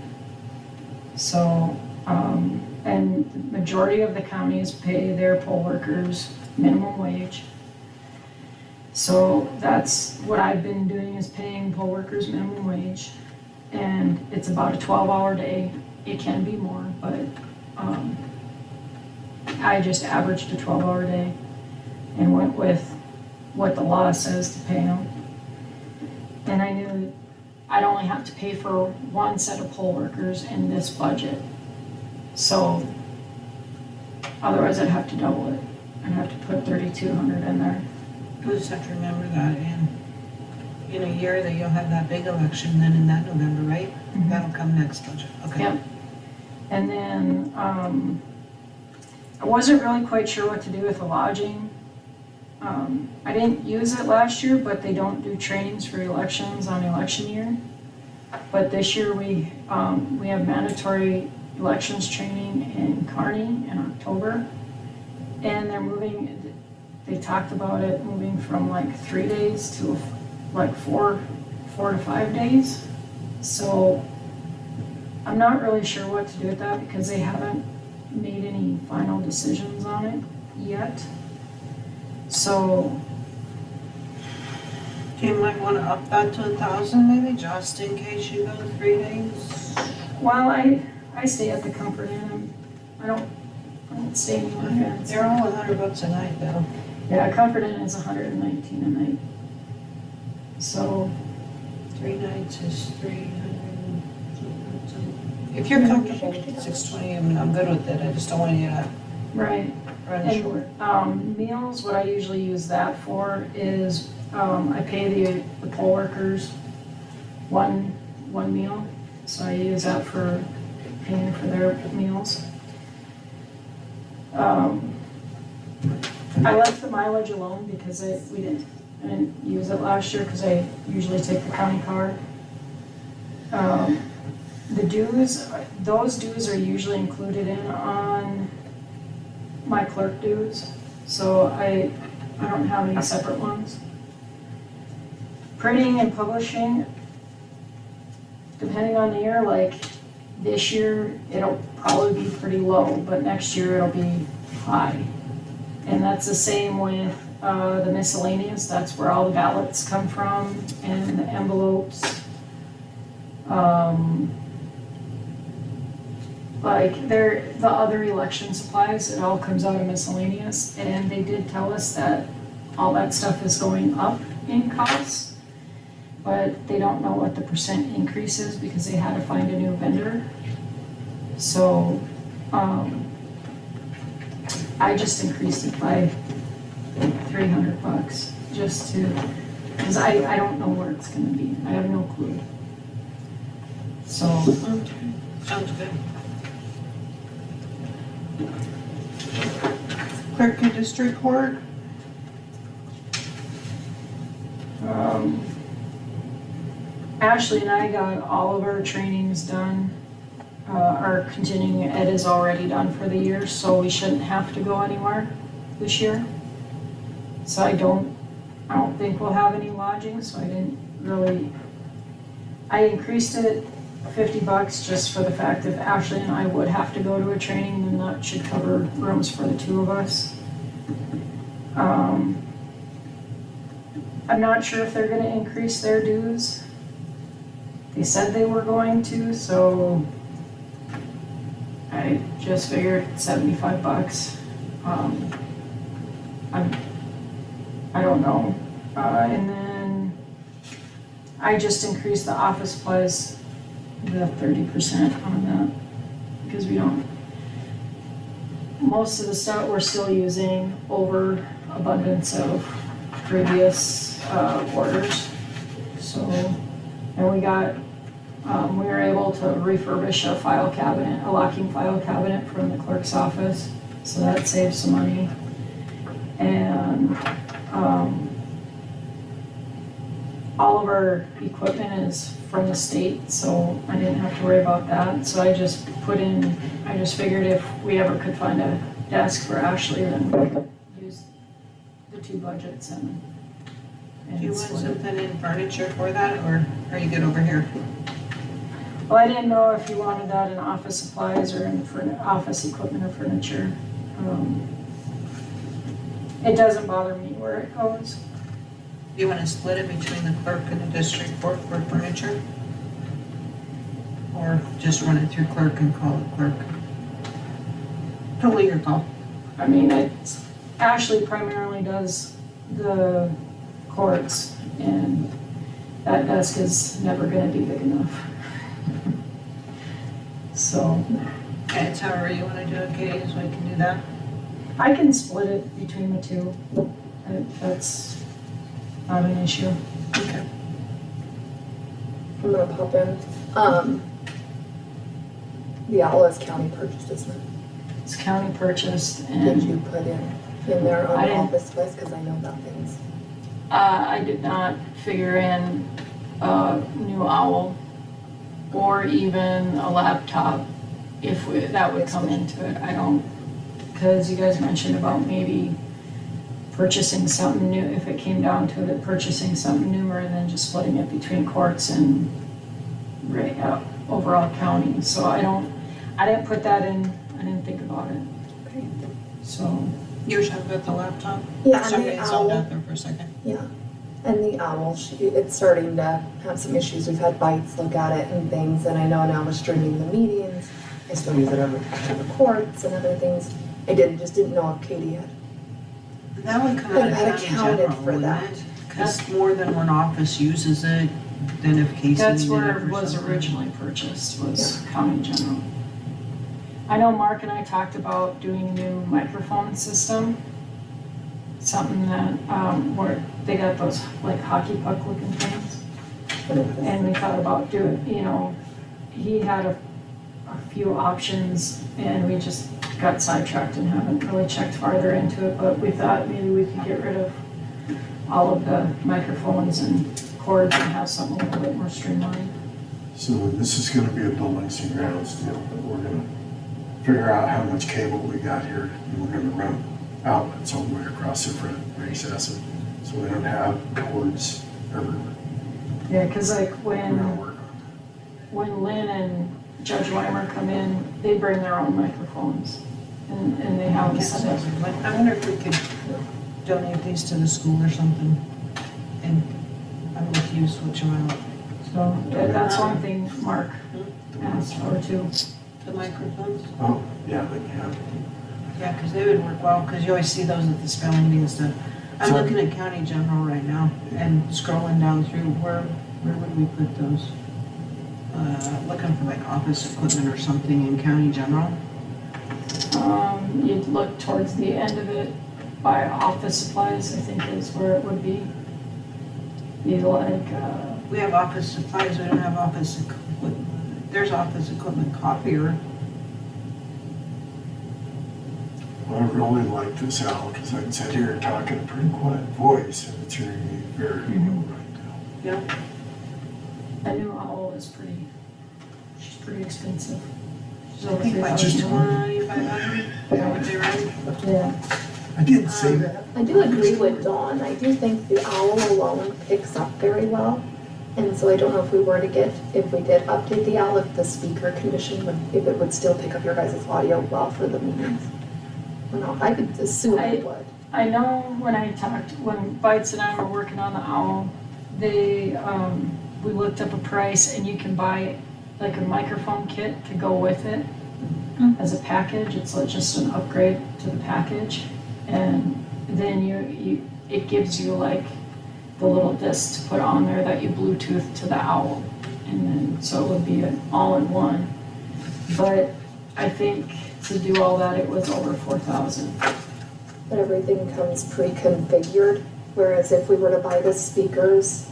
So, and the majority of the counties pay their poll workers minimum wage. So that's what I've been doing, is paying poll workers minimum wage. And it's about a 12-hour day. It can be more, but I just averaged a 12-hour day and went with what the law says to pay them. And I knew I'd only have to pay for one set of poll workers in this budget. So otherwise I'd have to double it. I'd have to put 3,200 in there. We'll just have to remember that in a year that you'll have that big election, then in that November, right? Mhm. That'll come next budget, okay? Yep. And then, I wasn't really quite sure what to do with the lodging. I didn't use it last year, but they don't do trainings for elections on election year. But this year we have mandatory elections training in Kearney in October. And they talked about it moving from like 3 days to like 4 to 5 days. So I'm not really sure what to do with that, because they haven't made any final decisions on it yet. So, You might want to up that to 1,000 maybe, just in case you go 3 days. while I stay at the Comfort Inn, I don't stay anywhere fancy. They're all $100 a night though. Yeah, Comfort Inn is $119 a night. So, 3 nights is 300. If you're comfortable with 620, I mean, I'm good with it, I just don't want you to right. run short. And meals, what I usually use that for is, I pay the poll workers one meal. So I use that for paying for their meals. I left the mileage alone because I didn't use it last year, because I usually take the county car. The dues, those dues are usually included in on my clerk dues. So I don't have any separate ones. Printing and publishing, depending on the year, like this year, it'll probably be pretty low, but next year it'll be high. And that's the same with the miscellaneous, that's where all the ballots come from and the envelopes. Like the other election supplies, it all comes out of miscellaneous, and they did tell us that all that stuff is going up in costs, but they don't know what the percent increase is because they had to find a new vendor. So, I just increased it by $300 just to, because I don't know where it's gonna be, I have no clue. So, Sounds good. Clerk and district court, Ashley and I got all of our trainings done. Our continuing ed is already done for the year, so we shouldn't have to go anywhere this year. So I don't think we'll have any lodging, so I increased it $50 just for the fact that Ashley and I would have to go to a training, then that should cover rooms for the two of us. I'm not sure if they're gonna increase their dues. They said they were going to, so I just figured $75. I don't know. And then I just increased the office supplies the 30% on that because most of the stuff we're still using over abundance of previous orders. So, and we were able to refurbish a file cabinet, a locking file cabinet from the clerk's office, so that saves some money. And all of our equipment is from the state, so I didn't have to worry about that. So I just figured if we ever could find a desk for Ashley, then we could use the two budgets and do you want split it. something in furniture for that, or are you good over here? Well, I didn't know if you wanted that in office supplies or in office equipment or furniture. It doesn't bother me where it goes. Do you want to split it between the clerk and the district court for furniture? Or just run it through clerk and call it clerk? Totally your call. I mean, Ashley primarily does the courts, and that desk is never gonna be big enough. So, Okay, it's however you want to do it, Katie, so I can do that. I can split it between the two. That's not an issue. Okay. I'm gonna pop in. The owl is county purchased, isn't it? It's county purchased, Did and you put in there on I the didn't. office list, cause I know nothing's. I did not figure in a new owl or even a laptop if that would come into it. I don't, because you guys mentioned about maybe purchasing something new, if it came down to it, purchasing something newer and then just splitting it between courts and overall county. So I didn't put that in, I didn't think about it. Okay. So, You were talking about the laptop? Yeah, and Somebody the zoned owl, out there for a second. yeah. And the owl, it's starting to have some issues. We've had bites look at it and things, and I know now we're streaming the meetings. I still use it over the courts and other things. I just didn't know if Katie had. That would come out of Had county accounted general, for wouldn't that. it? Because more than one office uses it, than if Casey that's needed where it it for was something. originally purchased, was county general. I know Mark and I talked about doing a new microphone system. Something that, where they got those like hockey puck looking things. And we thought about he had a few options and we just got sidetracked and haven't really checked farther into it, but we thought maybe we could get rid of all of the microphones and cords and have something a little bit more streamlined. So this is gonna be a buildings and grounds deal, but we're gonna figure out how much cable we got here, and we're gonna run outlets all the way across the front recess, so we don't have cords everywhere. Yeah, cause like We're gonna when work on when Lynn and Judge Weimer come in, they bring their own microphones and they have them set up. I wonder if we could donate these to the school or something, and I would if you switch them out. So that's one thing Mark asked for too. The microphones? that. Oh, yeah, but yeah. Yeah, because they would work well, because you always see those at the spelling bee and stuff. I'm So- looking at County General right now and scrolling down through, where would we put those? Looking for like office equipment or something in County General. You'd look towards the end of it by office supplies, I think is where it would be. You'd like, We have office supplies, we don't have office equipment. There's office equipment copier. Well, I really like this owl, because I can sit here and talk in a pretty quiet voice, and it's hearing me very well right now. Yeah. a new owl is she's pretty expensive. She's I over think like Just 2,500, is that what they run? Yeah. I didn't say that. I do agree with Dawn. I do think the owl alone picks up very well. And so I don't know if we did update the owl, if the speaker condition if it would still pick up your guys' audio well for the meetings. Or not. I could assume it would. I know when Bites and I were working on the owl, we looked up a price and you can buy like a microphone kit to go with it as a package. It's like just an upgrade to the package. And then it gives you like the little disc to put on there that you Bluetooth to the owl. And then, so it would be an all-in-one. But I think to do all that, it was over $4,000. But everything comes pre-configured, whereas if we were to buy the speakers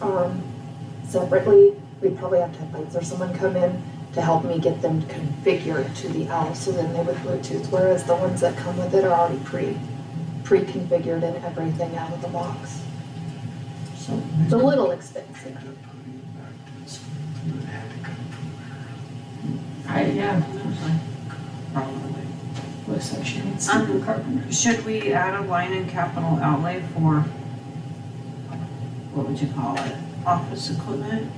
separately, we'd probably have to have Bites or someone come in to help me get them configured to the owl, so then they would Bluetooth, whereas the ones that come with it are already pre-configured and everything out of the box. So It's a little expensive. Yeah, Probably. looks like she needs some new carpenters. Should we add a line in capital outlay for, what would you call it, office equipment?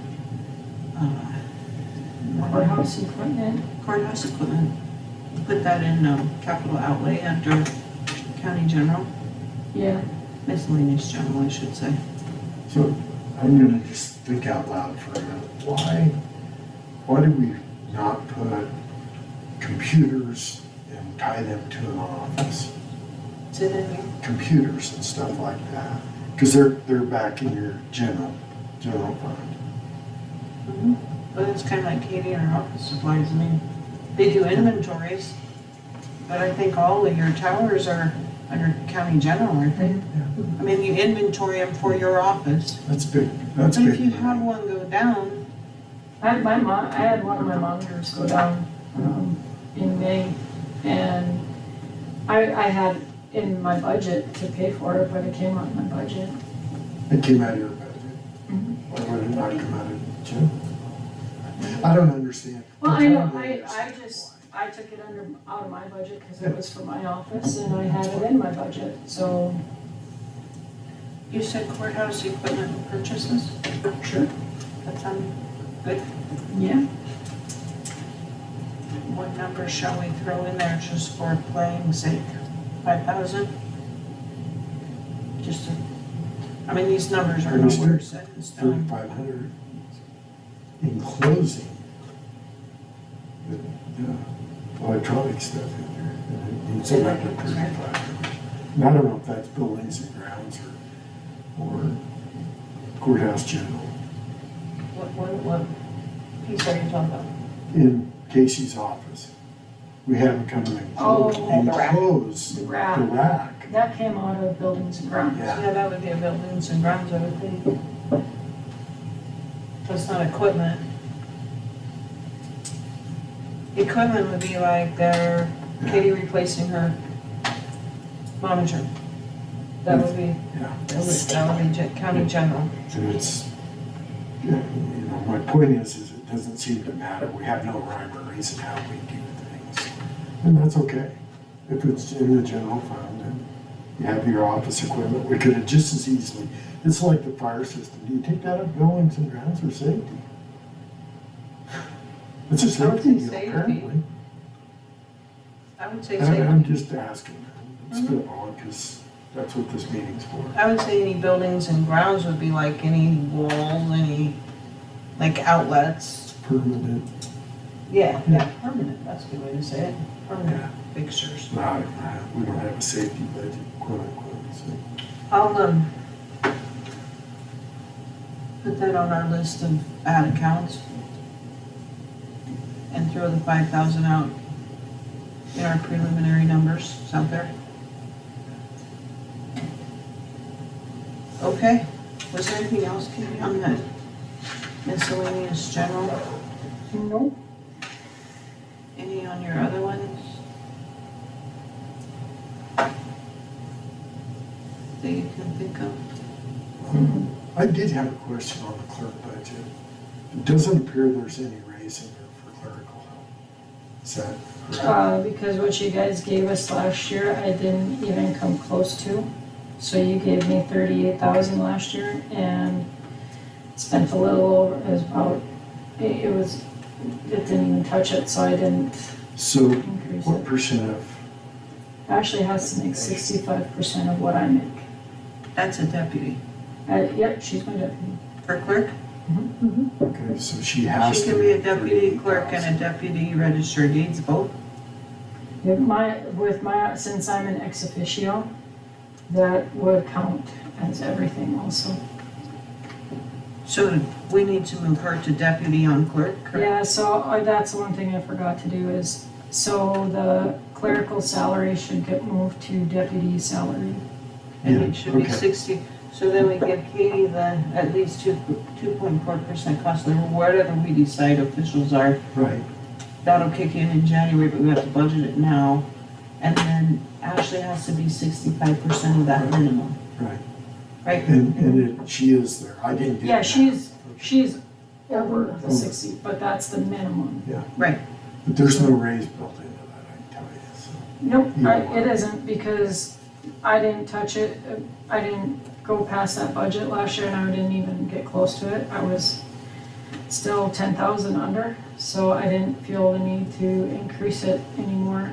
Courthouse equipment. Courthouse equipment, put that in capital outlay under county general, Yeah, miscellaneous general, I should say. So I'm gonna just think out loud for a minute. Why do we not put computers and tie them to an office? Say that again? Computers and stuff like that, because they're back in your general fund. But it's kind of like Katie and her office supplies, I mean, they do inventories, but I think all of your towers are under county general, aren't they? I mean, you inventory them for your office. That's big, that's But big. if you have one go down, I had one of my monitors go down in May, and I had in my budget to pay for it, but it came out of my budget. It came out of your budget. Why would it not come out of general? I don't understand. Well, I know, I took it out of my budget because it was for my office and I had it in my budget, so. you said courthouse equipment purchases? Sure. That sounds good. Yeah. What number shall we throw in there just for playing sake? 5,000? Just to, I mean, these numbers are nowhere set in stone. 3,500 in closing. The electronic stuff in there. And it needs Say about that again, sorry. 3,500. And I don't know if that's buildings and grounds or courthouse general. What piece are you talking about? In Casey's office, we had him come in and Oh, the rack. close The the rack. rack. That came out of buildings and grounds. Yeah. Yeah, that would be a buildings and grounds, I would think. That's not equipment. Equipment would be like Katie replacing her monitor. That would be, Yeah. that would be county general. And it's, you know, my point is it doesn't seem to matter. We have no rhyme or reason how we do things. And that's okay. If it's in the general fund, then you have your office equipment, we could have just as easily, it's like the fire system, do you take that up buildings and grounds or safety? It's a I would safety say deal, safety. apparently. I would say I'm safety. just asking, I'm spitballing, because that's what this meeting's for. I would say any buildings and grounds would be like any walls, any, like outlets. Permanent, Yeah, permanent, that's a good way to say it, permanent fixtures. no, we don't have a safety budget, quote unquote, so. I'll, put that on our list of ad accounts. And throw the 5,000 out in our preliminary numbers, it's out there. Okay, was there anything else, Katie, on that miscellaneous general? Nope. Any on your other ones? That you can think of? I did have a question on the clerk budget. It doesn't appear there's any raise in there for clerical help. Is that correct? Because what you guys gave us last year, I didn't even come close to. So you gave me 38,000 last year and spent a little over, it was about, it didn't even touch it, so I didn't So increase what it. percent of, Ashley has to make 65% of what I make. That's a deputy. Yep, she's my deputy. For clerk? okay, so she has She to. can be a make deputy clerk and 38,000. a deputy register of deeds, both. Since I'm an ex officio, that would count as everything also. So we need to move her to deputy on clerk, correct? Yeah, so that's one thing I forgot to do is, so the clerical salary should get moved to deputy salary. And Yeah, it should be okay. 60, so then we give Katie the, at least 2.4% cost of living, whatever we decide officials are. Right, That'll kick in January, but we have to budget it now. And then Ashley has to be 65% of that minimum, right. right? And she is there. I didn't get Yeah, that. she's over the 60, but that's the minimum. Yeah. Right. But there's no raise built into that, I can tell you, so. Nope, it isn't because I didn't touch it. I didn't go past that budget last year and I didn't even get close to it. I was still 10,000 under, so I didn't feel the need to increase it anymore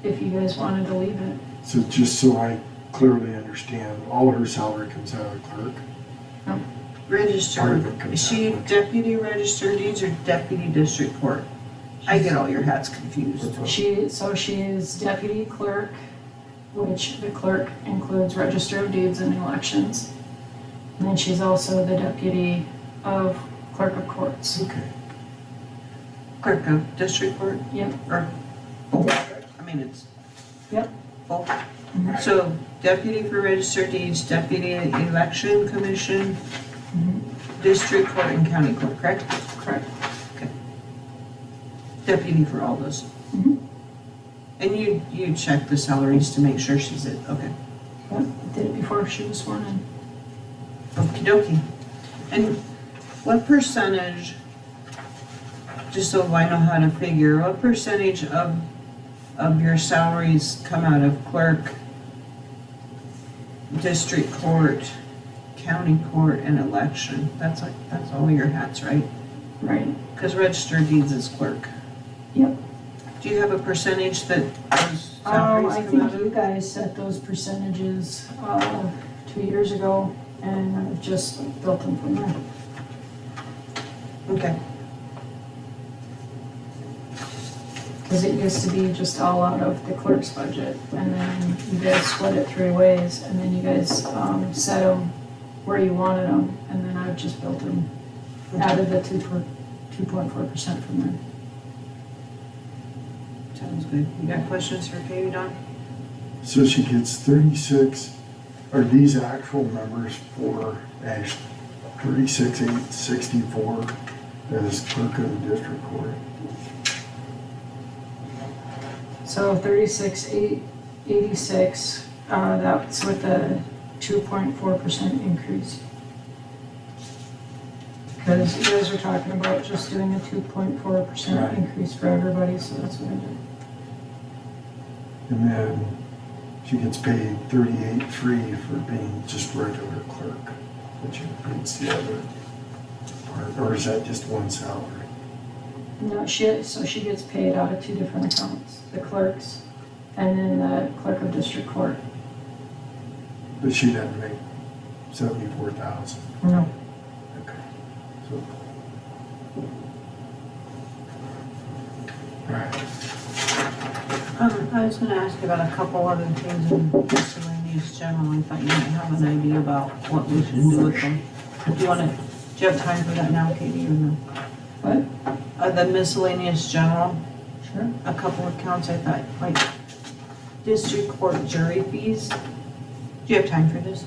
if you guys wanted to leave it. So just so I clearly understand, all her salary comes out of clerk? Part Register, of it comes is she out. deputy register of deeds or deputy district court? I get all your hats confused. She is deputy clerk, which the clerk includes register of deeds and elections. And then she's also the deputy of clerk of courts. Okay, Clerk of district court? Yep. Or both? I mean, it's. Yep. Both. So deputy for registered deeds, deputy election commission, district court and county court, correct? Correct. Deputy for all those. Mhm. And you check the salaries to make sure she's it, okay. Yep, did it before she was sworn in. Okey dokey. And what percentage, just so I know how to figure, what percentage of your salaries come out of clerk, district court, county court, and election? That's all your hats, right? Right. Because registered deeds is clerk. Yep. Do you have a percentage that those salaries I come think out you of? guys set those percentages 2 years ago, and I've just built them from there. Okay, Because it used to be just all out of the clerk's budget, and then you guys split it 3 ways, and then you guys set them where you wanted them, and then I've just built them, added the 2.4% from there. sounds good. You got questions for Katie, Don? so she gets 36, are these actual numbers for Ash, 36,864 as clerk of the district court? So 36,886, that's with a 2.4% increase. Because you guys are talking about just doing a 2.4% Right. increase for everybody, so that's what I did. And then She gets paid 38,300 for being just regular clerk, which includes the other part, or is that just one salary? No, so she gets paid out of 2 different accounts, the clerks and then the clerk of district court. But she doesn't make 74,000. No. Okay. So. All right. I was gonna ask about a couple other things in miscellaneous general. I thought you might have an idea about what we should do with them. Do you have time for that now, Katie, or no? What? The miscellaneous general, Sure. a couple of accounts I thought, like district court jury fees. Do you have time for this?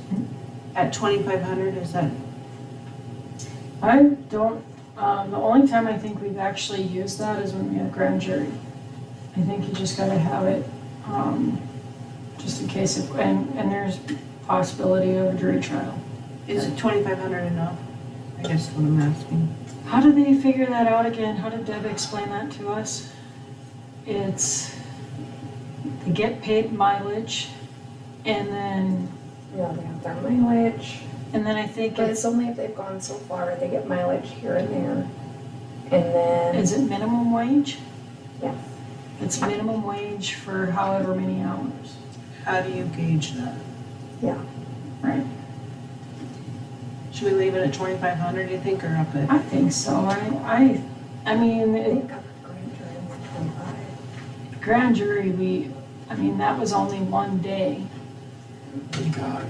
At 2,500, is that? I don't, the only time I think we've actually used that is when we have grand jury. I think you just gotta have it, just in case if, and there's possibility of a jury trial. Is it 2,500 enough? I guess what I'm asking. How do they figure that out again? How did Deb explain that to us? It's, they get paid mileage, and then Yeah, they have their mileage, I think but it's, it's only if they've gone so far, they get mileage here and there. And then, is it minimum wage? yeah, It's minimum wage for however many hours. How do you gauge that? yeah. Right. Should we leave it at 2,500, you think, or up it? I think so. I mean, They covered grand jury with 25. grand jury, that was only one day. Thank God.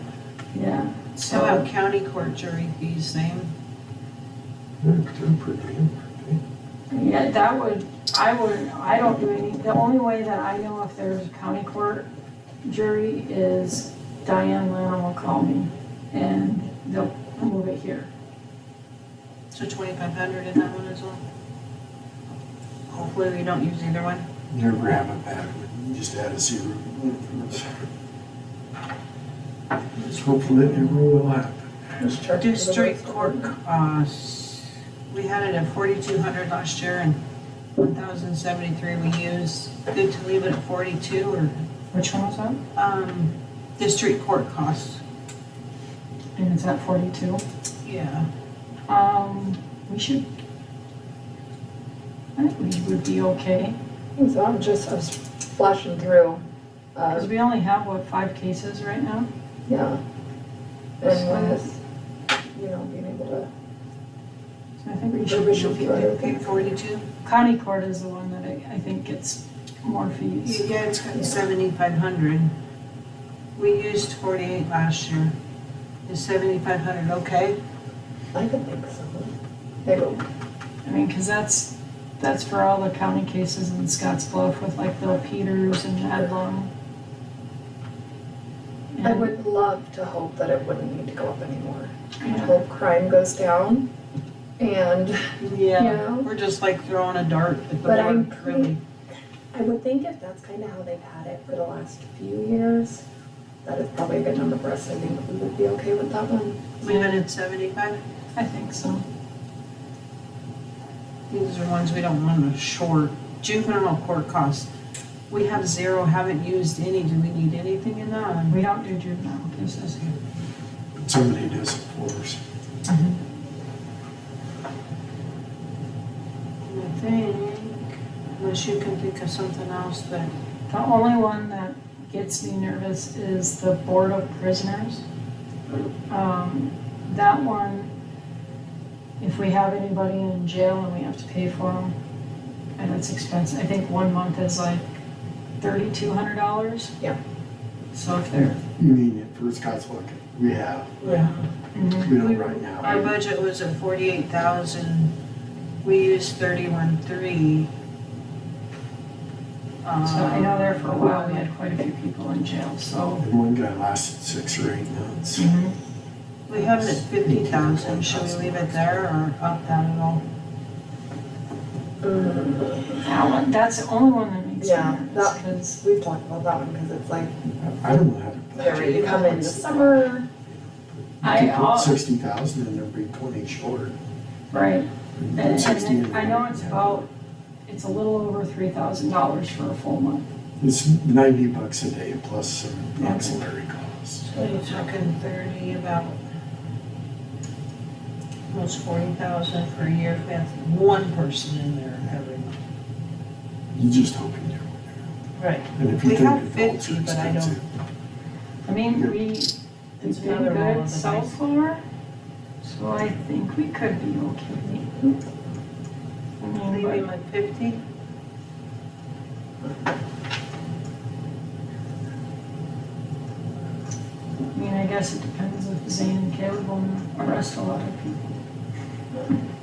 Yeah. How So, about county court jury fees, same? They're pretty good. yeah, I don't do any, the only way that I know if there's a county court jury is Diane Lanham will call me and they'll move it here. So 2,500 in that one as well? Hopefully we don't use either one. Never have a bad one, you just add a 0. Just hopefully that never will happen. Just charge it to the District rest of court them. costs, we had it at 4,200 last year and 1,073 we used. Good to leave it at 42 or, Which one was that? district court costs, And it's at 42. yeah. We should, I think we would be okay. So I was flashing through, Because we only have, 5 cases right now? yeah. And with, being able to, So I think we Maybe we should should be throw okay. it. Pay 42? County court is the one that I think gets more fees. Yeah, it's got 7,500. We used 48 last year. Is 7,500 okay? I could think so. They will. I mean, because that's for all the county cases in Scottsbluff with like Bill Peters and Adlon. I would love to hope that it wouldn't need to go up anymore. I Yeah. hope crime goes down and, Yeah. We're just like throwing a dart at the But I'm board, really. I would think if that's kind of how they've had it for the last few years, that is probably a good number for us. I think we would be okay with that one. Leave it at 75? I think so. These are ones we don't want to short. Juvenile court costs. We have 0, haven't used any. Do we need anything in that? We don't do juvenile cases. But somebody does it for us. I think, unless you can think of something else that, The only one that gets me nervous is the Board of Prisoners. That one, if we have anybody in jail and we have to pay for them, and it's expensive, I think 1 month is like $3,200. Yeah. So if they're, You mean it for Scottsbluff? We have, Yeah. mhm. we don't right now. our budget was at 48,000. We used 31,300. So I know there for a while, we had quite a few people in jail, so. And one guy lasted 6 or 8 months. We have it at 50,000. Should we leave it there or up that at all? That one, that's the only one that makes me Yeah, nervous, that- because We've talked about that one because it's like, I don't know how to they're budget. ready to come in the summer. You could put 60,000 and there'd be 20 short. right. And 60 I know it's a little over $3,000 for a full month. It's $90 a day plus some auxiliary costs. So you're talking 30, about almost 40,000 per year if we have one person in there every month. You just hope you do. Right. And if you We think have adults are 50, but I don't, expensive, I mean, we've it's been another roll good of the so dice. far, so I think we could be okay. I mean, Maybe but like 50? I mean, I guess it depends if Zane and Caleb will arrest a lot of people.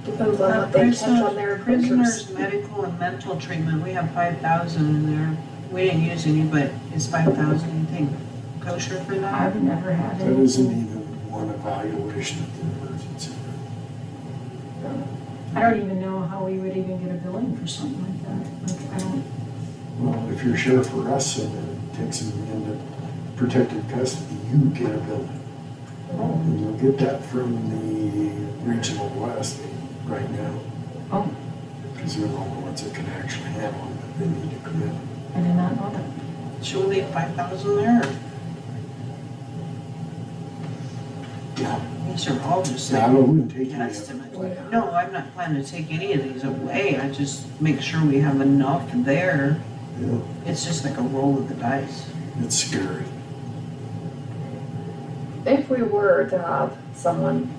Depends on what they catch on their Prisoners, pictures. medical and mental treatment, we have 5,000 in there. We didn't use any, but is 5,000, you think kosher for that? I've never had that isn't anything. even one evaluation of the emergency room. I don't even know how we would even get a billing for something like that. Like, I don't, Well, if your sheriff arrests him and takes him into protective custody, you get a bill. And you'll get that from the Regional West right now. Oh. Because they're the only ones that can actually handle it, but they need to come in. I did not know that. Should we leave 5,000 there? Or Yeah. these are all just Yeah, I like wouldn't take any of it. estimates. No, I'm not planning to take any of these away. I just make sure we have enough there. Yeah, It's just like a roll of the dice. it's scary. If we were to have someone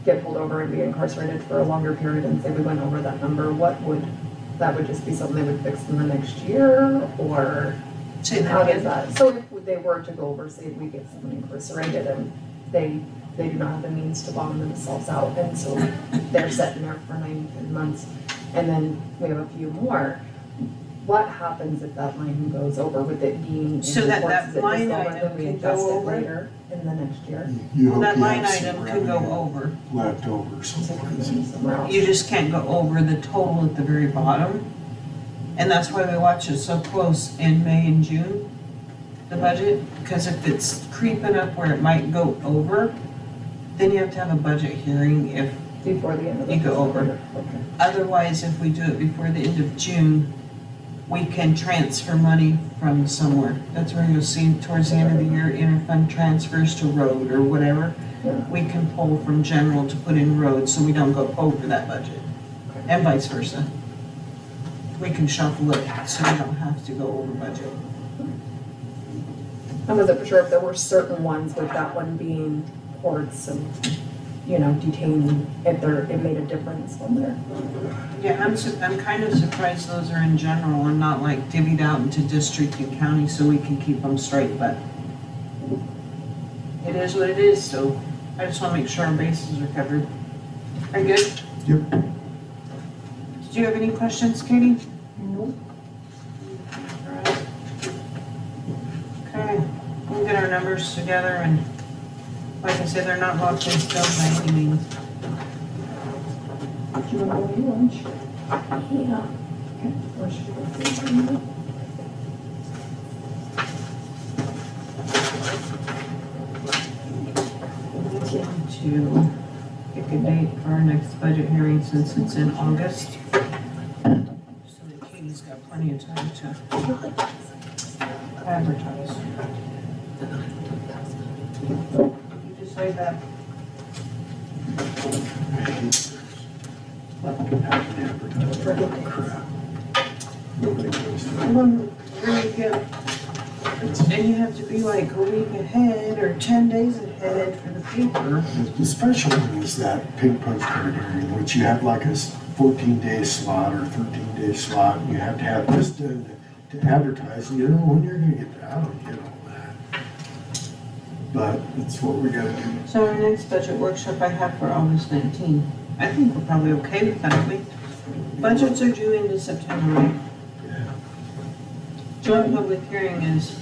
get pulled over and be incarcerated for a longer period and say we went over that number, that would just be something they would fix in the next year, or Say that how does again. that? So if they were to go over, say we get someone incarcerated and they do not have the means to bond themselves out, and so they're sitting there for 9, 10 months, and then we have a few more, what happens if that line goes over with it being in So that reports? Is it just line over, item then we can adjust go it over? later in the next year? You hope That you line have some item could go revenue over. left over Is it someplace. going somewhere else? You just can't go over the total at the very bottom. And that's why we watch it so close in May and June, the budget, because if it's creeping up where it might go over, then you have to have a budget hearing. If Before the end of the You go fiscal over. year. Okay. otherwise, if we do it before the end of June, we can transfer money from somewhere. That's where you'll see towards the end of the year, interfund transfers to road or whatever. Yeah. We can pull from general to put in road, so we don't go over that budget, and vice versa. We can shuffle it, so we don't have to go over budget. I wasn't for sure if there were certain ones, with that one being courts and, detaining, if it made a difference on there. Yeah, I'm kind of surprised those are in general and not like divvied out into district and county so we can keep them straight, but it is what it is, so I just want to make sure our bases are covered. Are you good? Yep. Did you have any questions, Katie? Nope. Okay, we'll get our numbers together and, like I said, they're not locked in stone by any means. Do you want to go eat lunch? Yeah. Or should we go see? To pick a date for our next budget hearing since it's in August. So that Katie's got plenty of time to advertise. You decide that. Crap. Nobody goes to that. And you have to be like a week ahead or 10 days ahead for the paper. The special one is that pig postcard hearing, which you have like a 14-day slot or 13-day slot, and you have to have this done to advertise, and you don't know when you're gonna get that, I don't get all that. But it's what we gotta do. So our next budget workshop I have for August 19th. I think we're probably okay with that, we. Budgets are due into September, right? Yeah. Joint public hearing is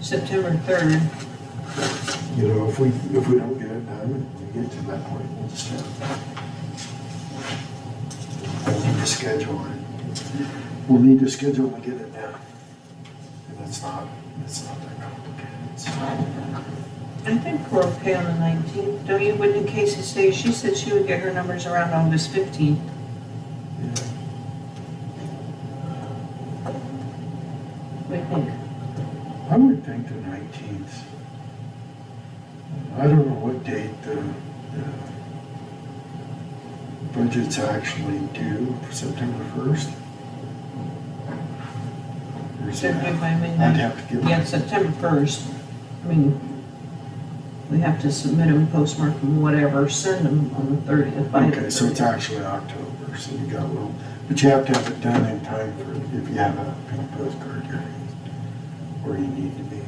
September 3rd. You know, if we don't get it done, and we get to that point, we'll just have. We'll need to schedule it. We'll need to schedule and get it done. And it's not that complicated. So, I think we're okay on the 19th. Don't you, when did Casey say? She said she would get her numbers around August 15th. yeah. the 19th. I don't know what date the budget's actually due, September 1st? Or is it- I'd have to give. Yeah, September 1st. I mean, we have to submit them, postmark them, whatever, send them on the 30th. by the Okay, so it's 30th. actually October, so you got a little, but you have to have it done in time for, if you have a pink postcard hearing, where you need to be.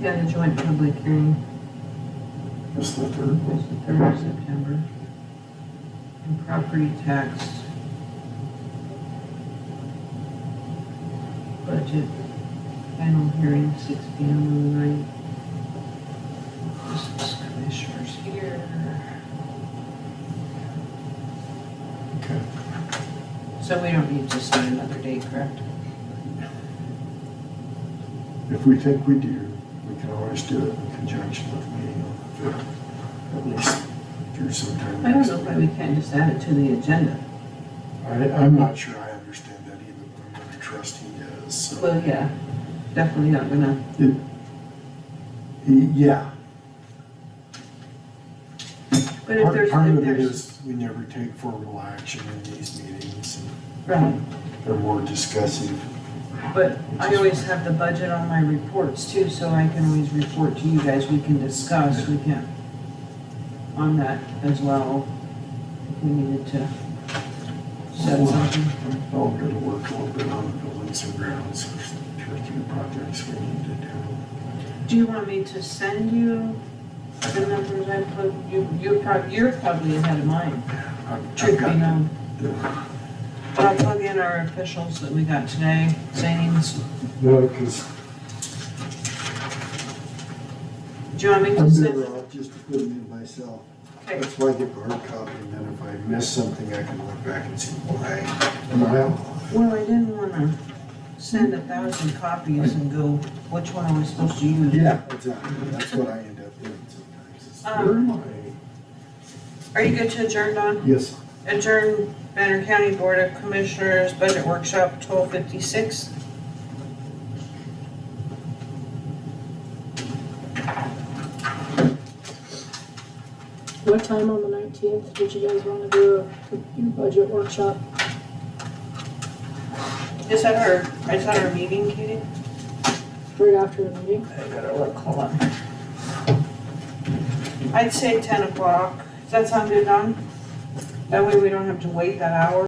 Yeah, the joint public hearing It's the 3rd. is the 3rd of September. And property tax budget final hearing, 6 p.m. on the 9th. This is commissioners here. Okay. So we don't need to set another date, correct? If we think we do, we can always do it in conjunction with the meeting on the 5th, at least through some time. I don't know why we can't just add it to the agenda. I'm not sure I understand that either, but I'm not a trustee does, so. Well, yeah, definitely not gonna. Yeah. But if there's, Part if of it there's, is, we never take formal action in these meetings, and right, they're more discussive. but I always have the budget on my reports too, so I can always report to you guys, we can discuss, we can, on that as well, if we needed to set something. I'll go to work a little bit on the buildings and grounds, there's 2 or 3 projects we need to do. Do you want me to send you the numbers I put, you're probably ahead of mine, I've truth be got known. the- But I'll plug in our officials that we got today, Zane's. No, because Do you want me to I'm send? better off just to put them in myself. Okay. That's why I get the hard copy, and then if I miss something, I can look back and see why. Am I out? Well, I didn't wanna send 1,000 copies and go, which one are we supposed to use? Yeah, exactly. That's what I end up doing sometimes. Is, where am I? Are you good to adjourn, Don? Yes. Adjourn Banner County Board of Commissioners Budget Workshop 12:56. What time on the 19th did you guys want to do your budget workshop? Is that our meeting, Katie? Right after the meeting? I gotta look, hold on. I'd say 10 o'clock. Does that sound good, Don? That way we don't have to wait that hour.